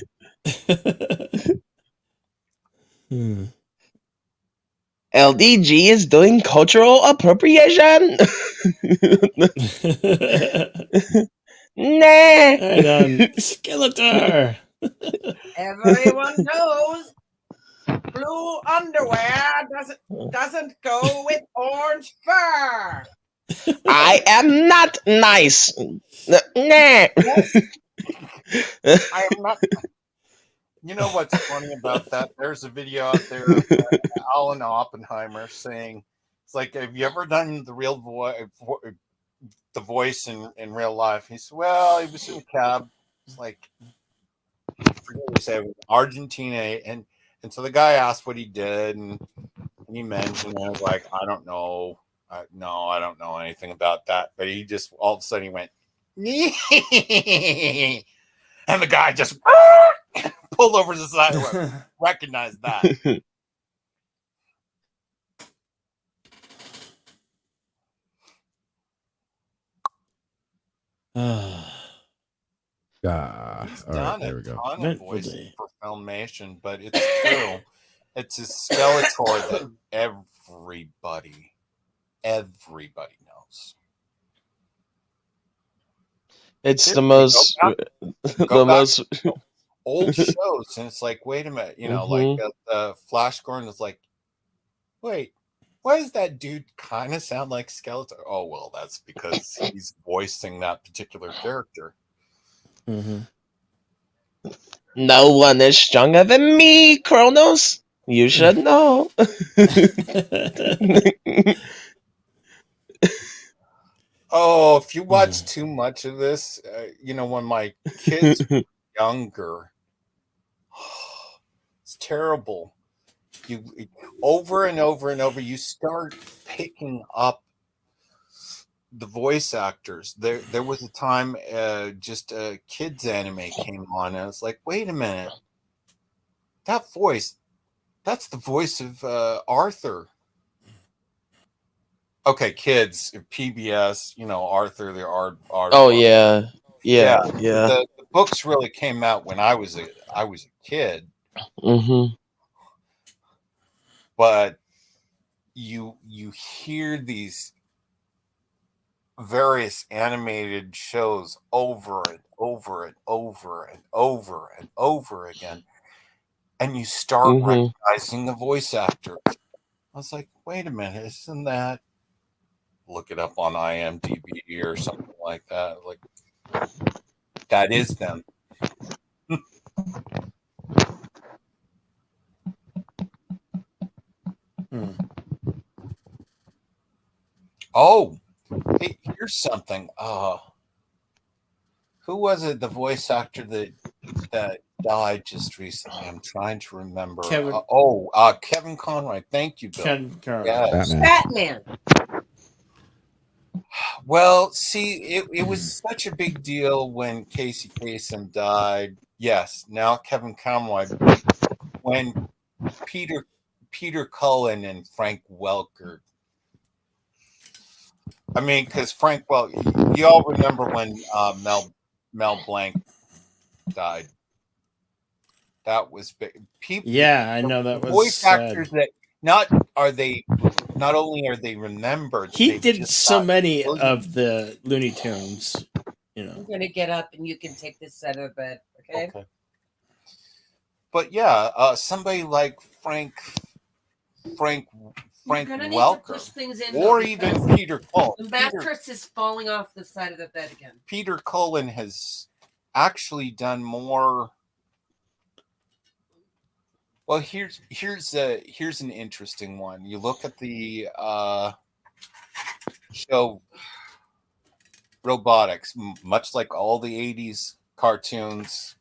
LDG is doing cultural appropriation. Nah. Right on, Skeletor. Everyone knows blue underwear doesn't go with orange fur. I am not nice. Nah. I am not. You know what's funny about that? There's a video out there of Alan Oppenheimer saying, "It's like, have you ever done the real voice in real life?" He said, "Well, he was in a cab. It's like, I forget what he said, it was Argentina, and so the guy asked what he did, and he mentioned, and I was like, I don't know, no, I don't know anything about that." But he just all of a sudden he went, and the guy just pulled over to the side. Recognized that. He's done there we a go. ton of voices for Filmation, but it's true. It's a Skeletor that everybody knows. It's the most old shows, and it's like, wait a minute, like Flash Gordon is like, wait, why does that dude kind of sound like Skeletor? Oh well, that's because he's voicing that particular character. Mm-hmm. No one is stronger than me, Kronos. You should know. Oh, if you watch too much of this, when my kids were younger, it's terrible. you over and over and over, you start picking up the voice actors. There was a time just a kids anime came on, and I was like, wait a minute, that voice, that's the voice of Arthur. Okay, kids, PBS, Arthur the Art. Oh yeah, yeah, yeah. The books really came out when I was a kid, Mm-hmm. but you hear these various animated shows over and over and over and over and over again, and you start Mm-hmm. recognizing the voice actors. I was like, wait a minute, isn't that? Look it up on IMDb or something like that. Like, that is them. Oh, hey, here's something. Who was it? The voice actor that died just recently. I'm trying to remember. Kevin- Kevin Conroy. Thank you, Bill. Ken Carter. Yes. Batman. Well, see, it was such a big deal when Casey Kasem died. Yes, now Kevin Conroy. When Peter Cullen and Frank Welker. I mean, because Frank Welker, you all remember when Mel Blanc died. That was big. People, Yeah, I know that was voice sad. actors that not only are they remembered, He they did just so got many brilliant. of the Looney Tunes. I'm gonna get up and you can take this out of bed, okay? But yeah, somebody like Frank You're gonna need Welker, to push things in, or though, even because Peter Cullen. the mattress is falling off the side of the bed again. Peter Cullen has actually done more. Well, here's an interesting one. You look at the show Robotics, much like all the 80s cartoons,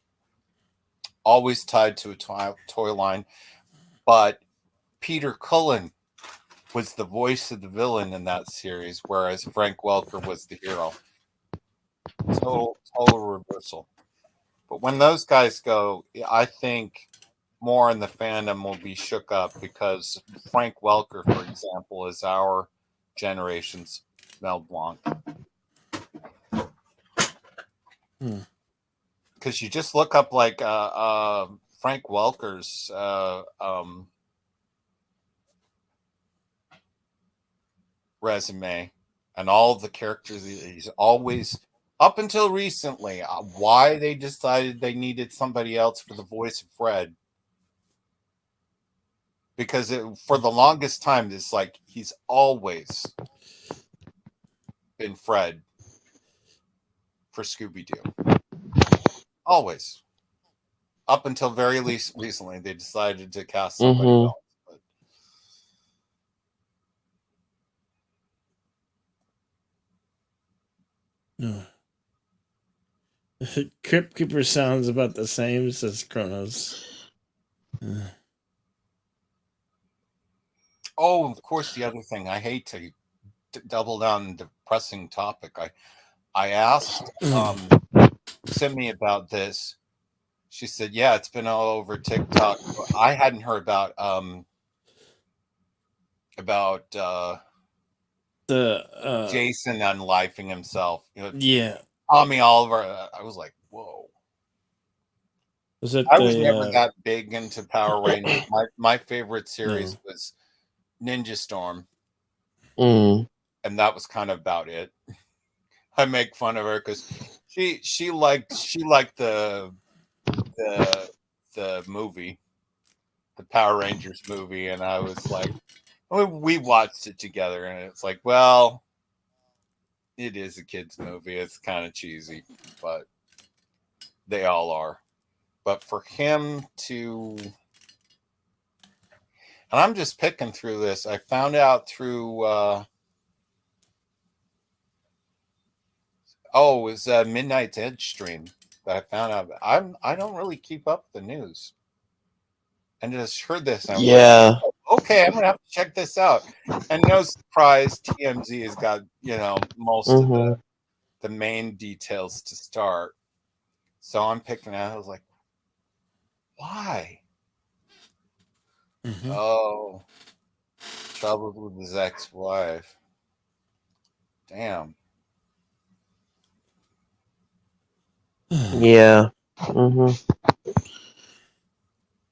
always tied to a toy line. But Peter Cullen was the voice of the villain in that series, whereas Frank Welker was the hero. Total reversal. But when those guys go, I think more in the fandom will be shook up, because Frank Welker, for example, is our generation's Mel Blanc. Because you just look up like Frank Welker's resume and all the characters he's always, up until recently, why they decided they needed somebody else for the voice of Fred. Because for the longest time, it's like he's always been Fred for Scooby-Doo. Always. Up until very recently, they decided to cast somebody else. Crypt Keeper sounds about the same, says Kronos. Oh, of course, the other thing, I hate to double down on the depressing topic. I asked Simi about this. She said, yeah, it's been all over TikTok. I hadn't heard about Jason unlifing himself. Yeah. Tommy Oliver. I was like, whoa. I was never that big into Power Rangers. My favorite series was Ninja Storm. And that was kind of about it. I make fun of her because she liked the movie, the Power Rangers movie, and I was like, we watched it together, and it's like, well, it is a kids movie. It's kind of cheesy, but they all are. But for him to, and I'm just picking through this. I found out through it was Midnight's Edge stream that I found out. I don't really keep up the news, and just heard this. And I was Yeah. like, oh, okay, I'm gonna have to check this out. And no surprise, TMZ has got most of Mhm. the main details to start. So I'm picking out. I was like, why? Mhm. Oh, trouble with his ex-wife. Damn. Yeah. Mhm.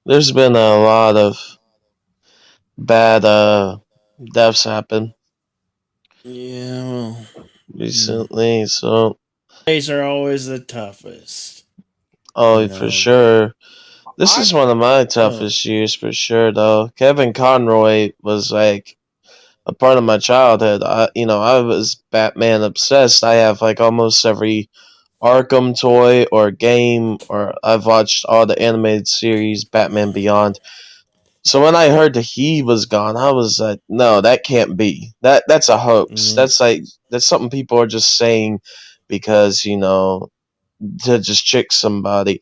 There's been a lot of bad deaths happen Yeah, well, recently, so days are always the toughest. oh for But sure. This I is one of my so toughest years for sure though. Kevin Conroy was like a part of my childhood. I was Batman obsessed. I have like almost every Arkham toy or game, or I've watched all the animated series Batman Beyond. So when I heard that he was gone, I was like, no, that can't be. That's a hoax. yeah. That's something people are just saying because, to just trick somebody.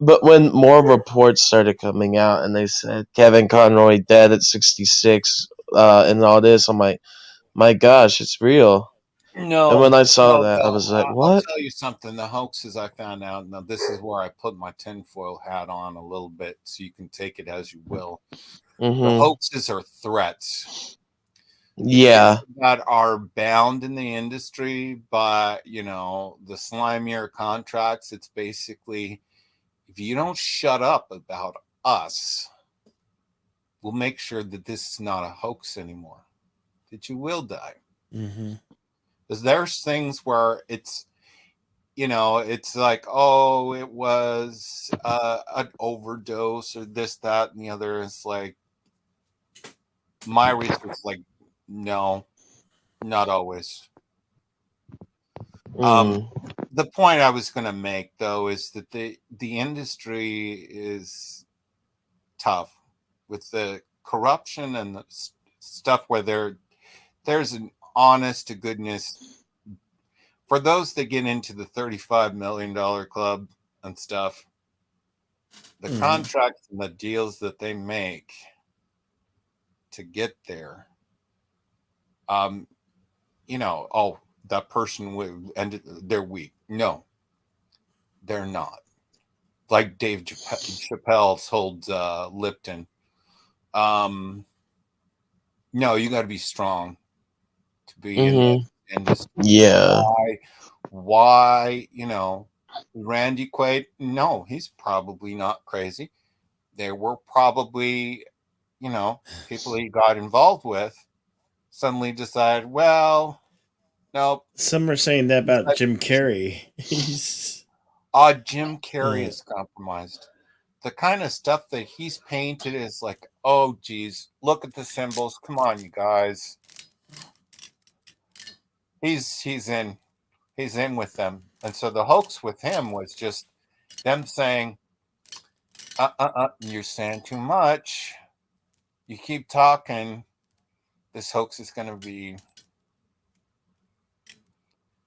But when more reports started coming out and they said Kevin Conroy dead at 66, and all this, I'm like, my gosh, it's real. And when no, I saw no, that, I no. was like, I'll what? tell you something. The hoaxes I found out. Now, this is where I put my tinfoil hat on a little bit, so you can take it as you will. The Mm-hmm. hoaxes are threats. The Yeah. people that are bound in the industry by, the slimier contracts, it's basically, if you don't shut up about us, we'll make sure that this is not a hoax anymore, that you will die. Mm-hmm. Because there's things where it's like, oh, it was an overdose or this, that, and the other. It's like, my research is like, no, not always. Mm. The point I was going to make, though, is that the industry is tough with the corruption and the stuff where there's an honest to goodness. For those that get into the $35 million club and stuff, the contracts and the deals that they make to get there, oh, that person would end, they're weak. No, they're not. Like Dave Chappelle told Lipton, no, you got to be strong to be in Mm-hmm. this industry. Yeah. Why, Randy Quaid? No, he's probably not crazy. There were probably, people he got involved with suddenly decided, well, nope. Some are saying that about Jim Carrey. He's Jim Carrey is compromised. The kind of stuff that he's painted is like, oh, geez, look at the symbols. Come on, you guys. He's in with them. And so the hoax with him was just them saying, you're saying too much. You keep talking. This hoax is going to be.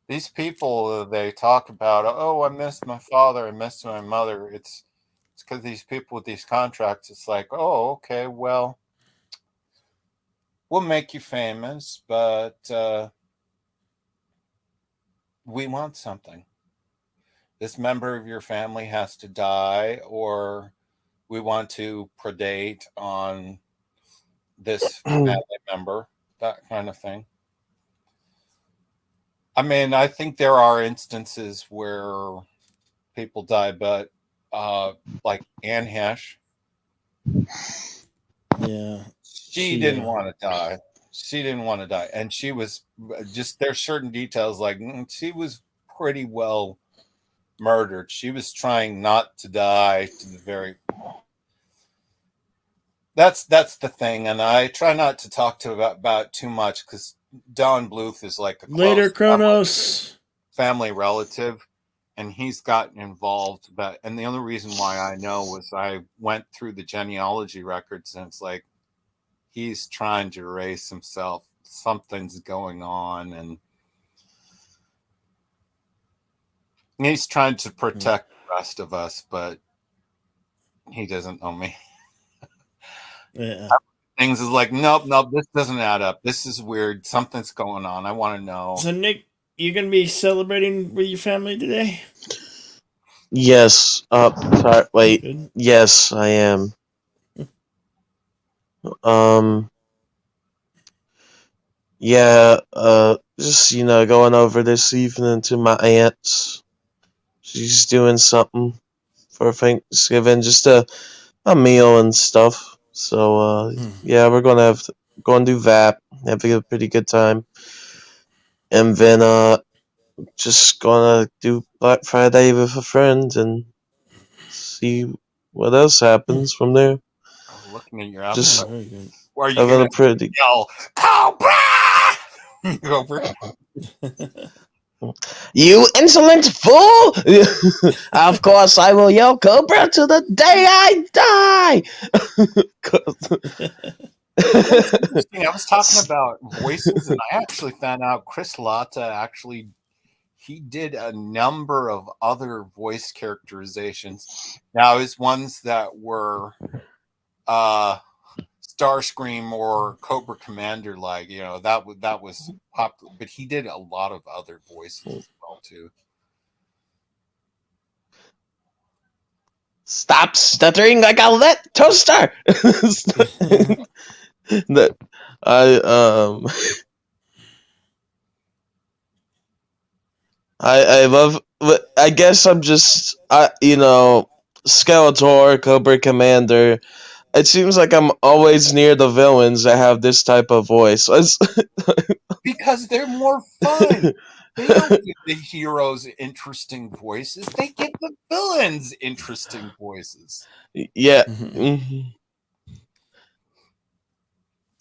These people, they talk about, oh, I missed my father, I missed my mother. It's because these people with these contracts, it's like, oh, okay, well, we'll make you famous, but we want something. This member of your family has to die, or we want to predate on this family member, that kind of thing. I mean, I think there are instances where people die, but like Anne Hesh, yeah. she didn't want to die. She didn't want to die, and she was just, there's certain details like she was pretty well murdered. She was trying not to die to the very. That's the thing, and I try not to talk to about too much because Don Bluth is like a Later, close Kronos. family relative, and he's gotten involved. And the only reason why I know was I went through the genealogy records, and it's like he's trying to erase himself. Something's going on, and he's trying to protect the rest of us, but he doesn't know me. Yeah. Things is like, nope, this doesn't add up. This is weird. Something's going on. I want to know. So Nick, you're gonna be celebrating with your family today? Yes. Sorry. Wait. Good. Yes, I am. Yeah. Just going over this evening to my aunt's. She's doing something for Thanksgiving, just a meal and stuff. So yeah, we're gonna do that. Have a pretty good time, and then just gonna do Black Friday with a friend and see what else happens from there. I'm looking at your Just appetite. Very good. Are you having gonna a pretty. yell Cobra? Over. You insolent fool! Of course, I will yell Cobra to the day I die. Interesting. I was talking about voices, and I actually found out Chris Latta he did a number of other voice characterizations. Now, his ones that were Starscream or Cobra Commander, like that was popular, but he did a lot of other voices as well too. Stop stuttering like a lit toaster. That I love. I guess I'm just Skeletor, Cobra Commander. It seems like I'm always near the villains that have this type of voice. Because they're more fun. They don't give the heroes interesting voices. They give the villains interesting voices. Yeah.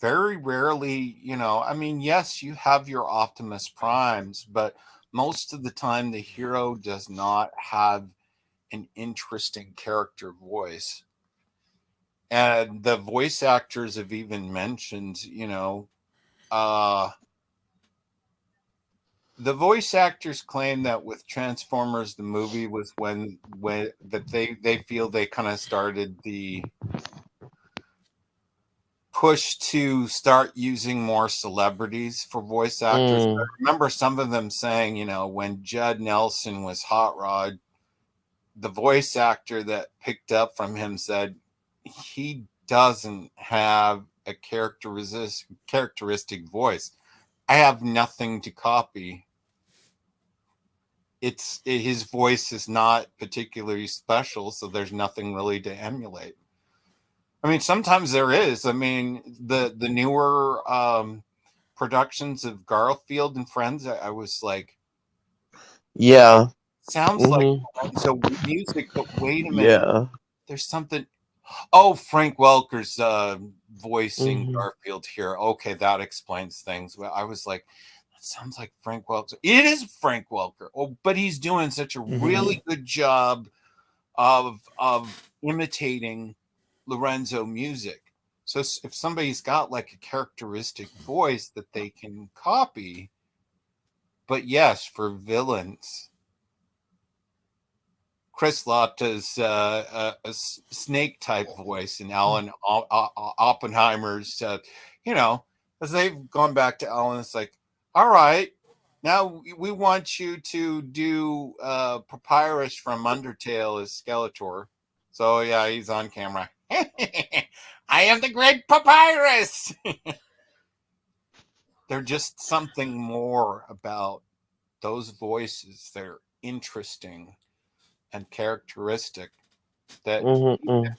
Very rarely, I mean, yes, you have your Optimus Primes, but most of the time the hero does not have an interesting character voice. And the voice actors have even mentioned, the voice actors claim that with Transformers the movie was when that they feel they kind of started the push to start using more celebrities for voice actors. I remember some of them saying, when Judd Nelson was Hot Rod, the voice actor that picked up from him said he doesn't have a characteristic voice. I have nothing to copy. His voice is not particularly special, so there's nothing really to emulate. I mean, sometimes there is. I mean, the newer productions of Garfield and Friends, I was like, yeah. Sounds like so music, but wait a minute. Yeah. There's something. Oh, Frank Welker's voicing Garfield here. Okay, that explains things. Well, I was like, that sounds like Frank Welker. It is Frank Welker. Oh, but he's doing such a really good job of imitating Lorenzo music. So if somebody's got like a characteristic voice that they can copy, but yes, for villains, Chris Latta's a snake type voice and Alan Oppenheimer's, as they've gone back to Alan, it's like, all right, now we want you to do Papyrus from Undertale as Skeletor. So yeah, he's on camera. I am the great Papyrus. There's just something more about those voices. They're interesting and characteristic that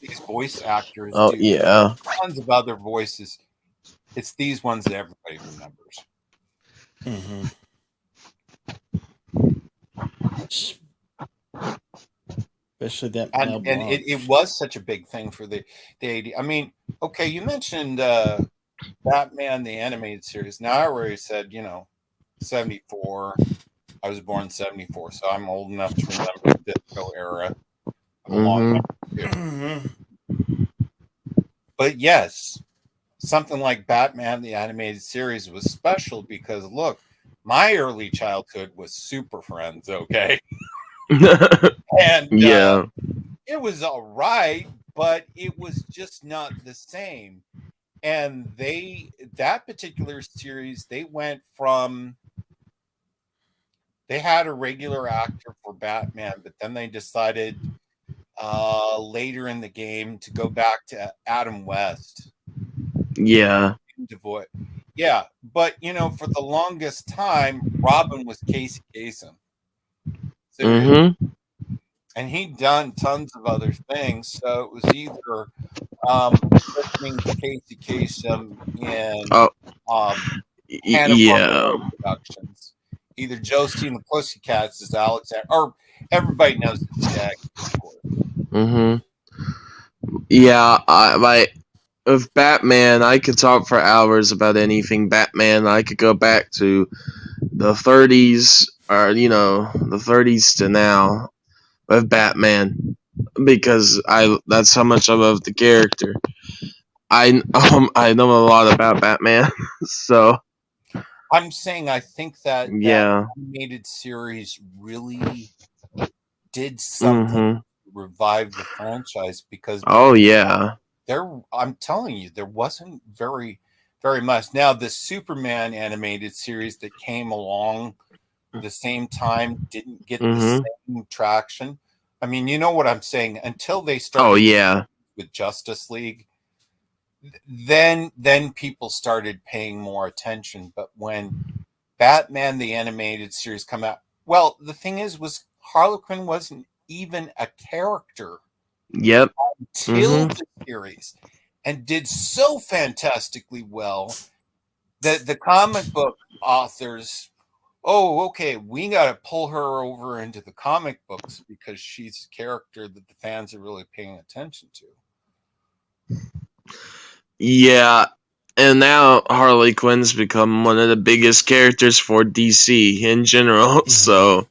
these voice actors do. Yeah. Tons of other voices. It's these ones that everybody remembers. Especially that. And it was such a big thing for the 80s. I mean, okay, you mentioned Batman the animated series. Now I already said, 74. I was born in 74, so I'm old enough to remember the disco era. But yes, something like Batman the animated series was special because look, my early childhood was Super Friends, okay? And yeah, it was all right, but it was just not the same. And that particular series, they had a regular actor for Batman, but then they decided later in the game to go back to Adam West. Yeah. Yeah, but for the longest time, Robin was Casey Kasem. Seriously. And he'd done tons of other things, so it was either listening to Casey Kasem in Hanna-Barbera Yeah. Productions. Either Josie and the Pussycats is Alexander, or everybody knows it's Shaggy, of course. Yeah, with Batman, I could talk for hours about anything Batman. I could go back to the 30s, or the 30s to now with Batman, because that's how much I love the character. I know a lot about Batman, so I'm saying I think that yeah. animated series really did something to revive the franchise, because I'm telling you, there wasn't very much. Now, the Superman animated series that came along the same time didn't get the same traction. I mean, you know what I'm saying? Until they started with Justice League, then people started paying more attention. But when Batman the animated series come out, well, the thing was Harlequin wasn't even a character until the series, and did so fantastically well that the comic book authors, we got to pull her over into the comic books because she's a character that the fans are really paying attention to. Yeah, and now Harley Quinn's become one of the biggest characters for DC in general. So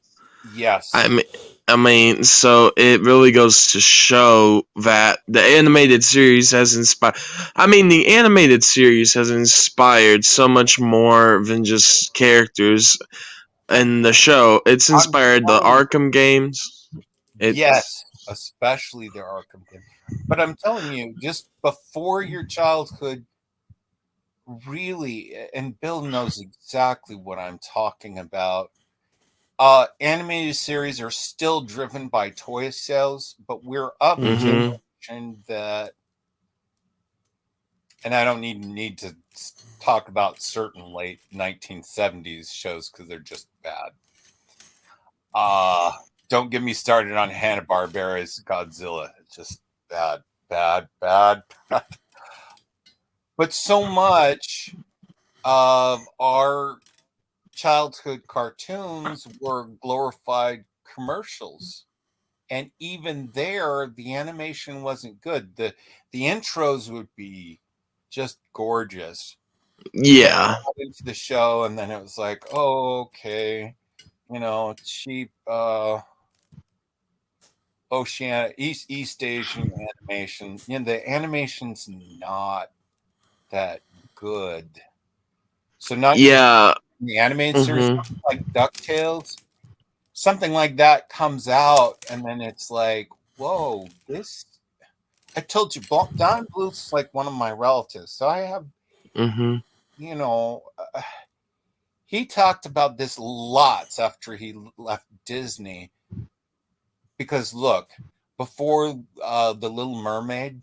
yes, I mean, so it really goes to show that the animated series has inspired. I mean, the animated series has inspired so much more than just characters in the show. It's inspired the Arkham games. Yes, especially the Arkham games. But I'm telling you, just before your childhood, really, and Bill knows exactly what I'm talking about. Animated series are still driven by toy sales, but we're of a generation that, and I don't need to talk about certain late 1970s shows because they're just bad. Don't get me started on Hanna-Barbera's Godzilla. It's just bad. But so much of our childhood cartoons were glorified commercials, and even there the animation wasn't good. The intros would be just gorgeous, into the show, and then it was like, okay, cheap East Asian animation. The animation's not that good. So not just the animated series, something like DuckTales, something like that comes out, and then it's like, whoa, this. I told you, Don Bluth's like one of my relatives, so I have, he talked about this lots after he left Disney, because look, before The Little Mermaid,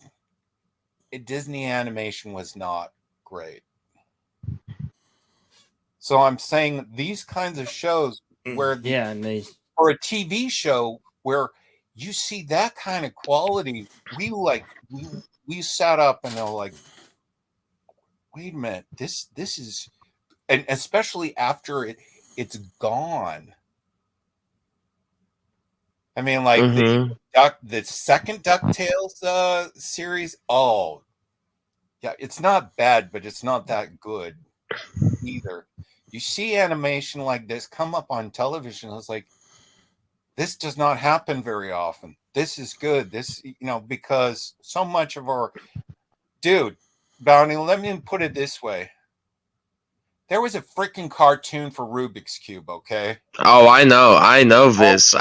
Disney animation was not great. So I'm saying these kinds of shows where or a TV show where you see that kind of quality, we sat up and they're like, wait a minute, this is, and especially after it's gone. I mean, like the second DuckTales series. Oh, yeah, it's not bad, but it's not that good either. You see animation like this come up on television, it's like, this does not happen very often. This is good. This, because so much of our Bounty, let me put it this way. There was a freaking cartoon for Rubik's Cube, okay? Oh, I know this.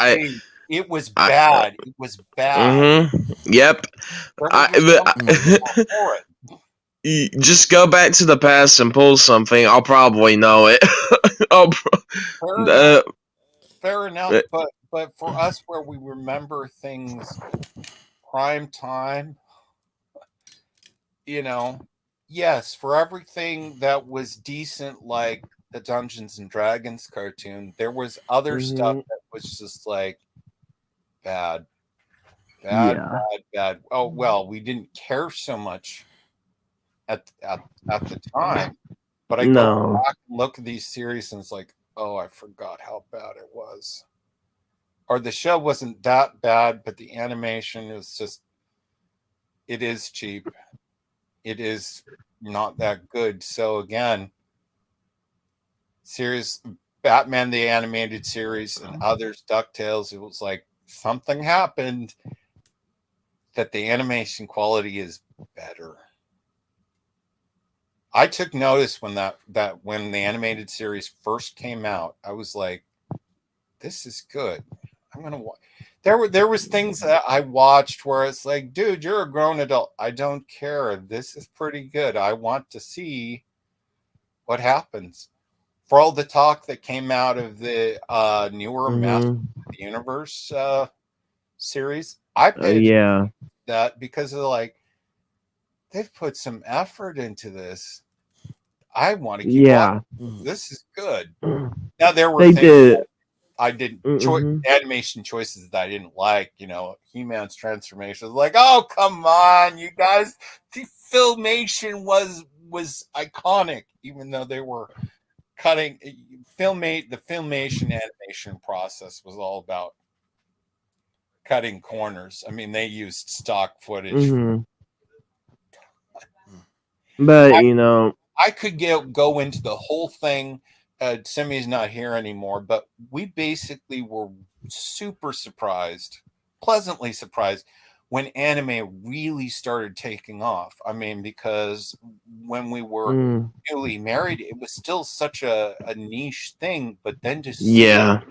It was I- bad. It was bad. Yep. There were just some people that were for it. Just go back to the past and pull something. I'll probably know it. Fair enough. Fair uh, enough. But for us, where we remember things prime time, you know, yes, for everything that was decent, like the Dungeons and Dragons cartoon, there was other stuff that was just like bad, bad, Yeah. bad. Oh well, we didn't care so much at the time, but I go No. back and look at these series and it's like, oh, I forgot how bad it was. Or the show wasn't that bad, but the animation is just, it is cheap. It is not that good. So again, series Batman the animated series and others, DuckTales, it was like something happened that the animation quality is better. I took notice when that when the animated series first came out, I was like, this is good. I'm gonna watch. There was things that I watched where it's like, dude, you're a grown adult. I don't care. This is pretty good. I want to see what happens. For all the talk that came out of the newer Master of the Universe series, I paid Yeah. that because of like they've put some effort into this. I want to keep Yeah. watching. This is good. Now there were They things did. I didn't Mhm. animation choices that I didn't like. You know, He-Man's transformation. Like, oh come on, you guys! The filmation was iconic, even though they were cutting the filmation animation process was all about cutting corners. I mean, they used stock footage. Mhm. But I could go into the whole thing. Simi's not here anymore, but we basically were super surprised, pleasantly surprised, when anime really started taking off. I mean, because when we were newly married, it was still such a niche thing, but then to see it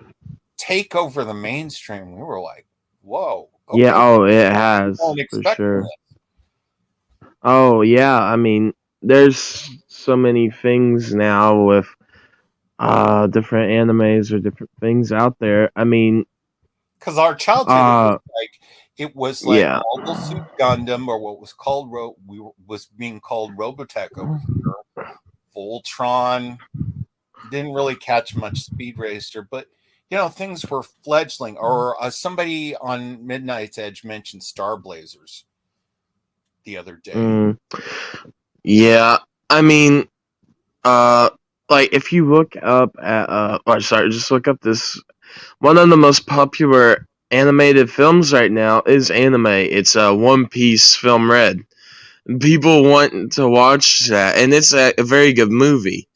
take over the mainstream, we were like, whoa. Okay, yeah, oh, it has weren't for expecting sure. this. Oh, yeah, I mean, there's so many things now with different animes or different things out there. I mean, Because our childhood, it was like yeah. Mobile Suit Gundam, or what was called was being called Robotech over here. Voltron didn't really catch much. Speed Racer, but you know things were fledgling. Or somebody on Midnight's Edge mentioned Star Blazers the other day. Yeah, I mean, like if you look up at or sorry, just look up this one of the most popular animated films right now is anime. It's One Piece Film Red. People want to watch that, and it's a very good movie.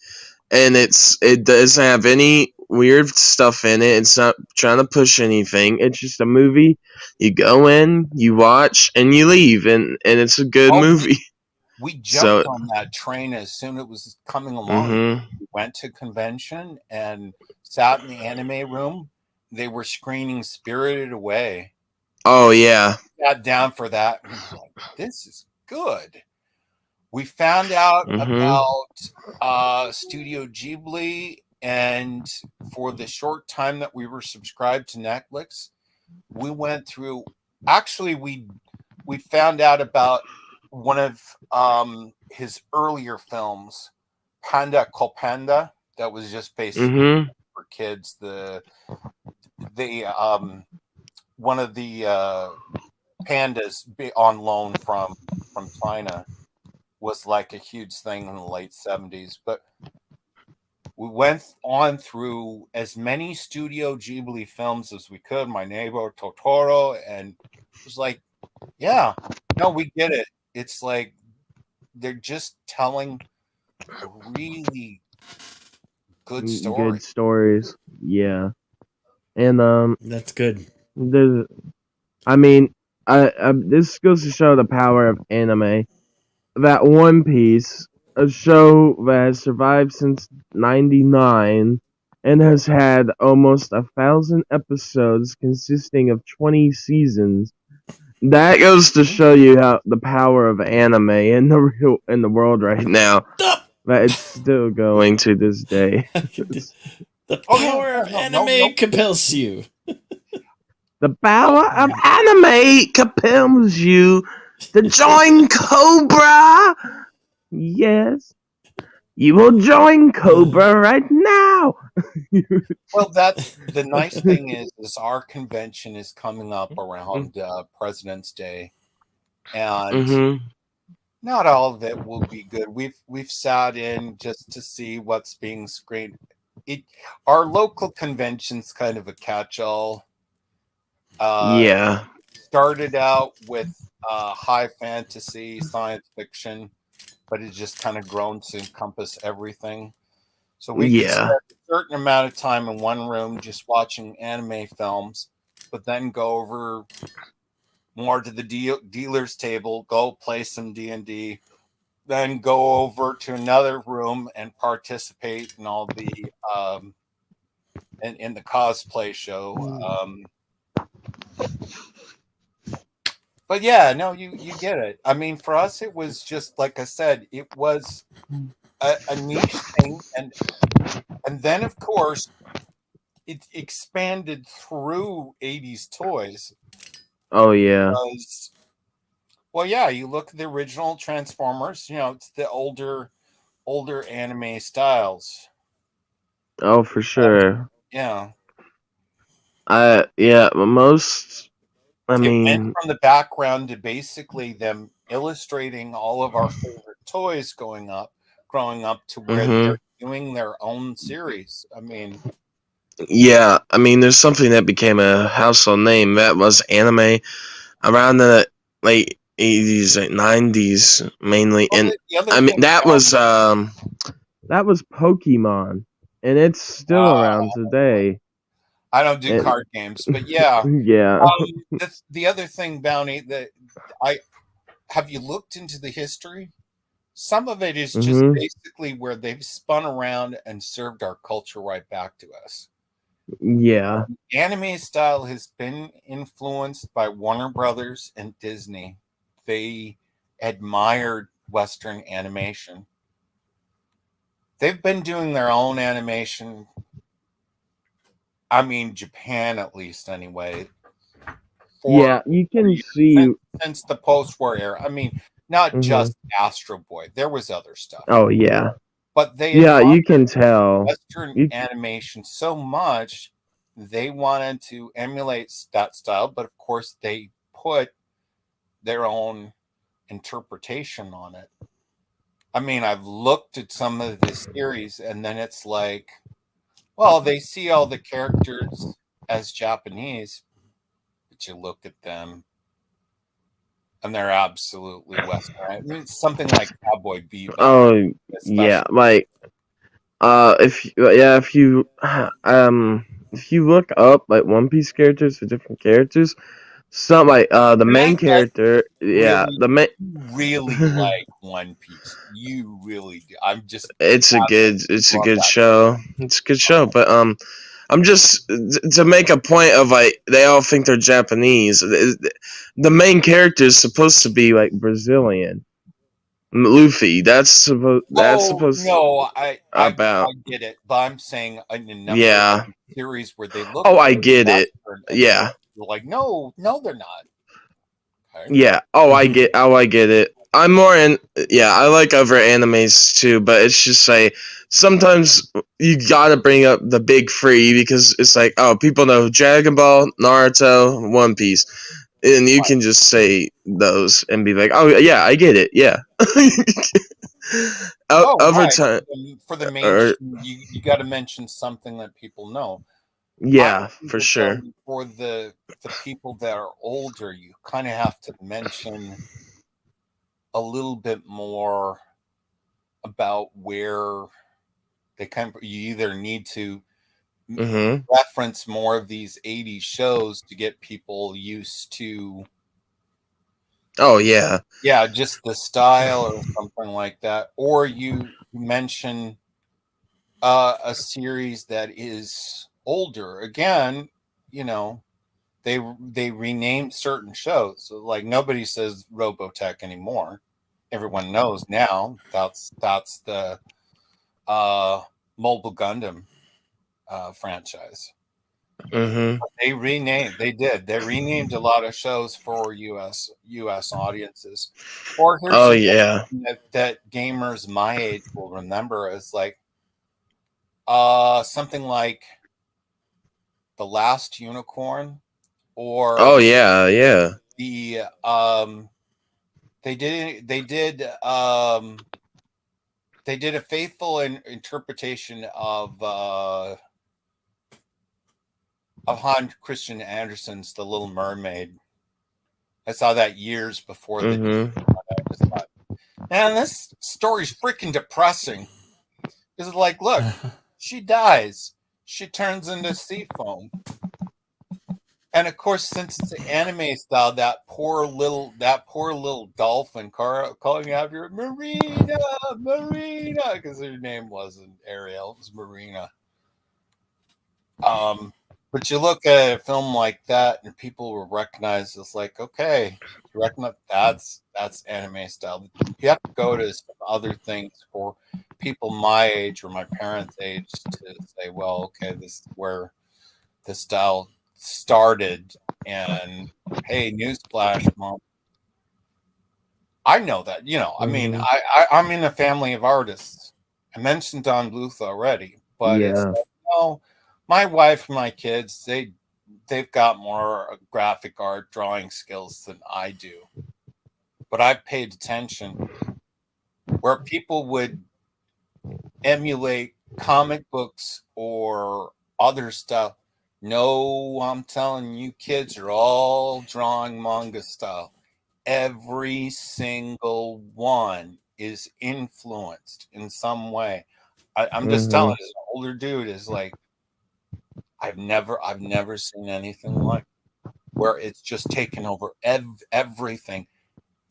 And it doesn't have any weird stuff in it. It's not trying to push anything. It's just a movie. You go in, you watch, and you leave, and it's a good movie. We So, jumped on that train as soon as it was coming along. We went to convention and sat in the anime room. They were screening Spirited Away. oh yeah, Sat down for that. And was like, this is good. We found out about Studio Ghibli, and for the short time that we were subscribed to Netflix, we went through. Actually, we found out about one of his earlier films, called Panda, that was just basically for kids. The one of the pandas on loan from China was like a huge thing in the late 70s. But we went on through as many Studio Ghibli films as we could. My Neighbor Totoro, and it was like, yeah, no, we get it. It's like they're just telling a really good story. Good stories. Yeah. And That's good. there's I mean, this goes to show the power of anime. That One Piece, a show that has survived since '99, and has had almost 1,000 episodes consisting of 20 seasons. That goes to show you how the power of anime in the world right now. That it's still going to this day. The Oh, yeah, power of no, anime compels you. The power of anime compels you to join Cobra. Yes, you will join Cobra right now. Well, that's the nice thing is our convention is coming up around President's Day, and Mm-hmm. not all of it will be good. We've sat in just to see what's being screened. Our local convention's kind of a catch-all. Yeah. Started out with high fantasy, science fiction, but it's just kind of grown to encompass everything. So we could spend Yeah. a certain amount of time in one room just watching anime films, but then go over more to the dealer's table, go play some D&D, then go over to another room and participate in all the in the cosplay show. But yeah, no, you get it. I mean, for us, it was just like I said, it was a niche thing, and then of course it expanded through 80s toys. Oh yeah. Because, well, yeah, you look at the original Transformers. It's the older anime styles. Oh, for sure. Yeah, Yeah, most. I it went mean, from the background to basically them illustrating all of our favorite toys growing up to where hmm they're doing their own series. I mean, yeah. I mean, there's something that became a household name that was anime around the late 80s, like 90s, mainly, well, and the other I mean thing about that was Pokemon, and it's still around today. I don't do And card games, but yeah. yeah. The other thing, Bounty, that I have you looked into the history? Some of it is just hmm basically where they've spun around and served our culture right back to us. Yeah. Anime style has been influenced by Warner Brothers and Disney. They admired Western animation. They've been doing their own animation. I mean, Japan at least, anyway. For Yeah, you 40 can years, see. since the post-war era. I mean, not hmm just Astro Boy. There was other stuff, Oh yeah. but they Yeah, admired you can tell. Western You animation so much they wanted to emulate that style, but of course they put their own interpretation on it. I mean, I've looked at some of the series and then it's like, well, they see all the characters as Japanese, but you look at them and they're absolutely Western. I mean, it's something like Cowboy Bebop, Oh yeah, especially. like if you look up like One Piece characters for different characters, some like the And main I character, yeah, really, the main. really like One Piece. You really do. I'm just It's a love good that. show. It's a good show, but I'm just to make a point of like they all think they're Japanese. The main character is supposed to be like Brazilian. Luffy. That's Oh supposed no, I about. get it, but I'm saying in a number of Yeah. series where they look Oh, I very get it. Western, and then Yeah. you're like, no, no, they're not. Okay. Yeah. I get it. I'm more in. Yeah, I like other animes too, but it's just like sometimes you gotta bring up the big three because it's like, oh, people know Dragon Ball, Naruto, One Piece, and you can just say those and be like, oh yeah, I get it. Yeah. Oh, Other right. time, For the or mainstream, you got to mention something that people know. I yeah, for will tell sure. you for the people that are older, you kind of have to mention a little bit more about where they come from. You either need to hmm reference more of these 80s shows to get people used to, Oh yeah. yeah, just the style or something like that, or you mention a series that is older. Again, you know, they renamed certain shows. So, like, nobody says Robotech anymore. Everyone knows now that's the Mobile Gundam franchise. Mm-hmm. They renamed a lot of shows for US audiences. Or here's Oh another yeah. thing that gamers my age will remember is like something like The Last Unicorn, Oh or yeah. Yeah. the they did a faithful interpretation of Hans Christian Andersen's The Little Mermaid. I saw that years before the Mm-hmm. I just thought, man, this story's freaking depressing. It's like, look, she dies, she turns into sea foam, and of course, since it's an anime style, that poor little dolphin calling after her, Marina, Marina, because her name wasn't Ariel, it was Marina. But you look at a film like that, and people will recognize it's like, okay, you recognize that's anime style. You have to go to some other things for people my age or my parents' age to say, well, okay, this is where the style started. And hey, newsflash, mom, I know that. You know, I mean, Mhm. I'm in a family of artists. I mentioned Don Bluth already, but it's Yeah. like, no, my wife and my kids, they've got more graphic art drawing skills than I do. But I've paid attention where people would emulate comic books or other stuff. No, I'm telling you, kids are all drawing manga style. Every single one is influenced in some way. I'm just Mm-hmm. telling you, an older dude is like, I've never seen anything like where it's just taken over everything.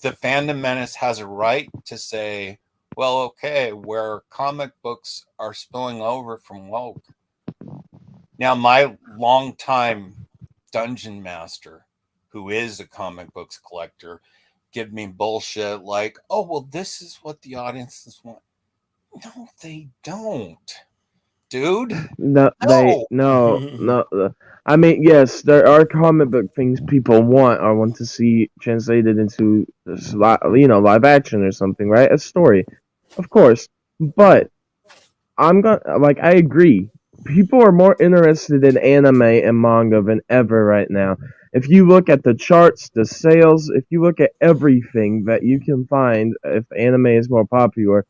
The fandom menace has a right to say, well, okay, where comic books are spilling over from woke. Now, my longtime dungeon master, who is a comic books collector, give me bullshit like, oh, well, this is what the audiences want. No, they don't, dude. No, they No. no. I mean, yes, there are comic book things people want or want to see translated into live action or something, right? A story, of course. But I'm gonna like I agree. People are more interested in anime and manga than ever right now. If you look at the charts, the sales, if you look at everything that you can find, if anime is more popular,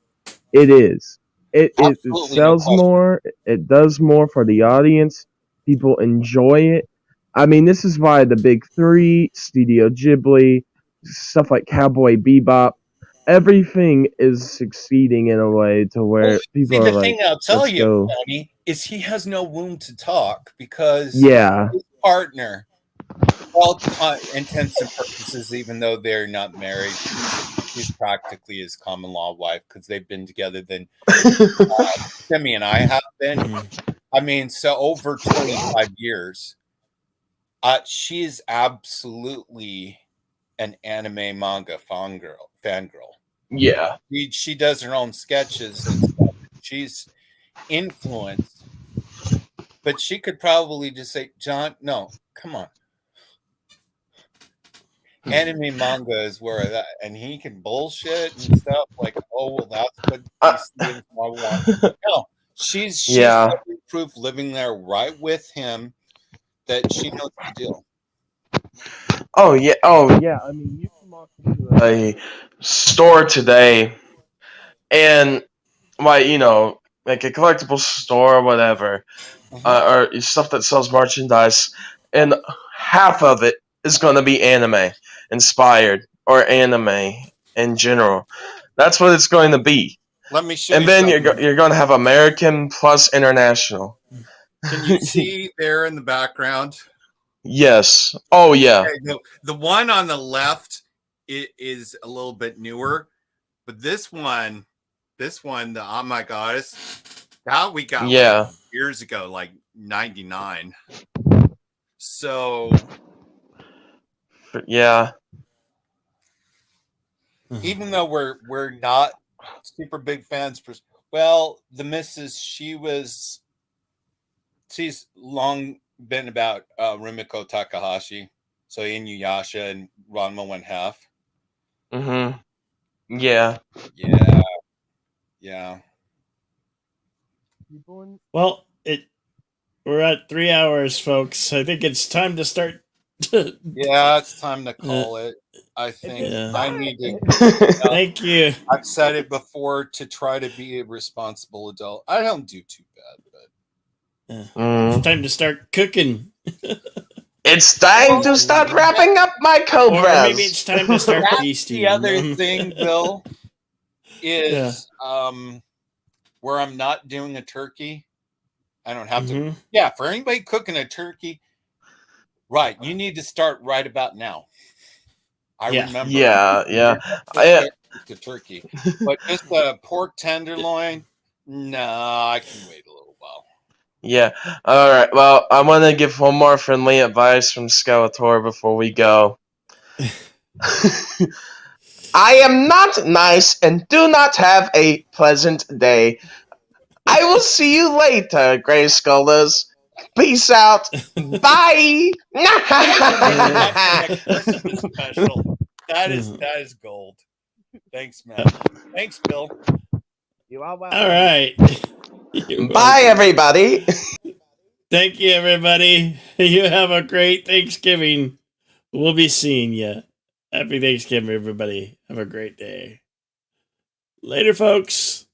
it is. It Absolutely no sells question. more. It does more for the audience. People enjoy it. I mean, this is why the big three, Studio Ghibli, stuff like Cowboy Bebop, everything is succeeding in a way to Well, where people see, are the like, thing I'll tell let's you, go. Tony, is he has no room to talk because Yeah. his partner, well, intents and purposes, even though they're not married, she's practically his common law wife because they've been together than Timmy and I have been. Mhm. I mean, so over 25 years. She is absolutely an anime manga fangirl. Yeah. She does her own sketches and stuff. She's influenced, but she could probably just say, John, no, come on. Anime manga is where that, and he can bullshit and stuff like, oh well, that's what Uh, DC is. I want. No, she's yeah. living proof, living there right with him that she knows the deal. Oh yeah. Oh yeah. I mean, you can walk into a store today and like like a collectible store or whatever, Mhm. or stuff that sells merchandise, and half of it is going to be anime inspired or anime in general. That's what it's going to be, Let me show and you then something. you're going to have American plus international. Can you see there in the background? Yes. Oh yeah. Okay, the one on the left is a little bit newer, but this one, the Oh My Goddess, That we got Yeah. like years ago, like 99. So Yeah. even though we're not super big fans, well, the missus, she's long been about Rumiko Takahashi, so Inuyasha and Ranma One Half. Mm-hmm. Yeah. Yeah. Well, we're at 3 hours, folks. I think it's time to start. Yeah, it's time to call it. I think Yeah. I need to. Thank you. I've said it before to try to be a responsible adult. I don't do too bad, but It's time to start cooking. It's time to start wrapping up my cobras. Or maybe it's time to start that's feasting. the other thing, Bill, is where I'm not doing a turkey. I don't have to. Yeah, for anybody cooking a turkey, right? You need to start right about now. I remember. Yeah. The turkey, but just a pork tenderloin. No, I can wait a little while. Yeah. All right. Well, I want to give one more friendly advice from Skeletor before we go. I am not nice and do not have a pleasant day. I will see you later, Gray Skullers. Peace out. Bye. Christmas special. That is gold. Thanks, man. Thanks, Bill. You are welcome. All right. Bye, everybody. Thank you, everybody. You have a great Thanksgiving. We'll be seeing you. Happy Thanksgiving, everybody. Have a great day. Later, folks.